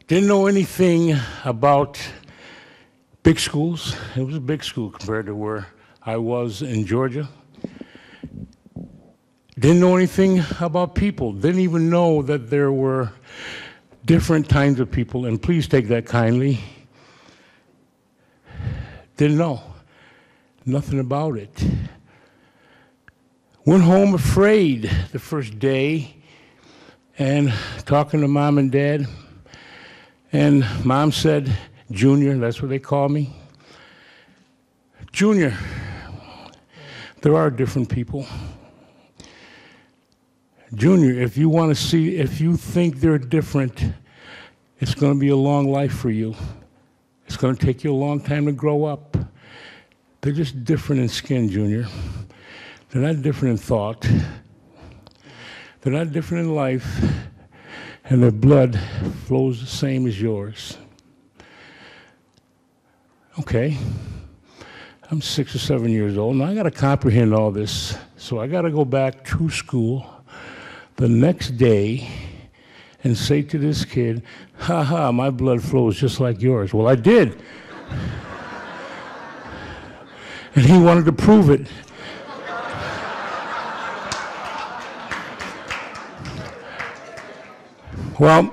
Didn't know anything about big schools. It was a big school compared to where I was in Georgia. Didn't know anything about people. Didn't even know that there were different kinds of people, and please take that kindly. Didn't know nothing about it. Went home afraid the first day and talking to Mom and Dad. And Mom said, Junior, that's what they call me. Junior, There are different people. Junior, if you want to see, if you think they're different, it's going to be a long life for you. It's going to take you a long time to grow up. They're just different in skin, Junior. They're not different in thought. They're not different in life. And their blood flows the same as yours. Okay. I'm 6 or 7 years old, and I got to comprehend all this. So I got to go back to school the next day and say to this kid, ha ha, my blood flows just like yours. Well, I did. And he wanted to prove it. Well,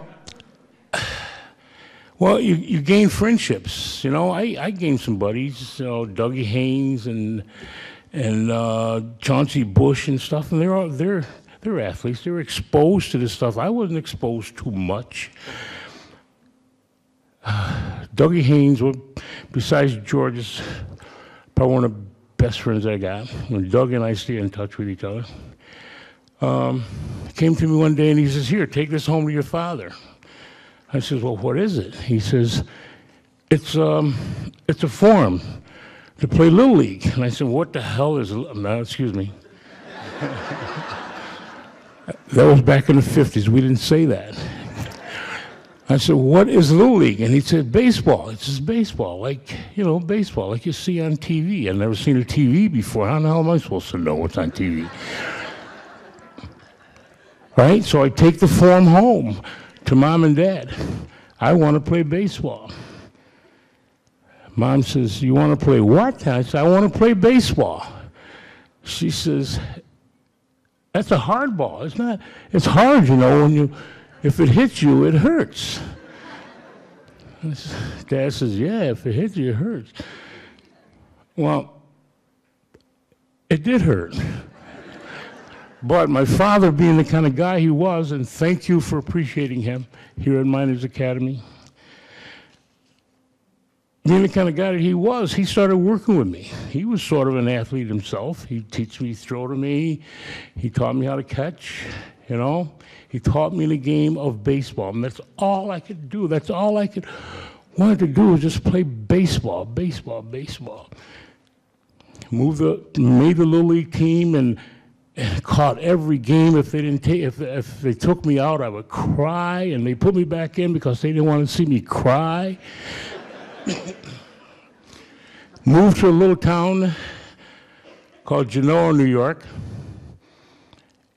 you gain friendships. You know, I gained some buddies, you know, Dougie Haynes and Chauncey Bush and stuff, and they're athletes. They're exposed to this stuff. I wasn't exposed too much. Dougie Haynes, besides George, is probably one of the best friends I got. When Doug and I stay in touch with each other. He came to me one day and he says, "Here, take this home to your father." I says, "Well, what is it?" He says, it's a form to play Little League." And I said, "What the hell is, no, excuse me." That was back in the 50s. We didn't say that. I said, "What is Little League?" And he said, "Baseball." It's just baseball, like, you know, baseball, like you see on TV. I've never seen a TV before. How the hell am I supposed to know what's on TV? Right? So I take the form home to Mom and Dad. I want to play baseball. Mom says, "You want to play what?" I said, "I want to play baseball." She says, "That's a hard ball. It's not, it's hard, you know, if it hits you, it hurts." Dad says, "Yeah, if it hits you, it hurts." Well, it did hurt. But my father, being the kind of guy he was, and thank you for appreciating him here at Mynderse Academy, being the kind of guy that he was, he started working with me. He was sort of an athlete himself. He'd teach me, throw to me. He taught me how to catch, you know. He taught me the game of baseball, and that's all I could do. That's all I wanted to do was just play baseball. Made the Little League team and caught every game. If they didn't take, if they took me out, I would cry, and they put me back in because they didn't want to see me cry. Moved to a little town called Genoa, New York,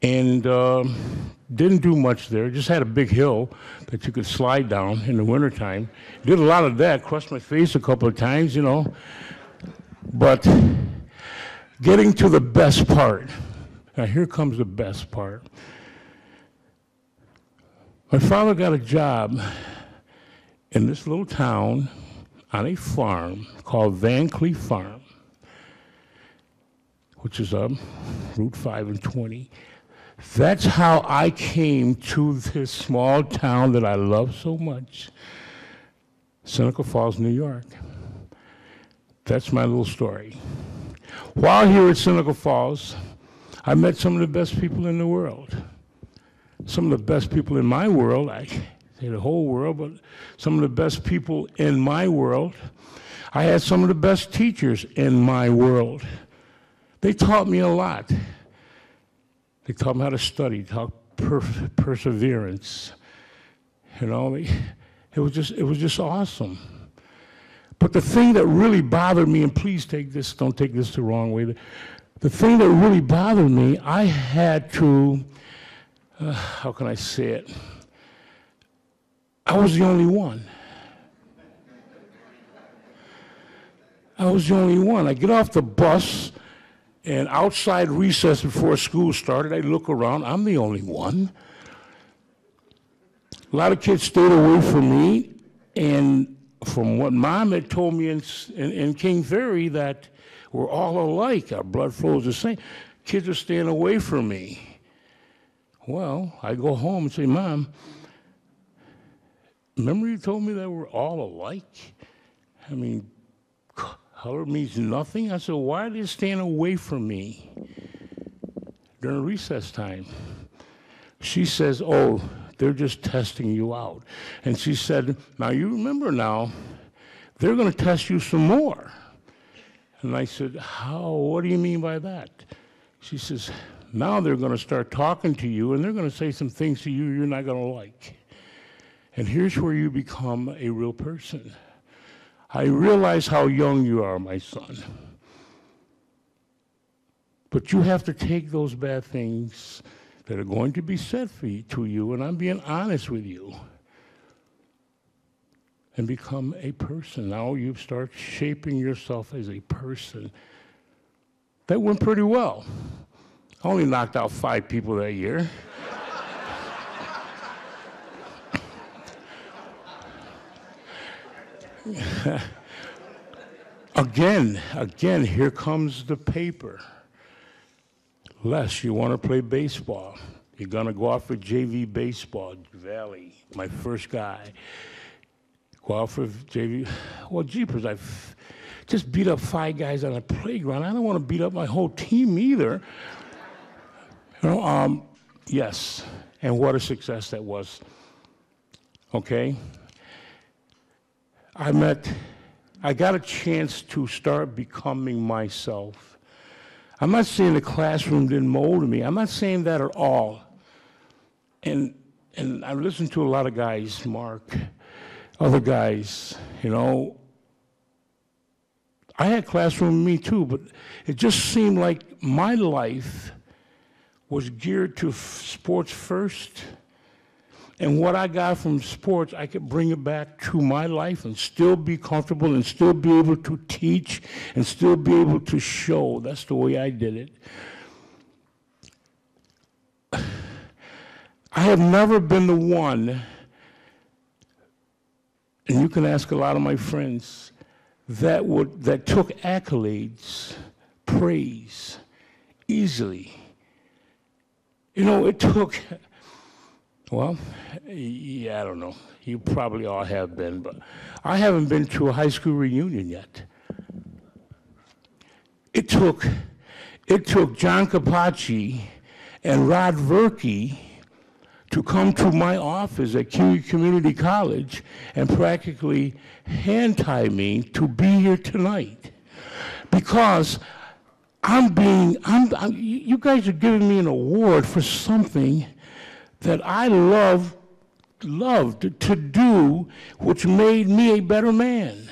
and didn't do much there. Just had a big hill that you could slide down in the wintertime. Did a lot of that, crushed my face a couple of times, you know. But getting to the best part. Now here comes the best part. My father got a job in this little town on a farm called Van Cleef Farm, which is up Route 5 and 20. That's how I came to this small town that I love so much, Seneca Falls, New York. That's my little story. While here at Seneca Falls, I met some of the best people in the world. Some of the best people in my world, I say the whole world, but some of the best people in my world. I had some of the best teachers in my world. They taught me a lot. They taught me how to study, taught perseverance. You know, it was just awesome. But the thing that really bothered me, and please don't take this the wrong way, the thing that really bothered me, I had to, how can I say it? I was the only one. I was the only one. I get off the bus, and outside recess before school started, I look around, I'm the only one. A lot of kids stayed away from me, and from what Mom had told me in King Theory, that we're all alike, our blood flows the same. Kids are staying away from me. Well, I go home and say, "Mom, remember you told me that we're all alike?" I mean, Color means nothing? I said, why are they staying away from me during recess time? She says, oh, they're just testing you out. And she said, now you remember now, they're going to test you some more. And I said, how? What do you mean by that? She says, now they're going to start talking to you, and they're going to say some things to you you're not going to like. And here's where you become a real person. I realize how young you are, my son. But you have to take those bad things that are going to be said to you, and I'm being honest with you, and become a person. Now you start shaping yourself as a person. That went pretty well. I only knocked out 5 people that year. Again, here comes the paper. Les, you want to play baseball? You're going to go out for JV baseball, Valley, my first guy. Go out for JV. Well, jeepers, I've just beat up 5 guys on a playground. I don't want to beat up my whole team either. You know, yes, and what a success that was. Okay? I got a chance to start becoming myself. I'm not saying the classroom didn't mold me. I'm not saying that at all. And I listened to a lot of guys, Mark, other guys, you know. I had classroom me too, but it just seemed like my life was geared to sports first. And what I got from sports, I could bring it back to my life and still be comfortable and still be able to teach and still be able to show. That's the way I did it. I have never been the one, and you can ask a lot of my friends, that took accolades, praise, easily. You know, it took... Well, yeah, I don't know. You probably all have been, but I haven't been to a high school reunion yet. It took John Capacci and Rod Verkey to come to my office at Kiwi Community College and practically hand-tie me to be here tonight. Because you guys are giving me an award for something that I loved to do, which made me a better man.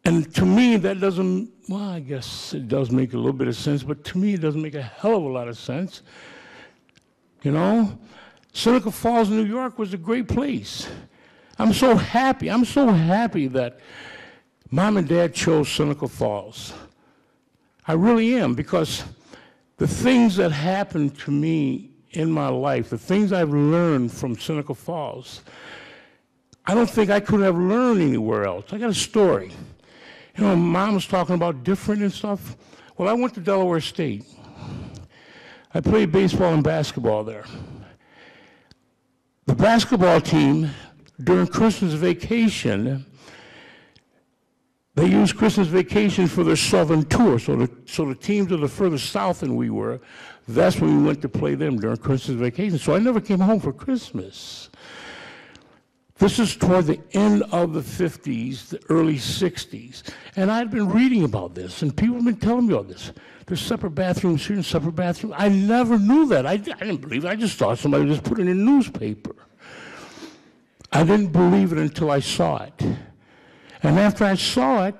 And to me, that doesn't, well, I guess it does make a little bit of sense, but to me, it doesn't make a hell of a lot of sense. You know? Seneca Falls, New York was a great place. I'm so happy that Mom and Dad chose Seneca Falls. I really am, because the things that happened to me in my life, the things I've learned from Seneca Falls, I don't think I could have learned anywhere else. I got a story. You know, Mom was talking about different and stuff. Well, I went to Delaware State. I played baseball and basketball there. The basketball team, during Christmas vacation, they used Christmas vacation for their southern tour. So the teams are the further south than we were. That's when we went to play them during Christmas vacation. So I never came home for Christmas. This is toward the end of the 50s, the early 60s. And I'd been reading about this, and people have been telling me all this. There's separate bathrooms here and separate bathrooms. I never knew that. I didn't believe it. I just thought somebody just put it in a newspaper. I didn't believe it until I saw it. And after I saw it,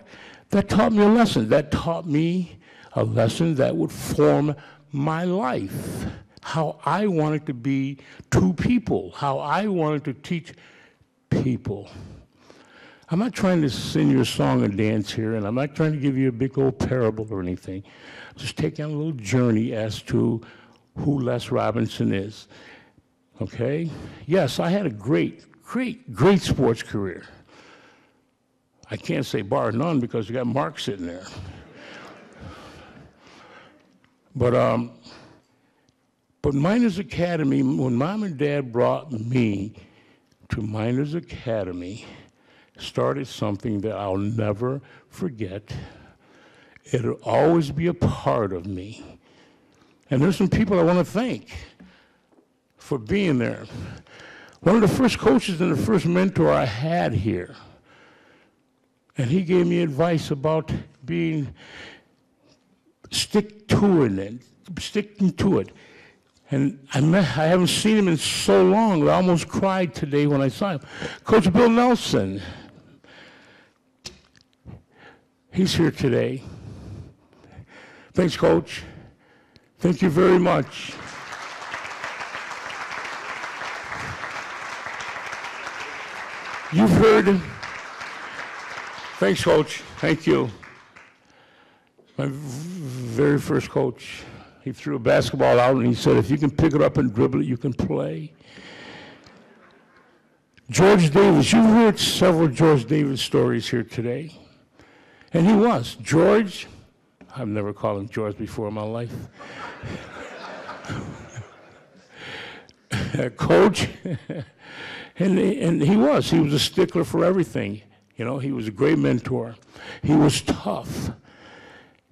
that taught me a lesson. That taught me a lesson that would form my life, how I wanted to be to people, how I wanted to teach people. I'm not trying to sing you a song and dance here, and I'm not trying to give you a big old parable or anything. Just taking a little journey as to who Les Robinson is. Okay? Yes, I had a great sports career. I can't say bar none because you got Mark sitting there. But Mynderse Academy, when Mom and Dad brought me to Mynderse Academy, started something that I'll never forget. It'll always be a part of me. And there's some people I want to thank for being there. One of the first coaches and the first mentor I had here, and he gave me advice about sticking to it. And I haven't seen him in so long, I almost cried today when I saw him. Coach Bill Nelson, he's here today. Thanks, Coach. Thank you very much. You've heard him. Thanks, Coach. Thank you. My very first coach, he threw a basketball out and he said, if you can pick it up and dribble it, you can play. George Davis, you've heard several George Davis stories here today. And he was. George, I've never called him George before in my life. Coach, and he was a stickler for everything. You know, he was a great mentor. He was tough.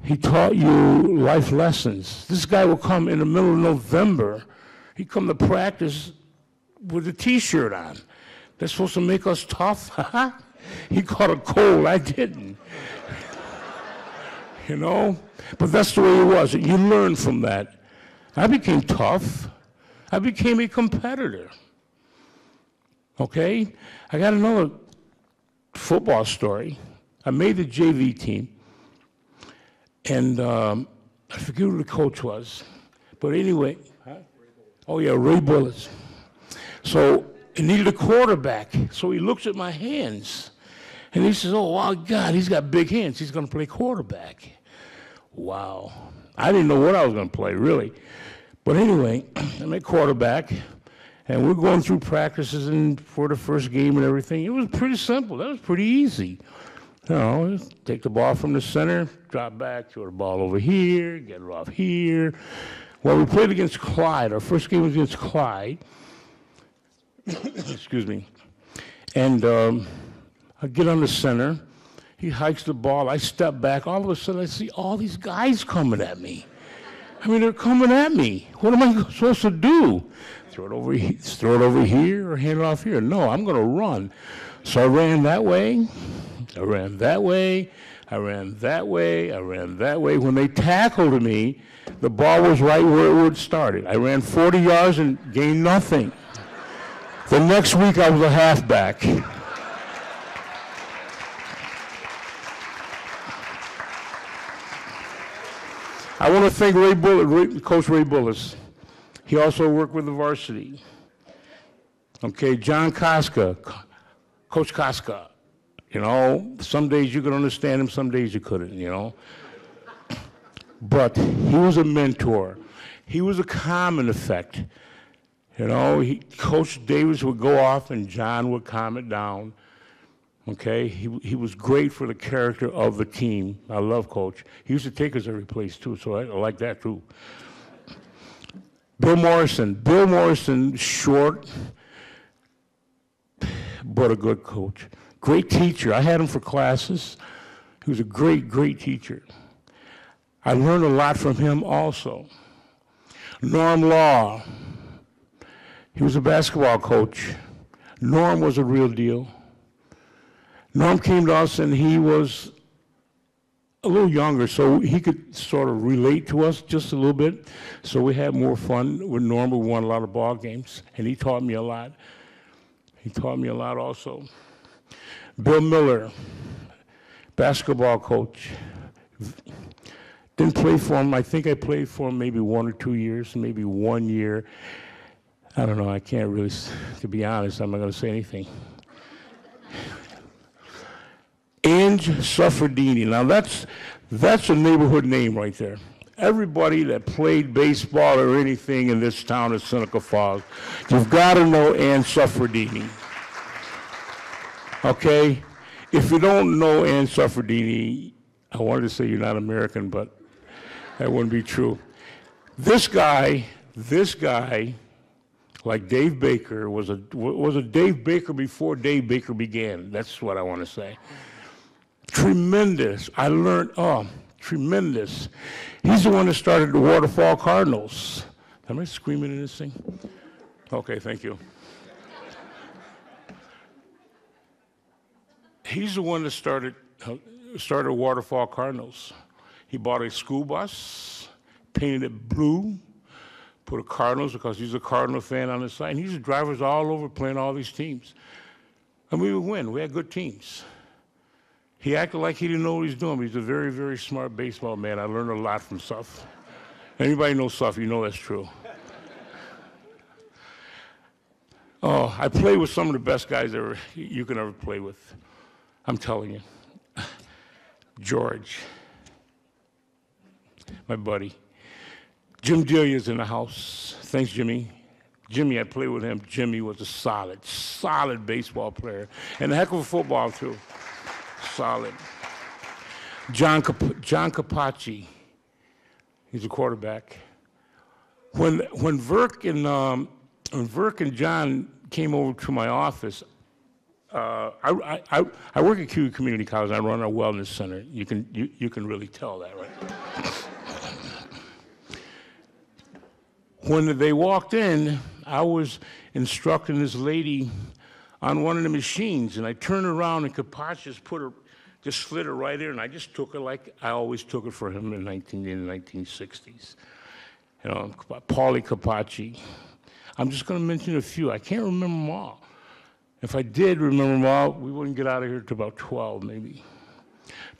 He taught you life lessons. This guy will come in the middle of November. He'd come to practice with a T-shirt on. That's supposed to make us tough? He caught a cold. I didn't. You know? But that's the way it was. You learn from that. I became tough. I became a competitor. Okay? I got another football story. I made the JV team. And I forget who the coach was. But anyway, oh yeah, Ray Bullis. So he needed a quarterback. So he looks at my hands. And he says, oh, wow, God, he's got big hands. He's going to play quarterback. Wow. I didn't know what I was going to play, really. But anyway, I'm at quarterback. And we're going through practices and for the first game and everything. It was pretty simple. That was pretty easy. You know, just take the ball from the center, drop back, throw the ball over here, get it off here. Well, we played against Clyde. Our first game was against Clyde. Excuse me. And I get on the center. He hikes the ball. I step back. All of a sudden, I see all these guys coming at me. I mean, they're coming at me. What am I supposed to do? Throw it over here or hand it off here? No, I'm going to run. So I ran that way. I ran that way, I ran that way, I ran that way. When they tackled me, the ball was right where it would started. I ran 40 yards and gained nothing. The next week, I was a halfback. I want to thank Coach Ray Bullis. He also worked with the varsity. Okay, John Koska, Coach Koska. You know, some days you could understand him, some days you couldn't, you know. But he was a mentor. He was a common effect. You know, Coach Davis would go off and John would calm it down. Okay, he was great for the character of the team. I love Coach. He used to take us every place too, so I like that too. Bill Morrison, short, but a good coach. Great teacher. I had him for classes. He was a great, great teacher. I learned a lot from him also. Norm Law. He was a basketball coach. Norm was a real deal. Norm came to us and he was a little younger, so he could sort of relate to us just a little bit. So we had more fun with Norm. We won a lot of ball games, and he taught me a lot. He taught me a lot also. Bill Miller, basketball coach. Didn't play for him. I think I played for him maybe 1 or 2 years, maybe 1 year. I don't know. I can't really, to be honest, I'm not going to say anything. Ange Suffredini. Now that's a neighborhood name right there. Everybody that played baseball or anything in this town of Seneca Falls, you've got to know Ange Suffredini. Okay? If you don't know Ange Suffredini, I wanted to say you're not American, but that wouldn't be true. This guy, Like Dave Baker was a Dave Baker before Dave Baker began. That's what I want to say. Tremendous. I learned, tremendous. He's the one that started the Waterfall Cardinals. Am I screaming in this thing? Okay, thank you. He's the one that started Waterfall Cardinals. He bought a school bus, painted it blue, put a Cardinals because he's a Cardinal fan on his side. And he used to drive us all over playing all these teams. And we would win. We had good teams. He acted like he didn't know what he was doing, but he's a very, very smart baseball man. I learned a lot from Suff. Anybody knows Suff, you know that's true. Oh, I played with some of the best guys you can ever play with. I'm telling you. George, my buddy. Jim Delia's in the house. Thanks, Jimmy. Jimmy, I played with him. Jimmy was a solid baseball player. And a heck of a football, too. Solid. John Capacci, he's a quarterback. When Verk and John came over to my office, I work at Cuba Community College. I run a wellness center. You can really tell that, right? When they walked in, I was instructing this lady on one of the machines, and I turned around, and Capacci just slid her right in, and I just took her like I always took it for him in the 1960s. You know, Paulie Capacci. I'm just going to mention a few. I can't remember them all. If I did remember them all, we wouldn't get out of here till about 12, maybe.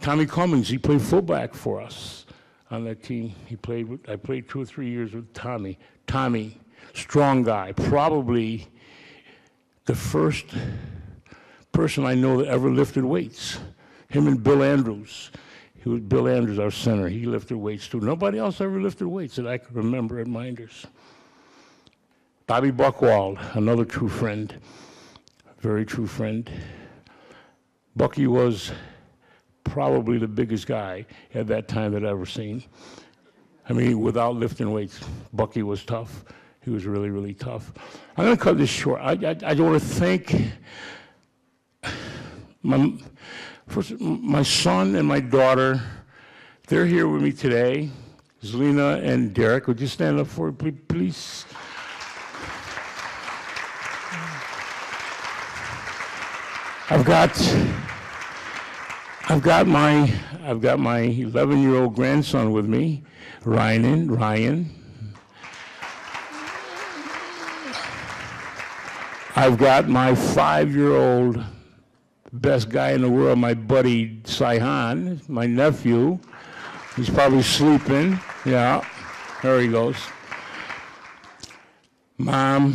Tommy Cummings, he played fullback for us on that team. I played 2 or 3 years with Tommy. Tommy, strong guy, probably the first person I know that ever lifted weights. Him and Bill Andrews. Bill Andrews, our center. He lifted weights too. Nobody else ever lifted weights that I could remember at Mynderse. Bobby Buchwald, another true friend. Very true friend. Bucky was probably the biggest guy at that time that I've ever seen. I mean, without lifting weights, Bucky was tough. He was really, really tough. I'm going to cut this short. I want to thank my son and my daughter. They're here with me today. Zelina and Derek, would you stand up for me, please? I've got my 11-year-old grandson with me, Ryan. I've got my 5-year-old best guy in the world, my buddy Saihan, my nephew. He's probably sleeping. Yeah, there he goes. Mom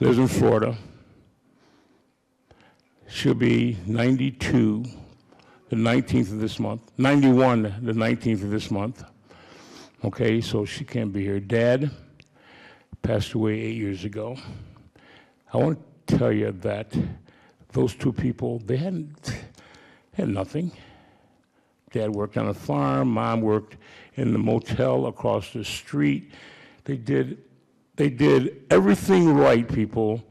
lives in Florida. She'll be 92 the 19th of this month. 91 the 19th of this month. Okay, so she can't be here. Dad passed away 8 years ago. I want to tell you that those two people, they had nothing. Dad worked on a farm. Mom worked in the motel across the street. They did everything right, people.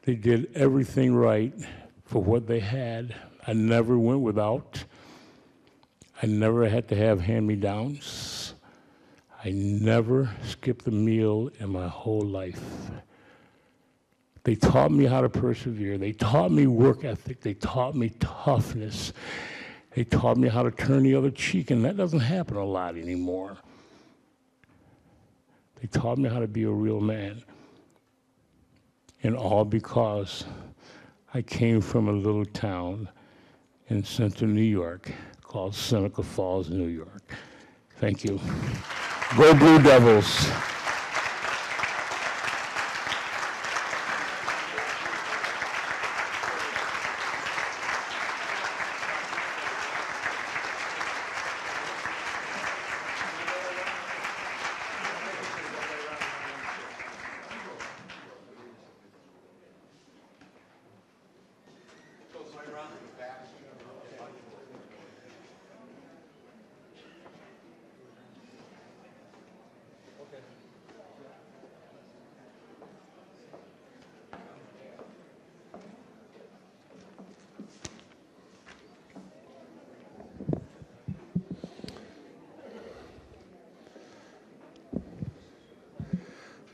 They did everything right for what they had. I never went without. I never had to have hand-me-downs. I never skipped a meal in my whole life. They taught me how to persevere. They taught me work ethic. They taught me toughness. They taught me how to turn the other cheek, and that doesn't happen a lot anymore. They taught me how to be a real man. And all because I came from a little town in central New York called Seneca Falls, New York. Thank you. Go Blue Devils.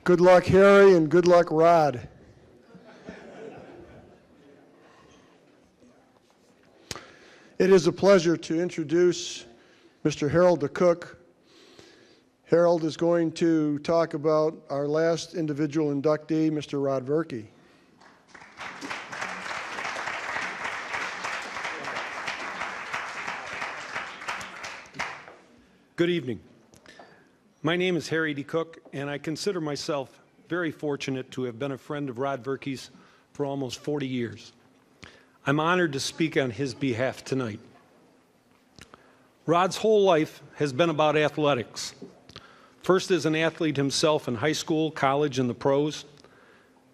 Good luck, Harry, and good luck, Rod. It is a pleasure to introduce Mr. Harold DeCook. Harold is going to talk about our last individual inductee, Mr. Rod Verkey. Good evening. My name is Harry DeCook, and I consider myself very fortunate to have been a friend of Rod Verkey's for almost 40 years. I'm honored to speak on his behalf tonight. Rod's whole life has been about athletics. First as an athlete himself in high school, college, and the pros,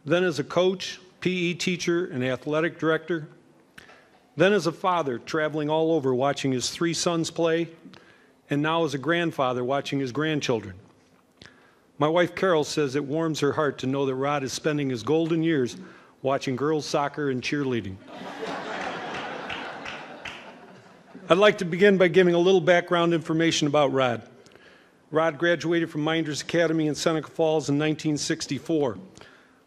then as a coach, PE teacher, and athletic director, then as a father traveling all over watching his 3 sons play, and now as a grandfather watching his grandchildren. My wife Carol says it warms her heart to know that Rod is spending his golden years watching girls soccer and cheerleading. I'd like to begin by giving a little background information about Rod. Rod graduated from Mynderse Academy in Seneca Falls in 1964.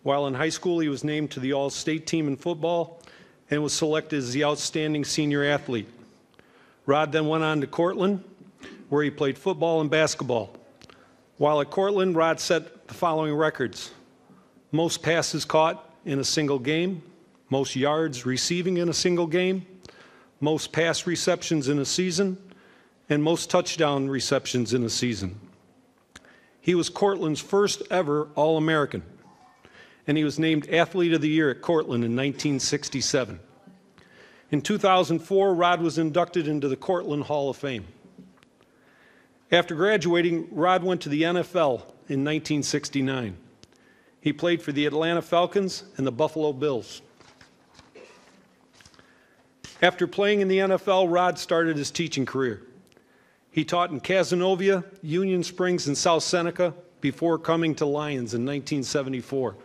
While in high school, he was named to the All-State team in football and was selected as the outstanding senior athlete. Rod then went on to Cortland, where he played football and basketball. While at Cortland, Rod set the following records: most passes caught in a single game, most yards receiving in a single game, most pass receptions in a season, and most touchdown receptions in a season. He was Cortland's first ever All-American, and he was named Athlete of the Year at Cortland in 1967. In 2004, Rod was inducted into the Cortland Hall of Fame. After graduating, Rod went to the NFL in 1969. He played for the Atlanta Falcons and the Buffalo Bills. After playing in the NFL, Rod started his teaching career. He taught in Cazenovia, Union Springs, and South Seneca before coming to Lyons in 1974.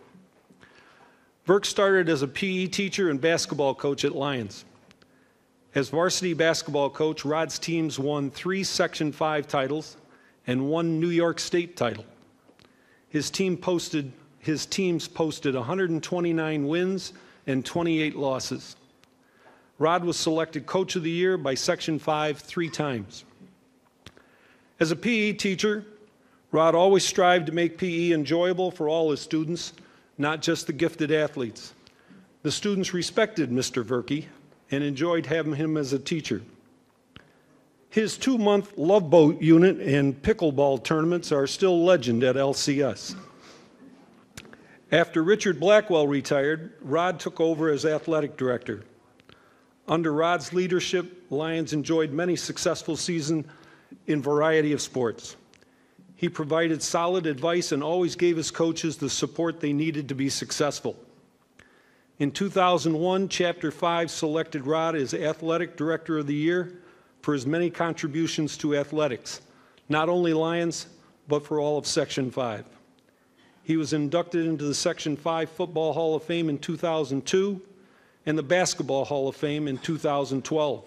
Verk started as a PE teacher and basketball coach at Lyons. As varsity basketball coach, Rod's teams won 3 Section 5 titles and 1 New York State title. His teams posted 129 wins and 28 losses. Rod was selected Coach of the Year by Section 5 3 times. As a PE teacher, Rod always strived to make PE enjoyable for all his students, not just the gifted athletes. The students respected Mr. Verkey and enjoyed having him as a teacher. His 2-month Love Boat unit and pickleball tournaments are still legend at LCS. After Richard Blackwell retired, Rod took over as athletic director. Under Rod's leadership, Lions enjoyed many successful seasons in a variety of sports. He provided solid advice and always gave his coaches the support they needed to be successful. In 2001, Chapter 5 selected Rod as Athletic Director of the Year for his many contributions to athletics, not only Lions, but for all of Section 5. He was inducted into the Section 5 Football Hall of Fame in 2002 and the Basketball Hall of Fame in 2012.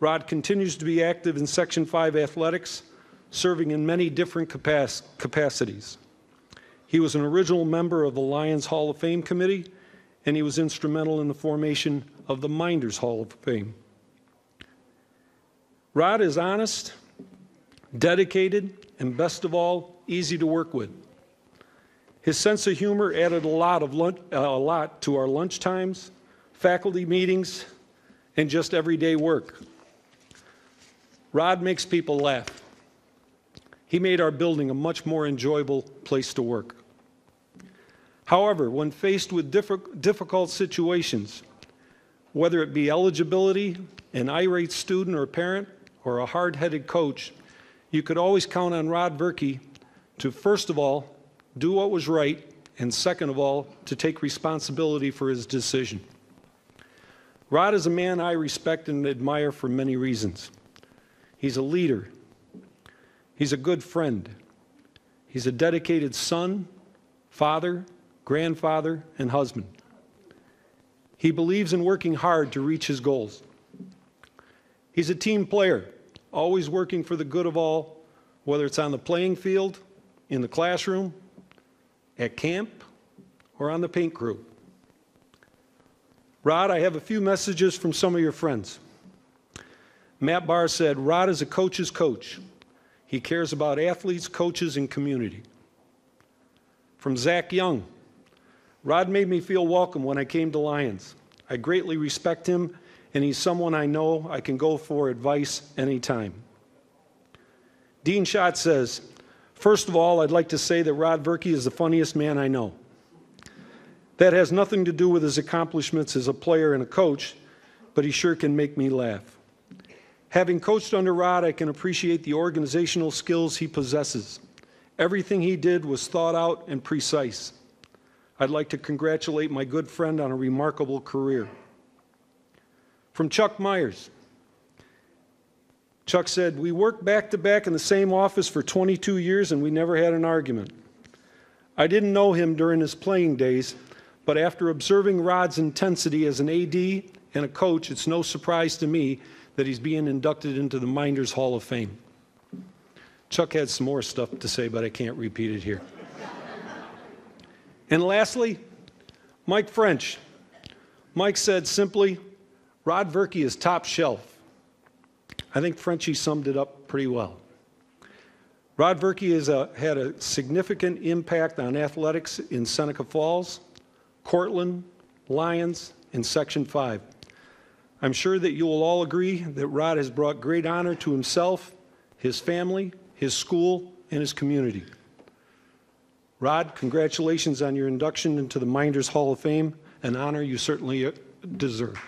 Rod continues to be active in Section 5 athletics, serving in many different capacities. He was an original member of the Lions Hall of Fame Committee, and he was instrumental in the formation of the Mynderse Hall of Fame. Rod is honest, dedicated, and best of all, easy to work with. His sense of humor added a lot to our lunch times, faculty meetings, and just everyday work. Rod makes people laugh. He made our building a much more enjoyable place to work. However, when faced with difficult situations, whether it be eligibility, an irate student or parent, or a hard-headed coach, you could always count on Rod Verkey to, first of all, do what was right, and second of all, to take responsibility for his decision. Rod is a man I respect and admire for many reasons. He's a leader. He's a good friend. He's a dedicated son, father, grandfather, and husband. He believes in working hard to reach his goals. He's a team player, always working for the good of all, whether it's on the playing field, in the classroom, at camp, or on the paint crew. Rod, I have a few messages from some of your friends. Matt Barr said, Rod is a coach's coach. He cares about athletes, coaches, and community. From Zach Young, Rod made me feel welcome when I came to Lions. I greatly respect him, and he's someone I know I can go for advice anytime. Dean Schott says, first of all, I'd like to say that Rod Verke is the funniest man I know. That has nothing to do with his accomplishments as a player and a coach, but he sure can make me laugh. Having coached under Rod, I can appreciate the organizational skills he possesses. Everything he did was thought out and precise. I'd like to congratulate my good friend on a remarkable career. From Chuck Myers. Chuck said, we worked back to back in the same office for 22 years and we never had an argument. I didn't know him during his playing days, but after observing Rod's intensity as an AD and a coach, it's no surprise to me that he's being inducted into the Mynderse Hall of Fame. Chuck had some more stuff to say, but I can't repeat it here. And lastly, Mike French. Mike said simply, Rod Verke is top shelf. I think Frenchie summed it up pretty well. Rod Verke has had a significant impact on athletics in Seneca Falls, Cortland, Lions, and Section 5. I'm sure that you will all agree that Rod has brought great honor to himself, his family, his school, and his community. Rod, congratulations on your induction into the Mynderse Hall of Fame, an honor you certainly deserve.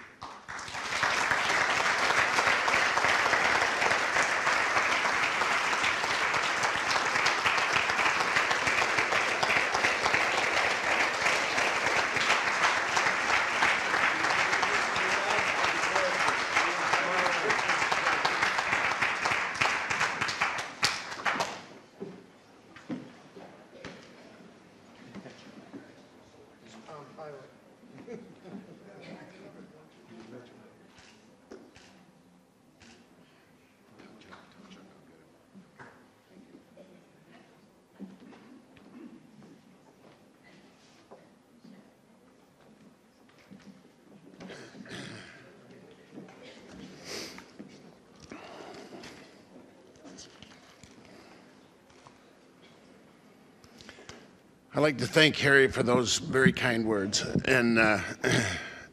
I'd like to thank Harry for those very kind words, and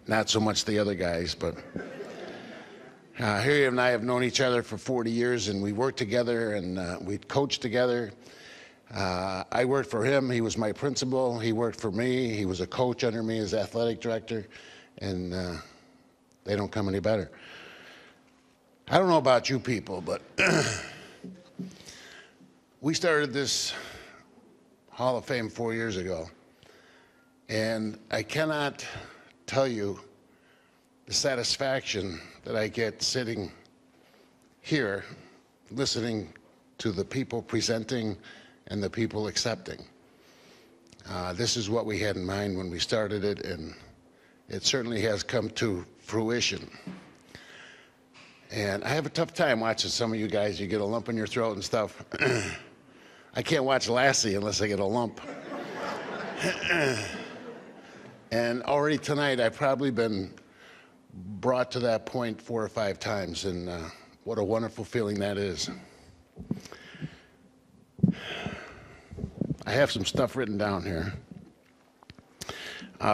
not so much the other guys, but Harry and I have known each other for 40 years, and we worked together, and we coached together. I worked for him. He was my principal. He worked for me. He was a coach under me as athletic director, and they don't come any better. I don't know about you people, but we started this Hall of Fame 4 years ago, and I cannot tell you the satisfaction that I get sitting here listening to the people presenting and the people accepting. This is what we had in mind when we started it, and it certainly has come to fruition. And I have a tough time watching some of you guys. You get a lump in your throat and stuff. I can't watch Lassie unless I get a lump. And already tonight, I've probably been brought to that point 4 or 5 times, and what a wonderful feeling that is. I have some stuff written down here.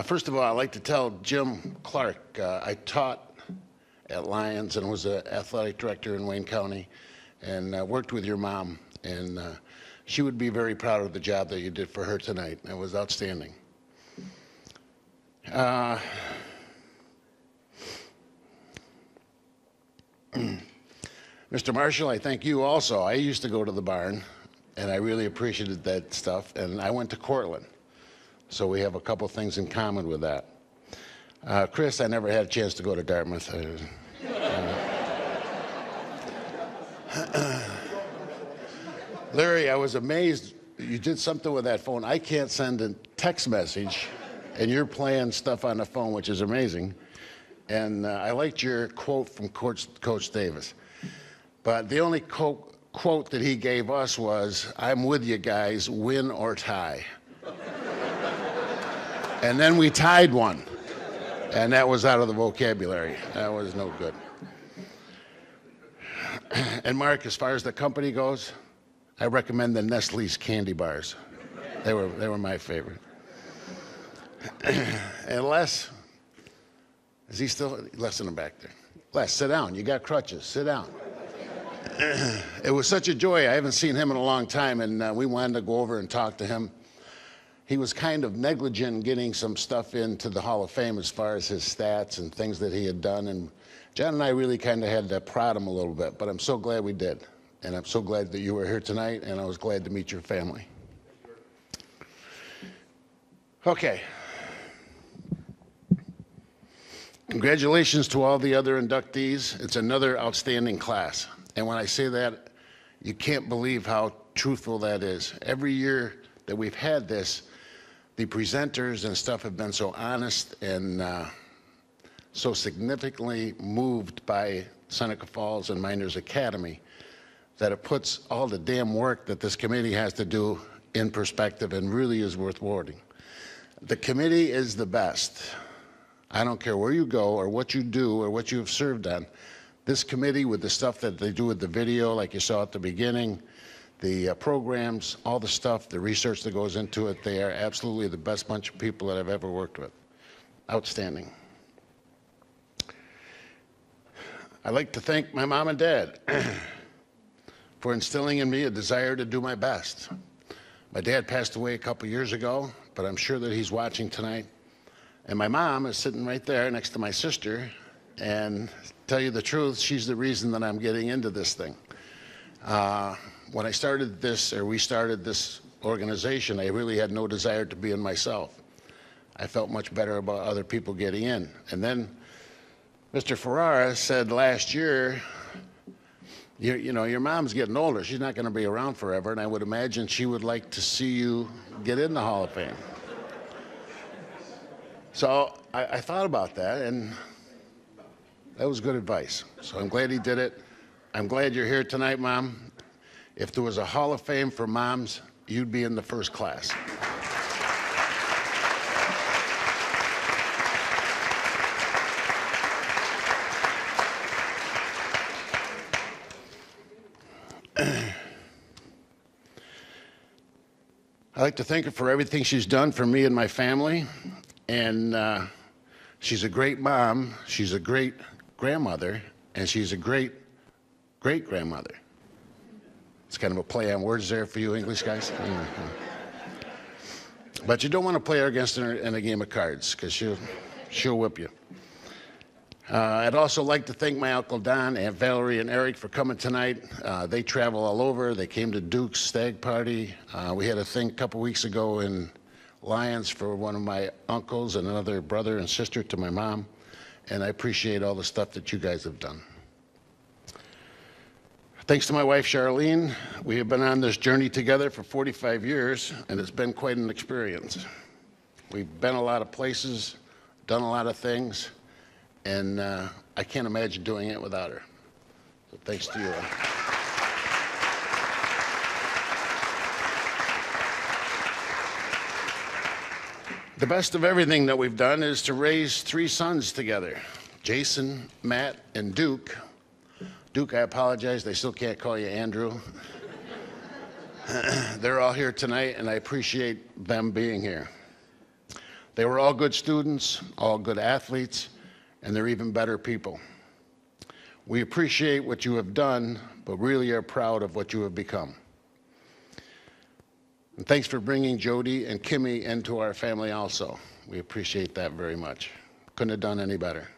First of all, I'd like to tell Jim Clark, I taught at Lions and was an athletic director in Wayne County, and worked with your mom, and she would be very proud of the job that you did for her tonight. It was outstanding. Mr. Marshall, I thank you also. I used to go to the barn, and I really appreciated that stuff, and I went to Cortland. So we have a couple things in common with that. Chris, I never had a chance to go to Dartmouth. Larry, I was amazed. You did something with that phone. I can't send a text message, and you're playing stuff on the phone, which is amazing. And I liked your quote from Coach Davis. But the only quote that he gave us was, "I'm with you guys, win or tie." And then we tied one. And that was out of the vocabulary. That was no good. And Mark, as far as the company goes, I recommend the Nestle's candy bars. They were my favorite. And Les, is he still? Les in the back there. Les, sit down. You got crutches. Sit down. It was such a joy. I haven't seen him in a long time, and we wanted to go over and talk to him. He was kind of negligent in getting some stuff into the Hall of Fame as far as his stats and things that he had done. And John and I really kind of had to prod him a little bit, but I'm so glad we did. And I'm so glad that you were here tonight, and I was glad to meet your family. Okay. Congratulations to all the other inductees. It's another outstanding class. And when I say that, you can't believe how truthful that is. Every year that we've had this, the presenters and stuff have been so honest and so significantly moved by Seneca Falls and Mynderse Academy that it puts all the damn work that this committee has to do in perspective and really is worth rewarding. The committee is the best. I don't care where you go or what you do or what you have served on. This committee, with the stuff that they do with the video, like you saw at the beginning, the programs, all the stuff, the research that goes into it, they are absolutely the best bunch of people that I've ever worked with. Outstanding. I'd like to thank my mom and dad for instilling in me a desire to do my best. My dad passed away a couple years ago, but I'm sure that he's watching tonight. And my mom is sitting right there next to my sister, and to tell you the truth, she's the reason that I'm getting into this thing. When I started this, or we started this organization, I really had no desire to be in myself. I felt much better about other people getting in. And then Mr. Ferrara said last year, you know, your mom's getting older. She's not going to be around forever, and I would imagine she would like to see you get in the Hall of Fame. So I thought about that, and that was good advice. So I'm glad he did it. I'm glad you're here tonight, Mom. If there was a Hall of Fame for moms, you'd be in the first class. I'd like to thank her for everything she's done for me and my family. And she's a great mom, she's a great grandmother, and she's a great great-grandmother. It's kind of a play on words there for you English guys. But you don't want to play her against her in a game of cards, because she'll whip you. I'd also like to thank my Uncle Don, Aunt Valerie, and Eric for coming tonight. They travel all over. They came to Duke's stag party. We had a thing a couple weeks ago in Lyons for one of my uncles and another brother and sister to my mom. And I appreciate all the stuff that you guys have done. Thanks to my wife, Charlene. We have been on this journey together for 45 years, and it's been quite an experience. We've been a lot of places, done a lot of things, and I can't imagine doing it without her. So thanks to you all. The best of everything that we've done is to raise 3 sons together, Jason, Matt, and Duke. Duke, I apologize, they still can't call you Andrew. They're all here tonight, and I appreciate them being here. They were all good students, all good athletes, and they're even better people. We appreciate what you have done, but really are proud of what you have become. And thanks for bringing Jody and Kimmy into our family also. We appreciate that very much. Couldn't have done any better.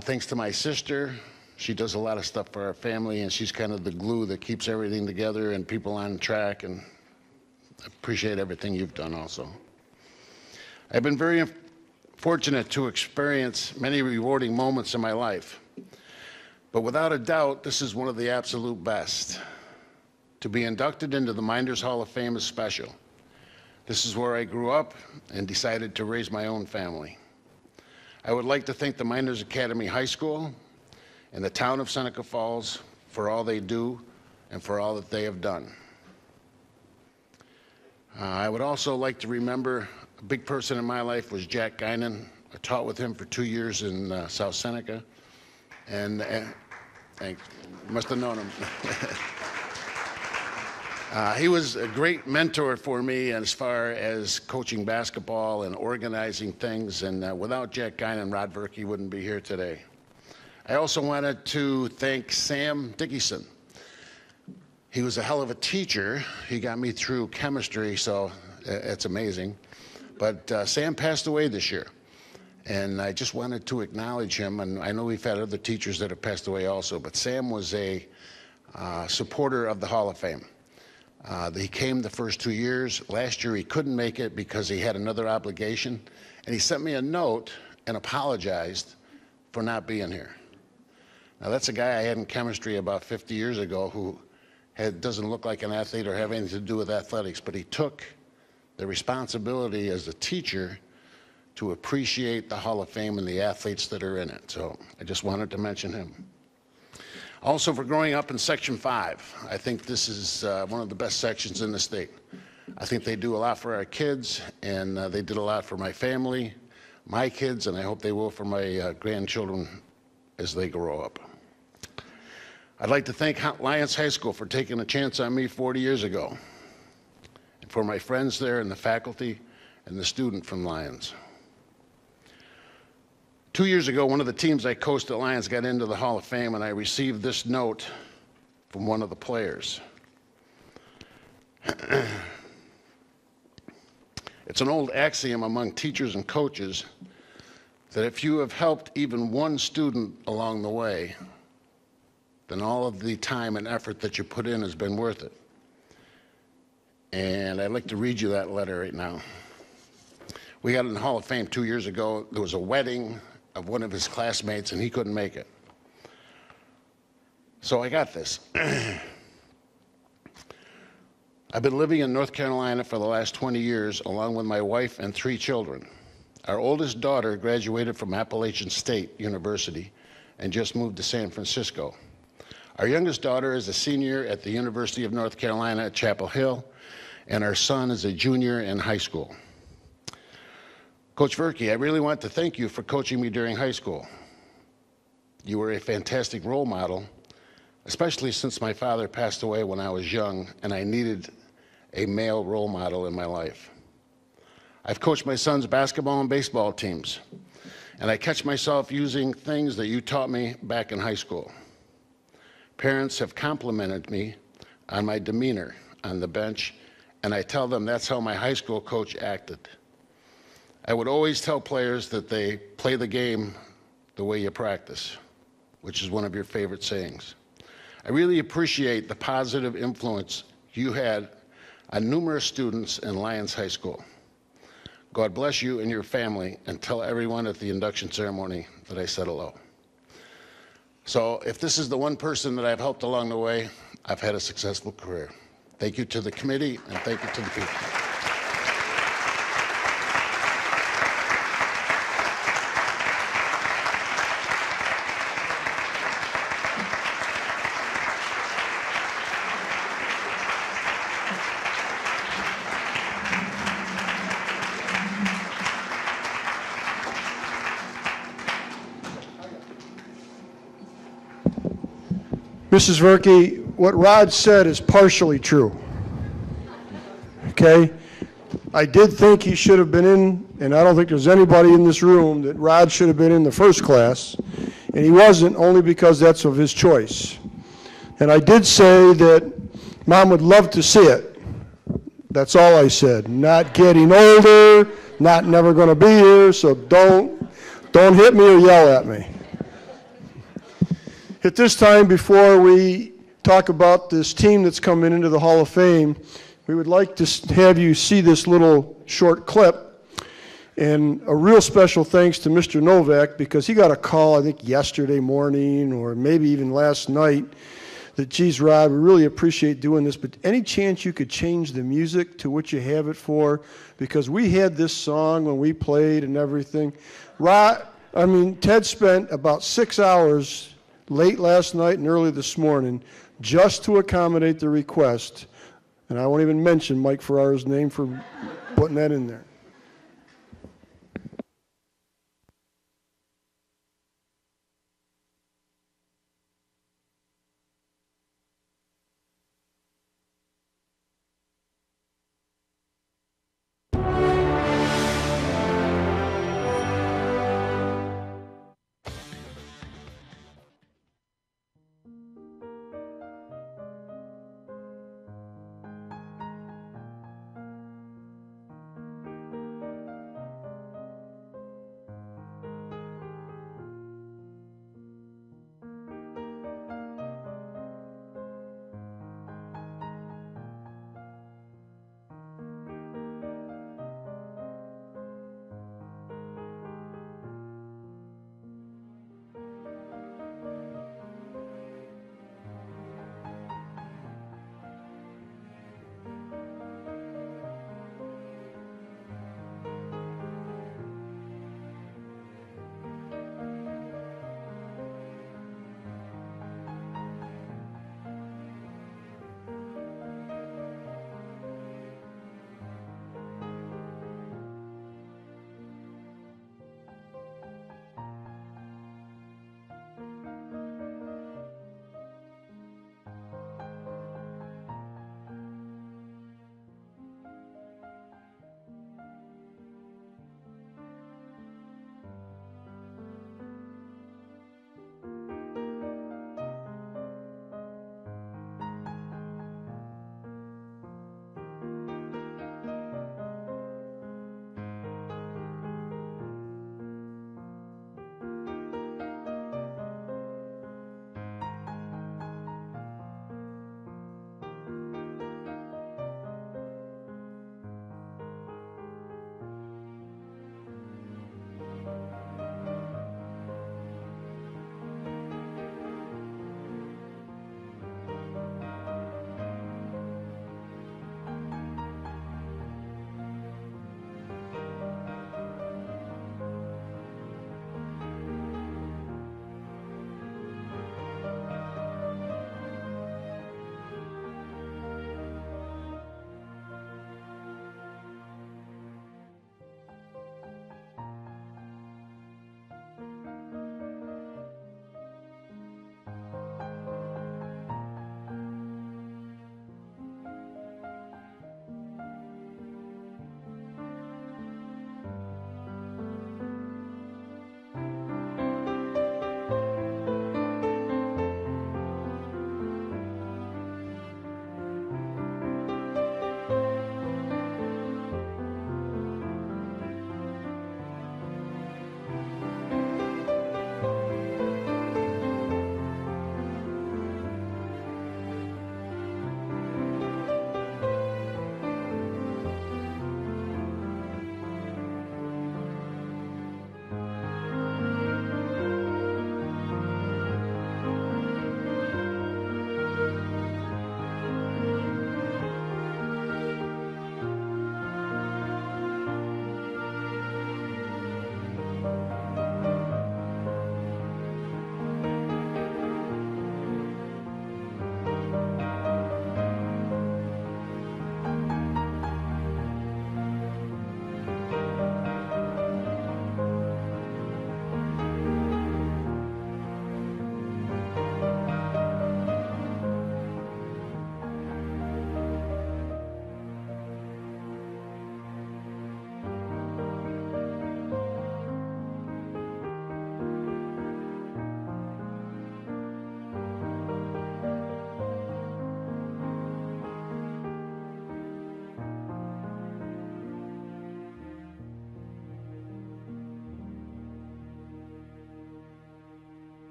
Thanks to my sister. She does a lot of stuff for our family, and she's kind of the glue that keeps everything together and people on track, and I appreciate everything you've done also. I've been very fortunate to experience many rewarding moments in my life, but without a doubt, this is one of the absolute best. To be inducted into the Mynderse Hall of Fame is special. This is where I grew up and decided to raise my own family. I would like to thank the Mynderse Academy High School and the town of Seneca Falls for all they do and for all that they have done. I would also like to remember a big person in my life was Jack Guinan. I taught with him for 2 years in South Seneca, and thanks. Must have known him. He was a great mentor for me as far as coaching basketball and organizing things, and without Jack Guinan, Rod Verke wouldn't be here today. I also wanted to thank Sam Dickinson. He was a hell of a teacher. He got me through chemistry, so it's amazing. But Sam passed away this year, and I just wanted to acknowledge him. And I know we've had other teachers that have passed away also, but Sam was a supporter of the Hall of Fame. He came the first 2 years. Last year he couldn't make it because he had another obligation, and he sent me a note and apologized for not being here. Now that's a guy I had in chemistry about 50 years ago who doesn't look like an athlete or have anything to do with athletics, but he took the responsibility as a teacher to appreciate the Hall of Fame and the athletes that are in it. So I just wanted to mention him. Also, for growing up in Section 5, I think this is one of the best sections in the state. I think they do a lot for our kids, and they did a lot for my family, my kids, and I hope they will for my grandchildren as they grow up. I'd like to thank Lyons High School for taking a chance on me 40 years ago, and for my friends there and the faculty and the student from Lyons. 2 years ago, one of the teams I coached at Lyons got into the Hall of Fame, and I received this note from one of the players. It's an old axiom among teachers and coaches that if you have helped even one student along the way, then all of the time and effort that you put in has been worth it. And I'd like to read you that letter right now. We got in the Hall of Fame 2 years ago. There was a wedding of one of his classmates, and he couldn't make it. So I got this. I've been living in North Carolina for the last 20 years, along with my wife and 3 children. Our oldest daughter graduated from Appalachian State University and just moved to San Francisco. Our youngest daughter is a senior at the University of North Carolina at Chapel Hill, and our son is a junior in high school. Coach Verke, I really want to thank you for coaching me during high school. You were a fantastic role model, especially since my father passed away when I was young and I needed a male role model in my life. I've coached my son's basketball and baseball teams, and I catch myself using things that you taught me back in high school. Parents have complimented me on my demeanor on the bench, and I tell them that's how my high school coach acted. I would always tell players that they play the game the way you practice, which is one of your favorite sayings. I really appreciate the positive influence you had on numerous students in Lyons High School. God bless you and your family, and tell everyone at the induction ceremony that I said hello. So if this is the one person that I've helped along the way, I've had a successful career. Thank you to the committee, and thank you to the people. Mrs. Verke, what Rod said is partially true. Okay? I did think he should have been in, and I don't think there's anybody in this room that Rod should have been in the first class, and he wasn't, only because that's of his choice. And I did say that Mom would love to see it. That's all I said. Not getting older, not never going to be here, so don't hit me or yell at me. At this time, before we talk about this team that's coming into the Hall of Fame, we would like to have you see this little short clip. And a real special thanks to Mr. Novak, because he got a call, I think, yesterday morning or maybe even last night that, geez, Rod, we really appreciate doing this, but any chance you could change the music to what you have it for? Because we had this song when we played and everything. Ted spent about 6 hours late last night and early this morning just to accommodate the request. And I won't even mention Mike Ferrara's name for putting that in there.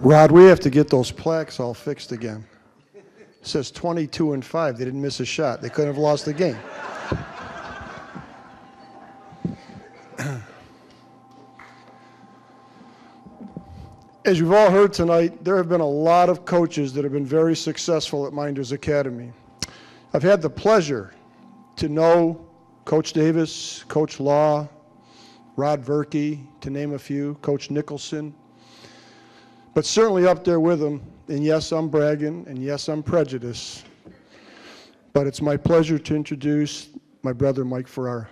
Rod, we have to get those plaques all fixed again. It says 22-5. They didn't miss a shot. They couldn't have lost the game. As you've all heard tonight, there have been a lot of coaches that have been very successful at Mynderse Academy. I've had the pleasure to know Coach Davis, Coach Law, Rod Verke, to name a few, Coach Nicholson, but certainly up there with them, and yes, I'm bragging, and yes, I'm prejudiced, but it's my pleasure to introduce my brother, Mike Ferrara.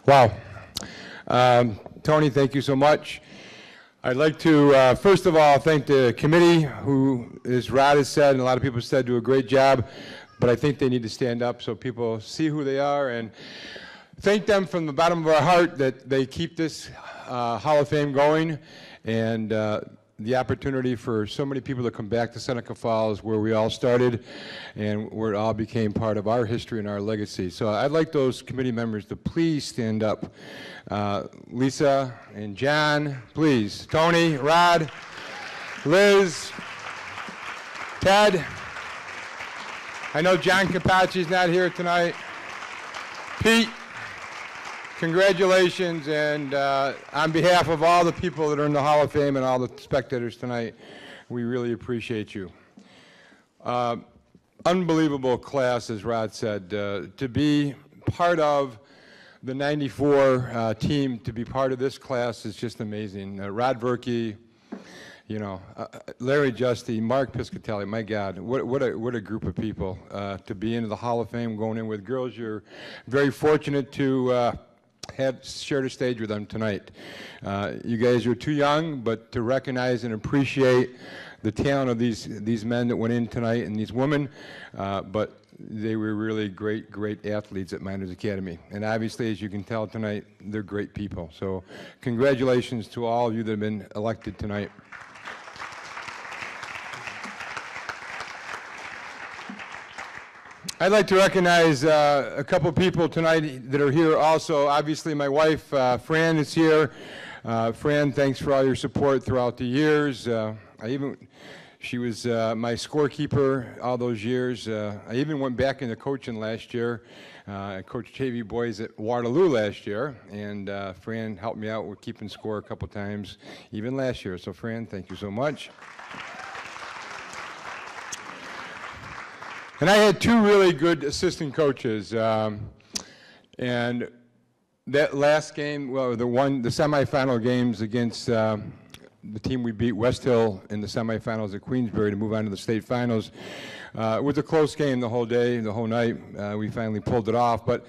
Wow. Tony, thank you so much. I'd like to, first of all, thank the committee who, as Rod has said, and a lot of people said, do a great job, but I think they need to stand up so people see who they are, and thank them from the bottom of our heart that they keep this Hall of Fame going, and the opportunity for so many people to come back to Seneca Falls where we all started and where it all became part of our history and our legacy. So I'd like those committee members to please stand up. Lisa and John, please. Tony, Rod, Liz, Ted. I know John Capacci's not here tonight. Pete. Congratulations, and on behalf of all the people that are in the Hall of Fame and all the spectators tonight, we really appreciate you. Unbelievable class, as Rod said. To be part of the 94 team, to be part of this class is just amazing. Rod Verke, you know, Larry Justy, Mark Piscatelli, my God, what a group of people to be into the Hall of Fame, going in with girls. You're very fortunate to have shared a stage with them tonight. You guys are too young, but to recognize and appreciate the talent of these men that went in tonight and these women, but they were really great athletes at Mynderse Academy. And obviously, as you can tell tonight, they're great people. So congratulations to all of you that have been elected tonight. I'd like to recognize a couple people tonight that are here also. Obviously, my wife, Fran, is here. Fran, thanks for all your support throughout the years. She was my scorekeeper all those years. I even went back into coaching last year. I coached JV boys at Waterloo last year, and Fran helped me out with keeping score a couple times, even last year. So, Fran, thank you so much. And I had two really good assistant coaches, and that last game, well, the semifinal games against the team we beat, West Hill, in the semifinals at Queensbury to move on to the state finals, it was a close game the whole day, the whole night. We finally pulled it off, but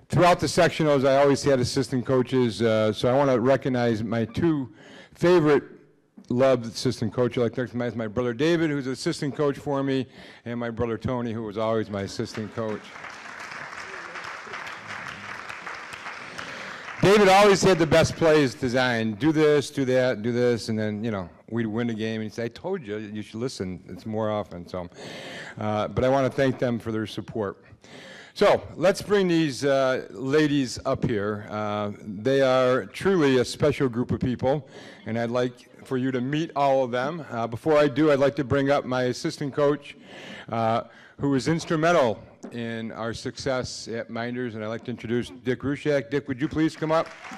throughout the sectionals, I always had assistant coaches, so I want to recognize my two favorite loved assistant coach. I'd like to recognize my brother David, who's an assistant coach for me, and my brother Tony, who was always my assistant coach. David always had the best plays designed. Do this, do that, do this, and then, you know, we'd win the game, and he'd say, I told you, you should listen. It's more often. So, but I want to thank them for their support. So let's bring these ladies up here. They are truly a special group of people, and I'd like for you to meet all of them. Before I do, I'd like to bring up my assistant coach, who was instrumental in our success at Mynderse, and I'd like to introduce Dick Rushak. Dick, would you please come up? I'm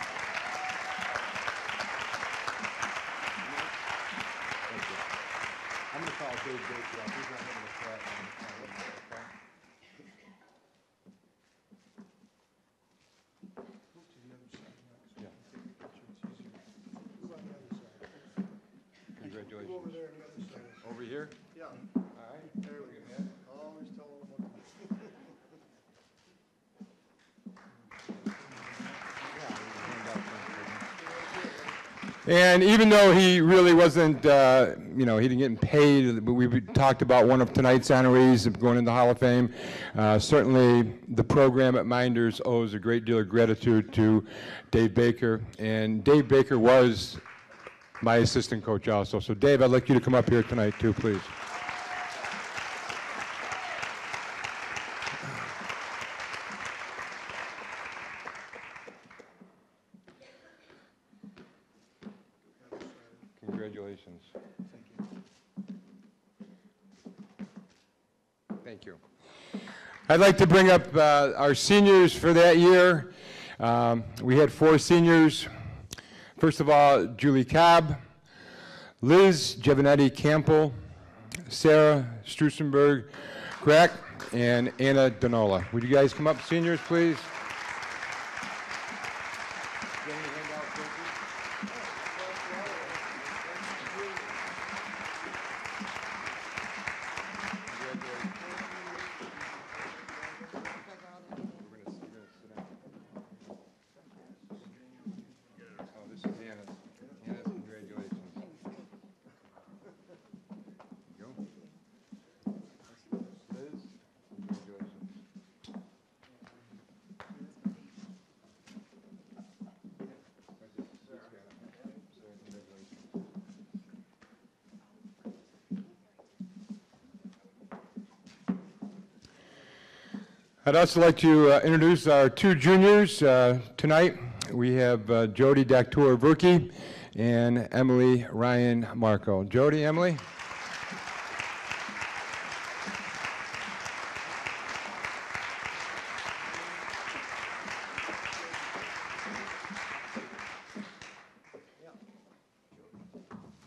going to call Dave Baker up. He's not having a flat. Congratulations. Over here? Yeah. All right. There we go. Always tell them what. And even though he really wasn't, he didn't get paid, but we talked about one of tonight's honorees going into the Hall of Fame. Certainly, the program at Mynderse owes a great deal of gratitude to Dave Baker. And Dave Baker was my assistant coach also. So Dave, I'd like you to come up here tonight too, please. Congratulations. Thank you. I'd like to bring up our seniors for that year. We had 4 seniors. First of all, Julie Cobb, Liz Giovanetti Campbell, Sarah Strusenberg Grack, and Anna Donola. Would you guys come up, seniors, please? I'd also like to introduce our 2 juniors tonight. We have Jody Dactour Verke and Emily Ryan Marco. Jody, Emily.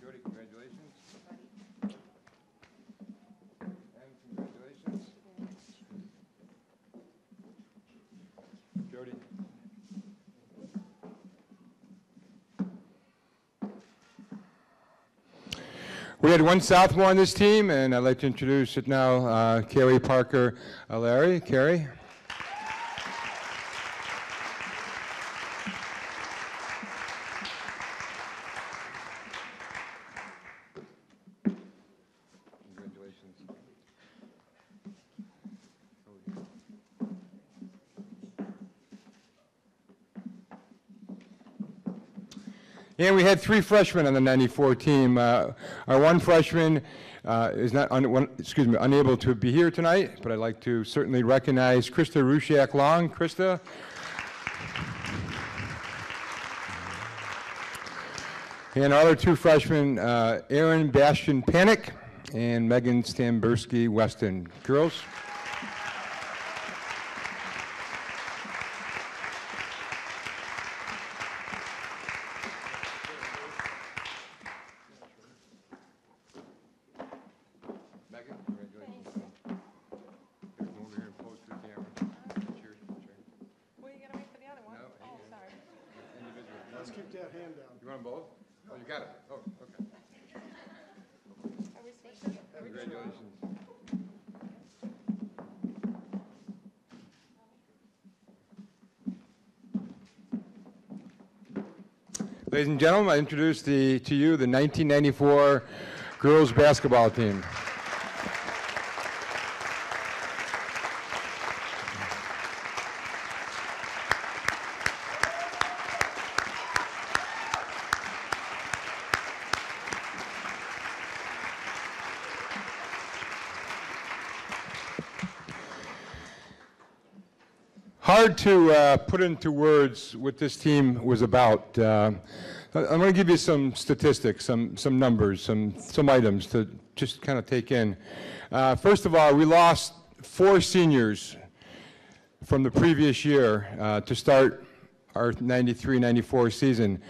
Jody, congratulations. And congratulations. Jody. We had 1 sophomore on this team, and I'd like to introduce it now, Carrie Parker Larry. Carrie. And we had 3 freshmen on the '94 team. Our 1 freshman is unable to be here tonight, but I'd like to certainly recognize Krista Rushak Long. Krista. And our other 2 freshmen, Aaron Bastian Panic and Megan Stamberski Weston. Girls. Let's keep that hand down. You want them both? Oh, you got it. Oh, okay. Congratulations. Ladies and gentlemen, I introduce to you the 1994 girls basketball team. Hard to put into words what this team was about. I'm going to give you some statistics, some numbers, some items to just kind of take in. First of all, we lost 4 seniors from the previous year to start our 93-94 season.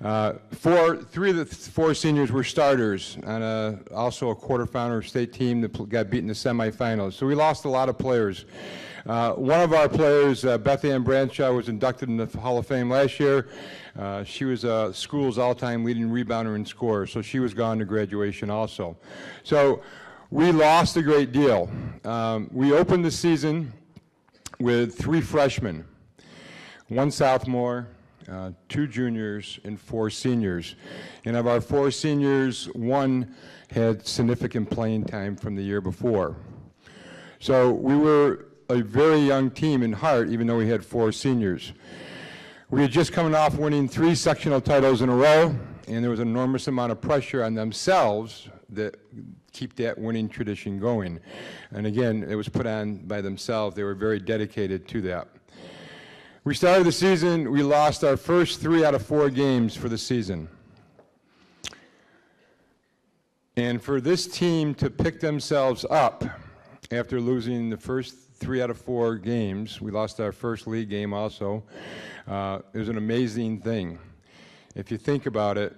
3 of the 4 seniors were starters on also a quarterfinal state team that got beat in the semifinals. So we lost a lot of players. One of our players, Beth Ann Bradshaw, was inducted in the Hall of Fame last year. She was school's all-time leading rebounder and scorer, so she was gone to graduation also. So we lost a great deal. We opened the season with 3 freshmen, 1 sophomore, 2 juniors, and 4 seniors. And of our 4 seniors, 1 had significant playing time from the year before. So we were a very young team in heart, even though we had 4 seniors. We had just coming off winning 3 sectional titles in a row, and there was an enormous amount of pressure on themselves that keep that winning tradition going. And again, it was put on by themselves. They were very dedicated to that. We started the season, we lost our first 3 out of 4 games for the season. And for this team to pick themselves up after losing the first 3 out of 4 games, we lost our first league game also, it was an amazing thing. If you think about it,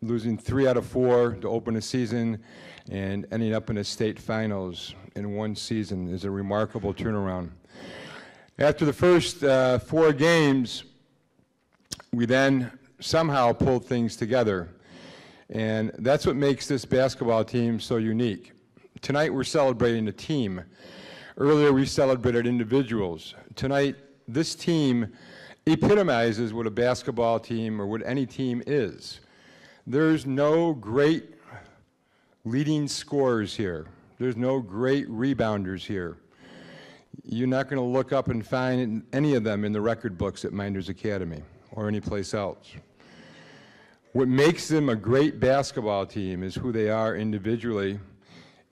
losing 3 out of 4 to open a season and ending up in the state finals in 1 season is a remarkable turnaround. After the first 4 games, we then somehow pulled things together. And that's what makes this basketball team so unique. Tonight we're celebrating a team. Earlier we celebrated individuals. Tonight, this team epitomizes what a basketball team or what any team is. There's no great leading scorers here. There's no great rebounders here. You're not going to look up and find any of them in the record books at Mynderse Academy or anyplace else. What makes them a great basketball team is who they are individually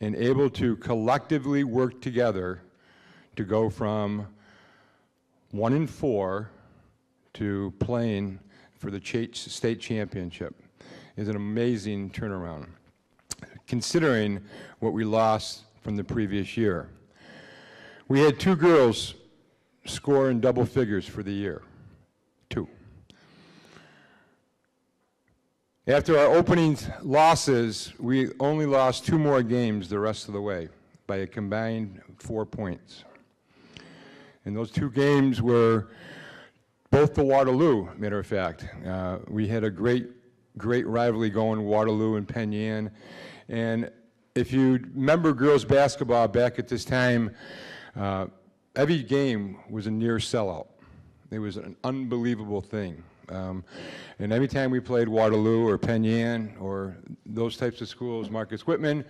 and able to collectively work together to go from 1-4 to playing for the state championship is an amazing turnaround, considering what we lost from the previous year. We had 2 girls score in double figures for the year, 2. After our opening losses, we only lost 2 more games the rest of the way by a combined 4 points. And those 2 games were both to Waterloo, matter of fact. We had a great rivalry going, Waterloo and Penn Yan. And if you remember girls basketball back at this time, every game was a near sellout. It was an unbelievable thing. And every time we played Waterloo or Penn Yan or those types of schools, Marcus Whitman,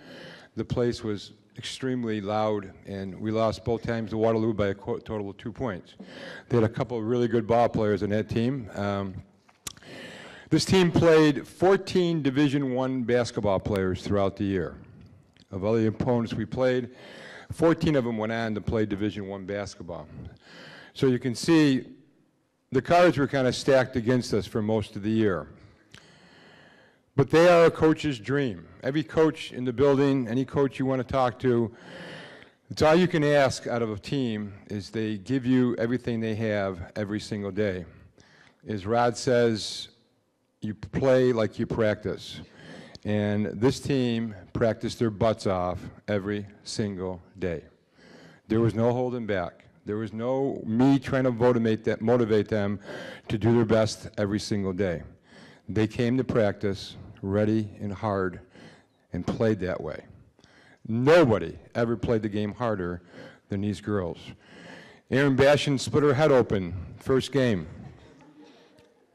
the place was extremely loud, and we lost both times to Waterloo by a total of 2 points. They had a couple of really good ball players in that team. This team played 14 Division I basketball players throughout the year. Of all the opponents we played, 14 of them went on to play Division I basketball. So you can see the cards were kind of stacked against us for most of the year. But they are a coach's dream. Every coach in the building, any coach you want to talk to, it's all you can ask out of a team is they give you everything they have every single day. As Rod says, you play like you practice. And this team practiced their butts off every single day. There was no holding back. There was no me trying to motivate them to do their best every single day. They came to practice ready and hard and played that way. Nobody ever played the game harder than these girls. Erin Bashan split her head open first game.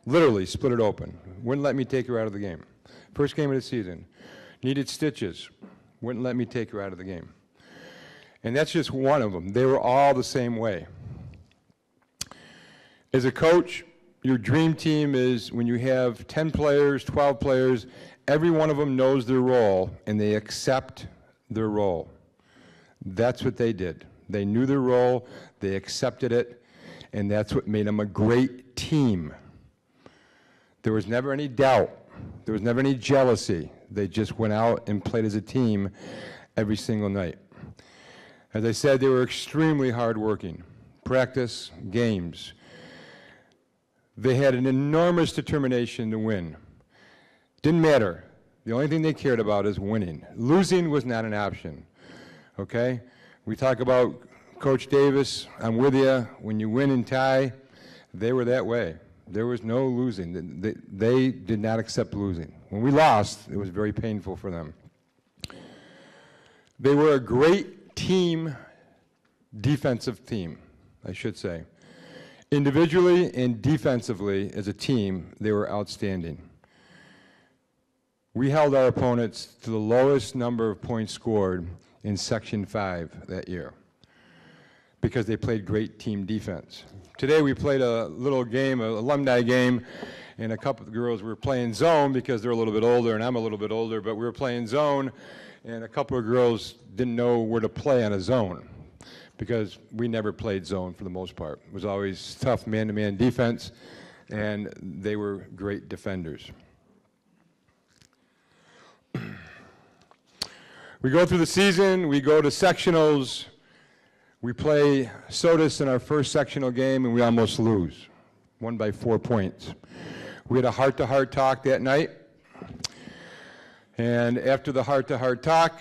Literally split it open. Wouldn't let me take her out of the game. First game of the season. Needed stitches. Wouldn't let me take her out of the game. And that's just one of them. They were all the same way. As a coach, your dream team is when you have 10 players, 12 players, every one of them knows their role and they accept their role. That's what they did. They knew their role, they accepted it, and that's what made them a great team. There was never any doubt. There was never any jealousy. They just went out and played as a team every single night. As I said, they were extremely hardworking. Practice, games. They had an enormous determination to win. Didn't matter. The only thing they cared about is winning. Losing was not an option, okay? We talk about Coach Davis, I'm with you. When you win and tie, they were that way. There was no losing. They did not accept losing. When we lost, it was very painful for them. They were a great team, defensive team, I should say. Individually and defensively, as a team, they were outstanding. We held our opponents to the lowest number of points scored in Section 5 that year because they played great team defense. Today we played a little game, an alumni game, and a couple of girls were playing zone because they're a little bit older and I'm a little bit older, but we were playing zone, and a couple of girls didn't know where to play on a zone because we never played zone for the most part. It was always tough man-to-man defense, and they were great defenders. We go through the season, we go to sectionals, we play Sodas in our first sectional game, and we almost lose, won by 4 points. We had a heart-to-heart talk that night, and after the heart-to-heart talk,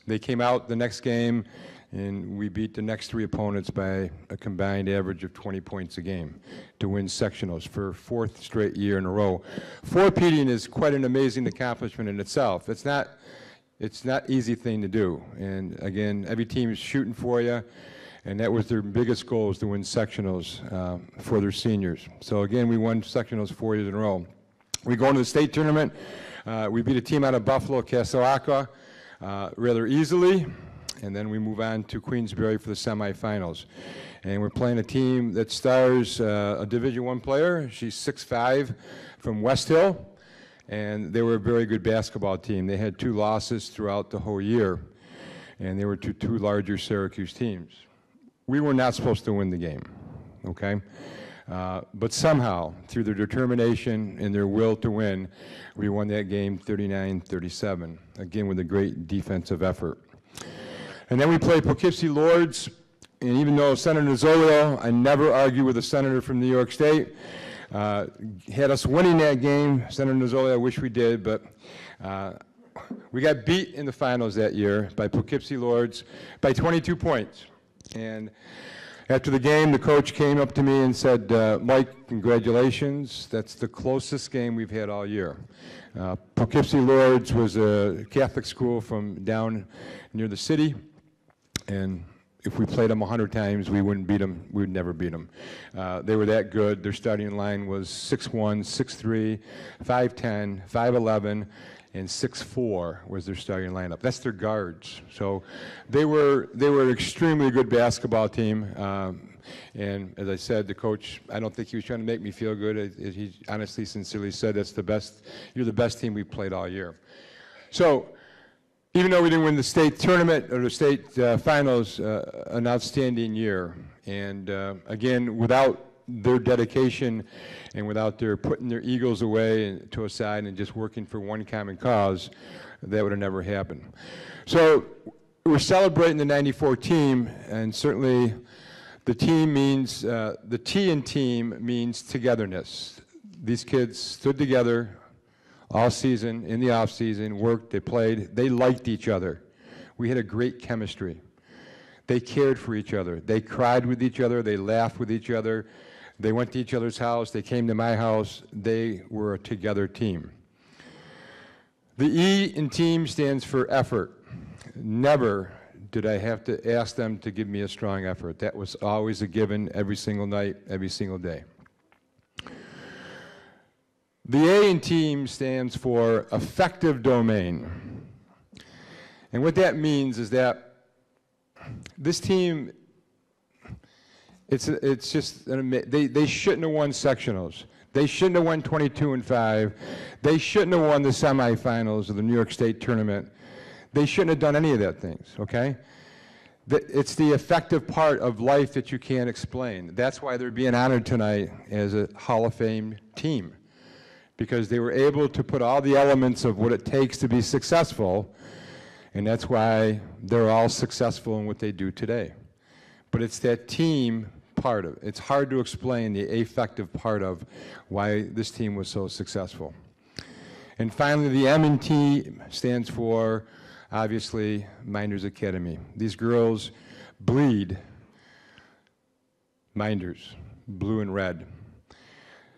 they came out the next game, and we beat the next 3 opponents by a combined average of 20 points a game to win sectionals for 4th straight year in a row. 4-peating is quite an amazing accomplishment in itself. It's not an easy thing to do. And again, every team is shooting for you, and that was their biggest goal, was to win sectionals for their seniors. So again, we won sectionals 4 years in a row. We go into the state tournament. We beat a team out of Buffalo, Casawaca, rather easily, and then we move on to Queensbury for the semifinals. And we're playing a team that stars a Division I player. She's 6'5", from West Hill, and they were a very good basketball team. They had 2 losses throughout the whole year, and they were two larger Syracuse teams. We were not supposed to win the game, okay? But somehow, through their determination and their will to win, we won that game 39-37, again with a great defensive effort. And then we played Poughkeepsie Lords, and even though Senator Nozzolio, I never argue with a senator from New York State, had us winning that game. Senator Nozzolio, I wish we did, but we got beat in the finals that year by Poughkeepsie Lords by 22 points. And after the game, the coach came up to me and said, Mike, congratulations. That's the closest game we've had all year. Poughkeepsie Lords was a Catholic school from down near the city, and if we played them 100 times, we wouldn't beat them. We would never beat them. They were that good. Their starting line was 6'1", 6'3", 5'10", 5'11", and 6'4" was their starting lineup. That's their guards. So they were an extremely good basketball team. And as I said, the coach, I don't think he was trying to make me feel good. He honestly, sincerely said, "That's the best. You're the best team we've played all year." So even though we didn't win the state tournament or the state finals, an outstanding year. And again, without their dedication and without their putting their egos away and to a side and just working for one common cause, that would have never happened. So we're celebrating the '94 team, and certainly the team means, the T in team means togetherness. These kids stood together all season, in the off season, worked, they played, they liked each other. We had a great chemistry. They cared for each other. They cried with each other, they laughed with each other, they went to each other's house, they came to my house. They were a together team. The E in team stands for effort. Never did I have to ask them to give me a strong effort. That was always a given every single night, every single day. The A in team stands for effective domain. And what that means is that this team, it's just, they shouldn't have won sectionals. They shouldn't have won 22-5. They shouldn't have won the semifinals of the New York State tournament. They shouldn't have done any of that things, okay? It's the effective part of life that you can't explain. That's why they're being honored tonight as a Hall of Fame team, because they were able to put all the elements of what it takes to be successful, and that's why they're all successful in what they do today. But it's that team part of it. It's hard to explain the affective part of why this team was so successful. And finally, the M in team stands for, obviously, Mynderse Academy. These girls bleed Mynderse, blue and red.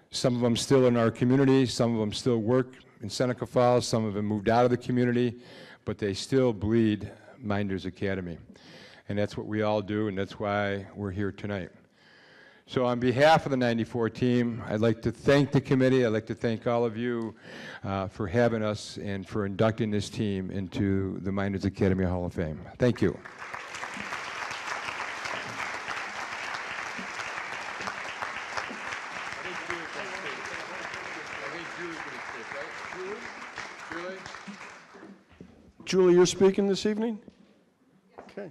Some of them still in our community, some of them still work in Seneca Falls, some of them moved out of the community, but they still bleed Mynderse Academy. and that's what we all do, and that's why we're here tonight. So on behalf of the 94 team, I'd like to thank the committee. I'd like to thank all of you for having us and for inducting this team into the Mynderse Academy Hall of Fame. Thank you. Julie, you're speaking this evening? Okay.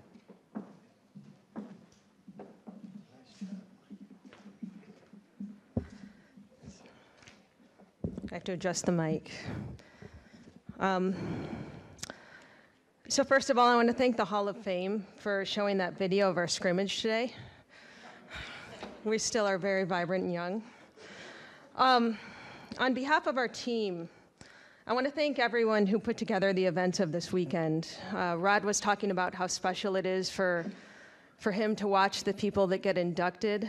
I have to adjust the mic. So first of all, I want to thank the Hall of Fame for showing that video of our scrimmage today. We still are very vibrant and young. On behalf of our team, I want to thank everyone who put together the events of this weekend. Rod was talking about how special it is for him to watch the people that get inducted.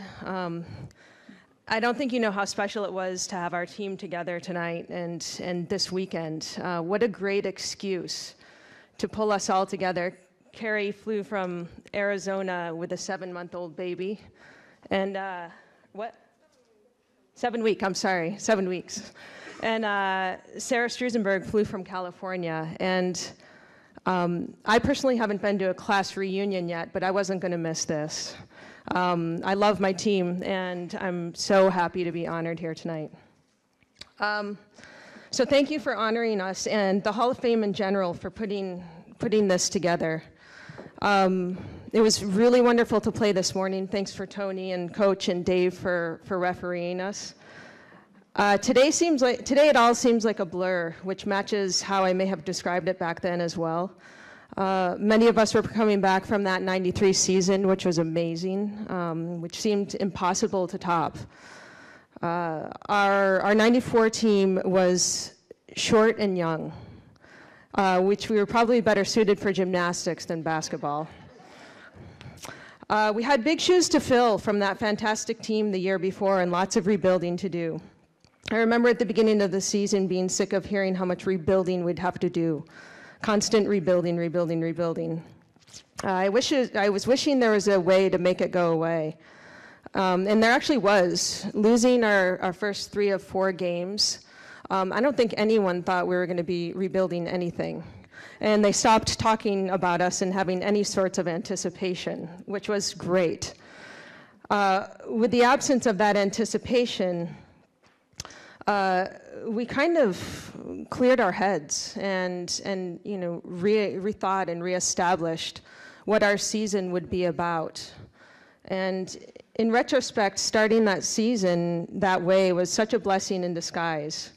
I don't think you know how special it was to have our team together tonight and this weekend. What a great excuse to pull us all together. Carrie flew from Arizona with a 7-month-old baby. And 7 weeks. And Sarah Strusenberg flew from California. And I personally haven't been to a class reunion yet, but I wasn't going to miss this. I love my team, and I'm so happy to be honored here tonight. So thank you for honoring us, and the Hall of Fame in general for putting this together. It was really wonderful to play this morning. Thanks for Tony and Coach and Dave for refereeing us. Today it all seems like a blur, which matches how I may have described it back then as well. Many of us were coming back from that '93 season, which was amazing, which seemed impossible to top. Our '94 team was short and young, which we were probably better suited for gymnastics than basketball. We had big shoes to fill from that fantastic team the year before and lots of rebuilding to do. I remember at the beginning of the season being sick of hearing how much rebuilding we'd have to do. Constant rebuilding. I was wishing there was a way to make it go away. And there actually was. Losing our first 3 of 4 games, I don't think anyone thought we were going to be rebuilding anything. And they stopped talking about us and having any sorts of anticipation, which was great. With the absence of that anticipation, we kind of cleared our heads and rethought and reestablished what our season would be about. And in retrospect, starting that season that way was such a blessing in disguise.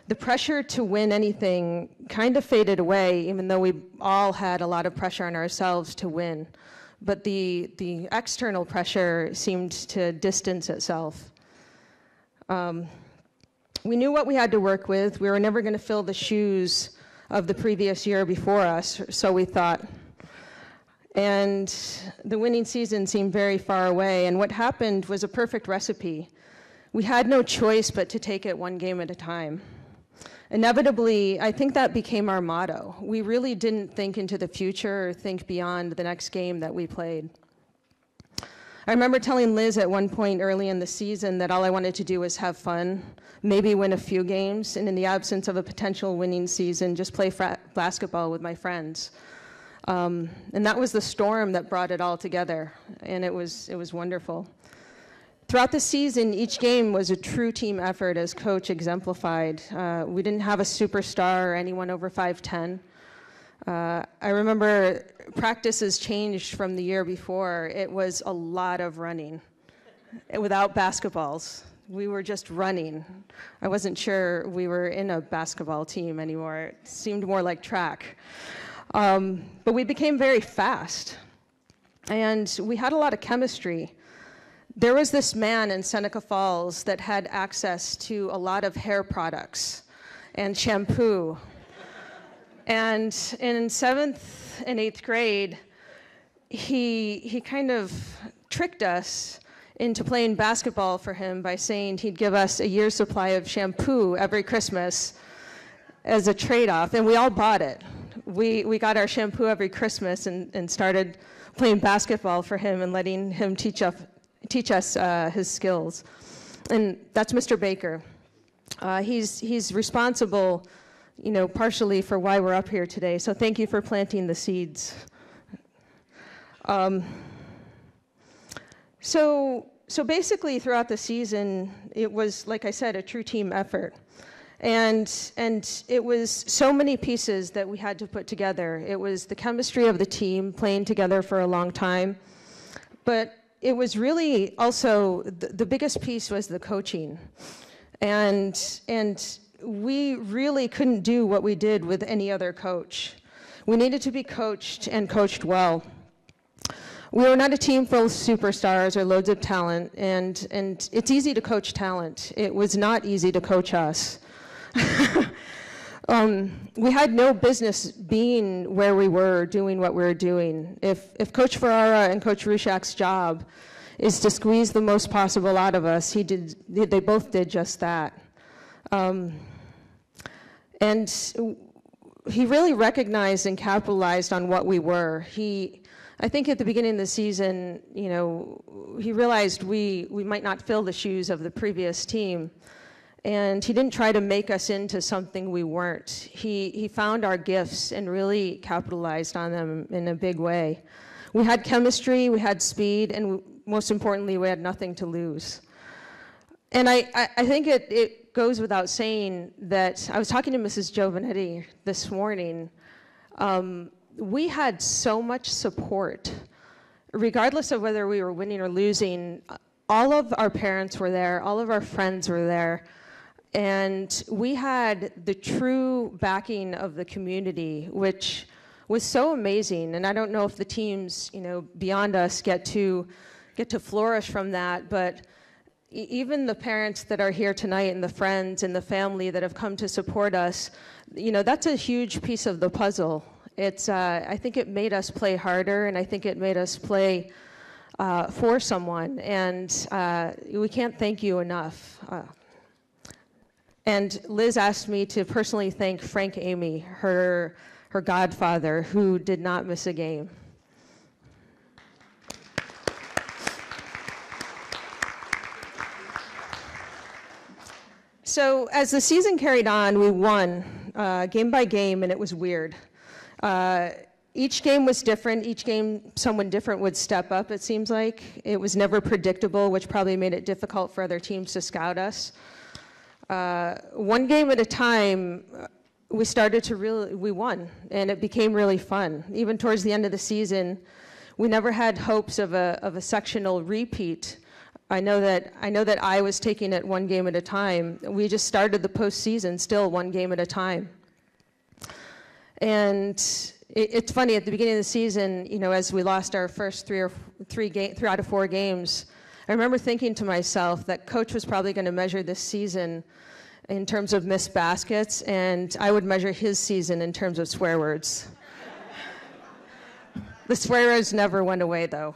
The pressure to win anything kind of faded away, even though we all had a lot of pressure on ourselves to win. But the external pressure seemed to distance itself. We knew what we had to work with. We were never going to fill the shoes of the previous year before us, so we thought. And the winning season seemed very far away, and what happened was a perfect recipe. We had no choice but to take it one game at a time. Inevitably, I think that became our motto. We really didn't think into the future or think beyond the next game that we played. I remember telling Liz at one point early in the season that all I wanted to do was have fun, maybe win a few games, and in the absence of a potential winning season, just play basketball with my friends. And that was the storm that brought it all together, and it was wonderful. Throughout the season, each game was a true team effort, as Coach exemplified. We didn't have a superstar or anyone over 5'10". I remember practices changed from the year before. It was a lot of running without basketballs. We were just running. I wasn't sure we were in a basketball team anymore. It seemed more like track. But we became very fast, and we had a lot of chemistry. There was this man in Seneca Falls that had access to a lot of hair products and shampoo. And in 7th and 8th grade, he kind of tricked us into playing basketball for him by saying he'd give us a year's supply of shampoo every Christmas as a trade-off, and we all bought it. we got our shampoo every Christmas and started playing basketball for him and letting him teach us his skills. And that's Mr. Baker. He's responsible, partially for why we're up here today. So thank you for planting the seeds. So basically throughout the season, it was, like I said, a true team effort. And it was so many pieces that we had to put together. It was the chemistry of the team playing together for a long time. But it was really also, the biggest piece was the coaching. And we really couldn't do what we did with any other coach. We needed to be coached and coached well. We were not a team full of superstars or loads of talent, and it's easy to coach talent. It was not easy to coach us. We had no business being where we were, doing what we were doing. If Coach Ferrara and Coach Rushak's job is to squeeze the most possible out of us, they both did just that. And he really recognized and capitalized on what we were. I think at the beginning of the season, he realized we might not fill the shoes of the previous team. And he didn't try to make us into something we weren't. He found our gifts and really capitalized on them in a big way. We had chemistry, we had speed, and most importantly, we had nothing to lose. And I think it goes without saying that I was talking to Mrs. Giovanetti this morning. We had so much support. Regardless of whether we were winning or losing, all of our parents were there, all of our friends were there. And we had the true backing of the community, which was so amazing. And I don't know if the teams, beyond us get to flourish from that, but even the parents that are here tonight and the friends and the family that have come to support us, that's a huge piece of the puzzle. I think it made us play harder, and I think it made us play for someone. And we can't thank you enough. And Liz asked me to personally thank Frank Amy, her godfather, who did not miss a game. So as the season carried on, we won game by game, and it was weird. Each game was different. Each game, someone different would step up, it seems like. It was never predictable, which probably made it difficult for other teams to scout us. One game at a time, we won, and it became really fun. Even towards the end of the season, we never had hopes of a sectional repeat. I know that I was taking it one game at a time. We just started the postseason still one game at a time. And it's funny, at the beginning of the season, as we lost our first three out of 4 games, I remember thinking to myself that Coach was probably going to measure this season in terms of missed baskets, and I would measure his season in terms of swear words. The swear words never went away, though.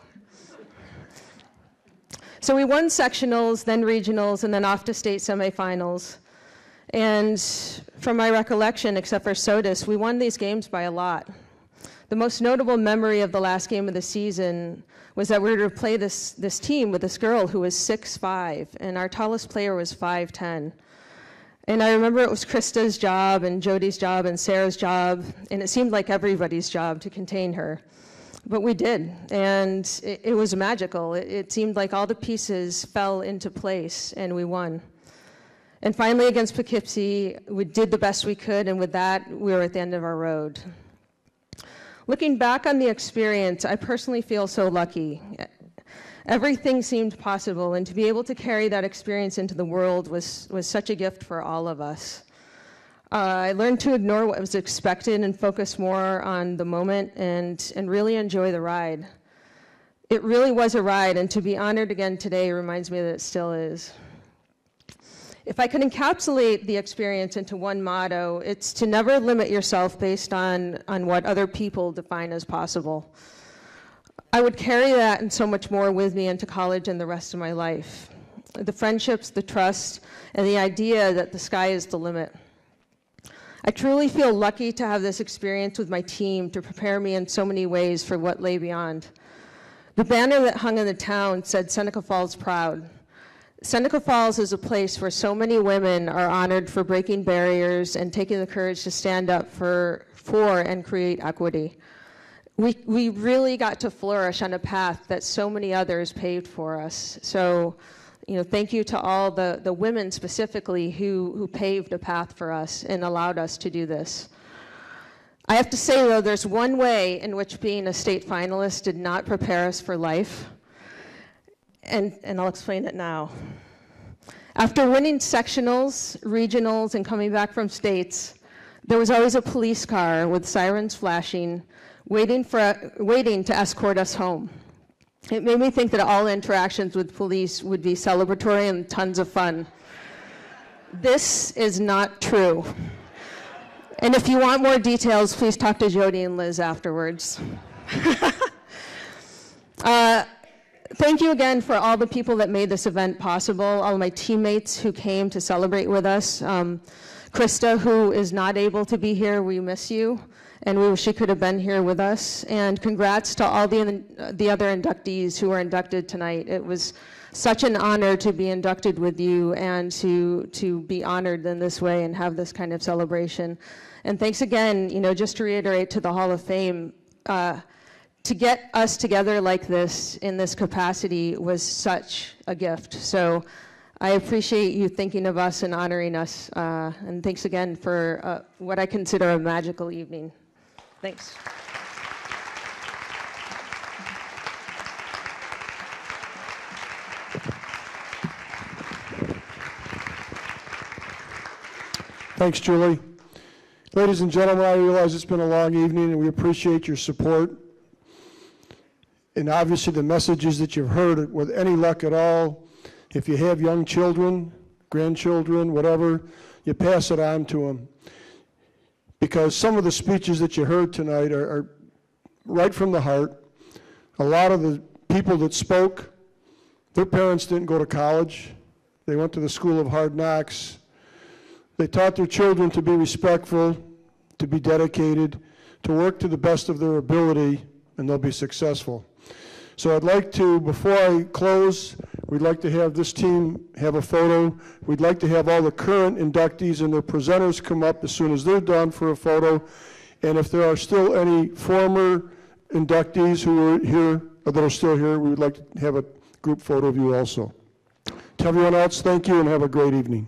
So we won sectionals, then regionals, and then off to state semifinals. And from my recollection, except for SOTUS, we won these games by a lot. The most notable memory of the last game of the season was that we were to play this team with this girl who was 6'5", and our tallest player was 5'10". And I remember it was Krista's job and Jody's job and Sarah's job, and it seemed like everybody's job to contain her. But we did, and it was magical. It seemed like all the pieces fell into place, and we won. And finally, against Poughkeepsie, we did the best we could, and with that, we were at the end of our road. Looking back on the experience, I personally feel so lucky. Everything seemed possible, and to be able to carry that experience into the world was such a gift for all of us. I learned to ignore what was expected and focus more on the moment and really enjoy the ride. It really was a ride, and to be honored again today reminds me that it still is. If I could encapsulate the experience into one motto, it's to never limit yourself based on what other people define as possible. I would carry that and so much more with me into college and the rest of my life. The friendships, the trust, and the idea that the sky is the limit. I truly feel lucky to have this experience with my team to prepare me in so many ways for what lay beyond. The banner that hung in the town said Seneca Falls proud. Seneca Falls is a place where so many women are honored for breaking barriers and taking the courage to stand up for and create equity. We really got to flourish on a path that so many others paved for us. So, thank you to all the women specifically who paved a path for us and allowed us to do this. I have to say, though, there's one way in which being a state finalist did not prepare us for life, and I'll explain it now. After winning sectionals, regionals, and coming back from states, there was always a police car with sirens flashing, waiting to escort us home. It made me think that all interactions with police would be celebratory and tons of fun. This is not true. And if you want more details, please talk to Jody and Liz afterwards. Thank you again for all the people that made this event possible, all of my teammates who came to celebrate with us. Krista, who is not able to be here, we miss you, and we wish she could have been here with us. And congrats to all the other inductees who were inducted tonight. It was such an honor to be inducted with you and to be honored in this way and have this kind of celebration. And thanks again, just to reiterate to the Hall of Fame, to get us together like this in this capacity was such a gift. So I appreciate you thinking of us and honoring us. And thanks again for what I consider a magical evening. Thanks. Thanks, Julie. Ladies and gentlemen, I realize it's been a long evening, and we appreciate your support. And obviously the messages that you've heard, with any luck at all, if you have young children, grandchildren, whatever, you pass it on to them. Because some of the speeches that you heard tonight are right from the heart. A lot of the people that spoke, their parents didn't go to college. They went to the School of Hard Knocks. They taught their children to be respectful, to be dedicated, to work to the best of their ability, and they'll be successful. So I'd like to, before I close, we'd like to have this team have a photo. We'd like to have all the current inductees and their presenters come up as soon as they're done for a photo. And if there are still any former inductees who are here, or that are still here, we would like to have a group photo of you also. To everyone else, thank you and have a great evening.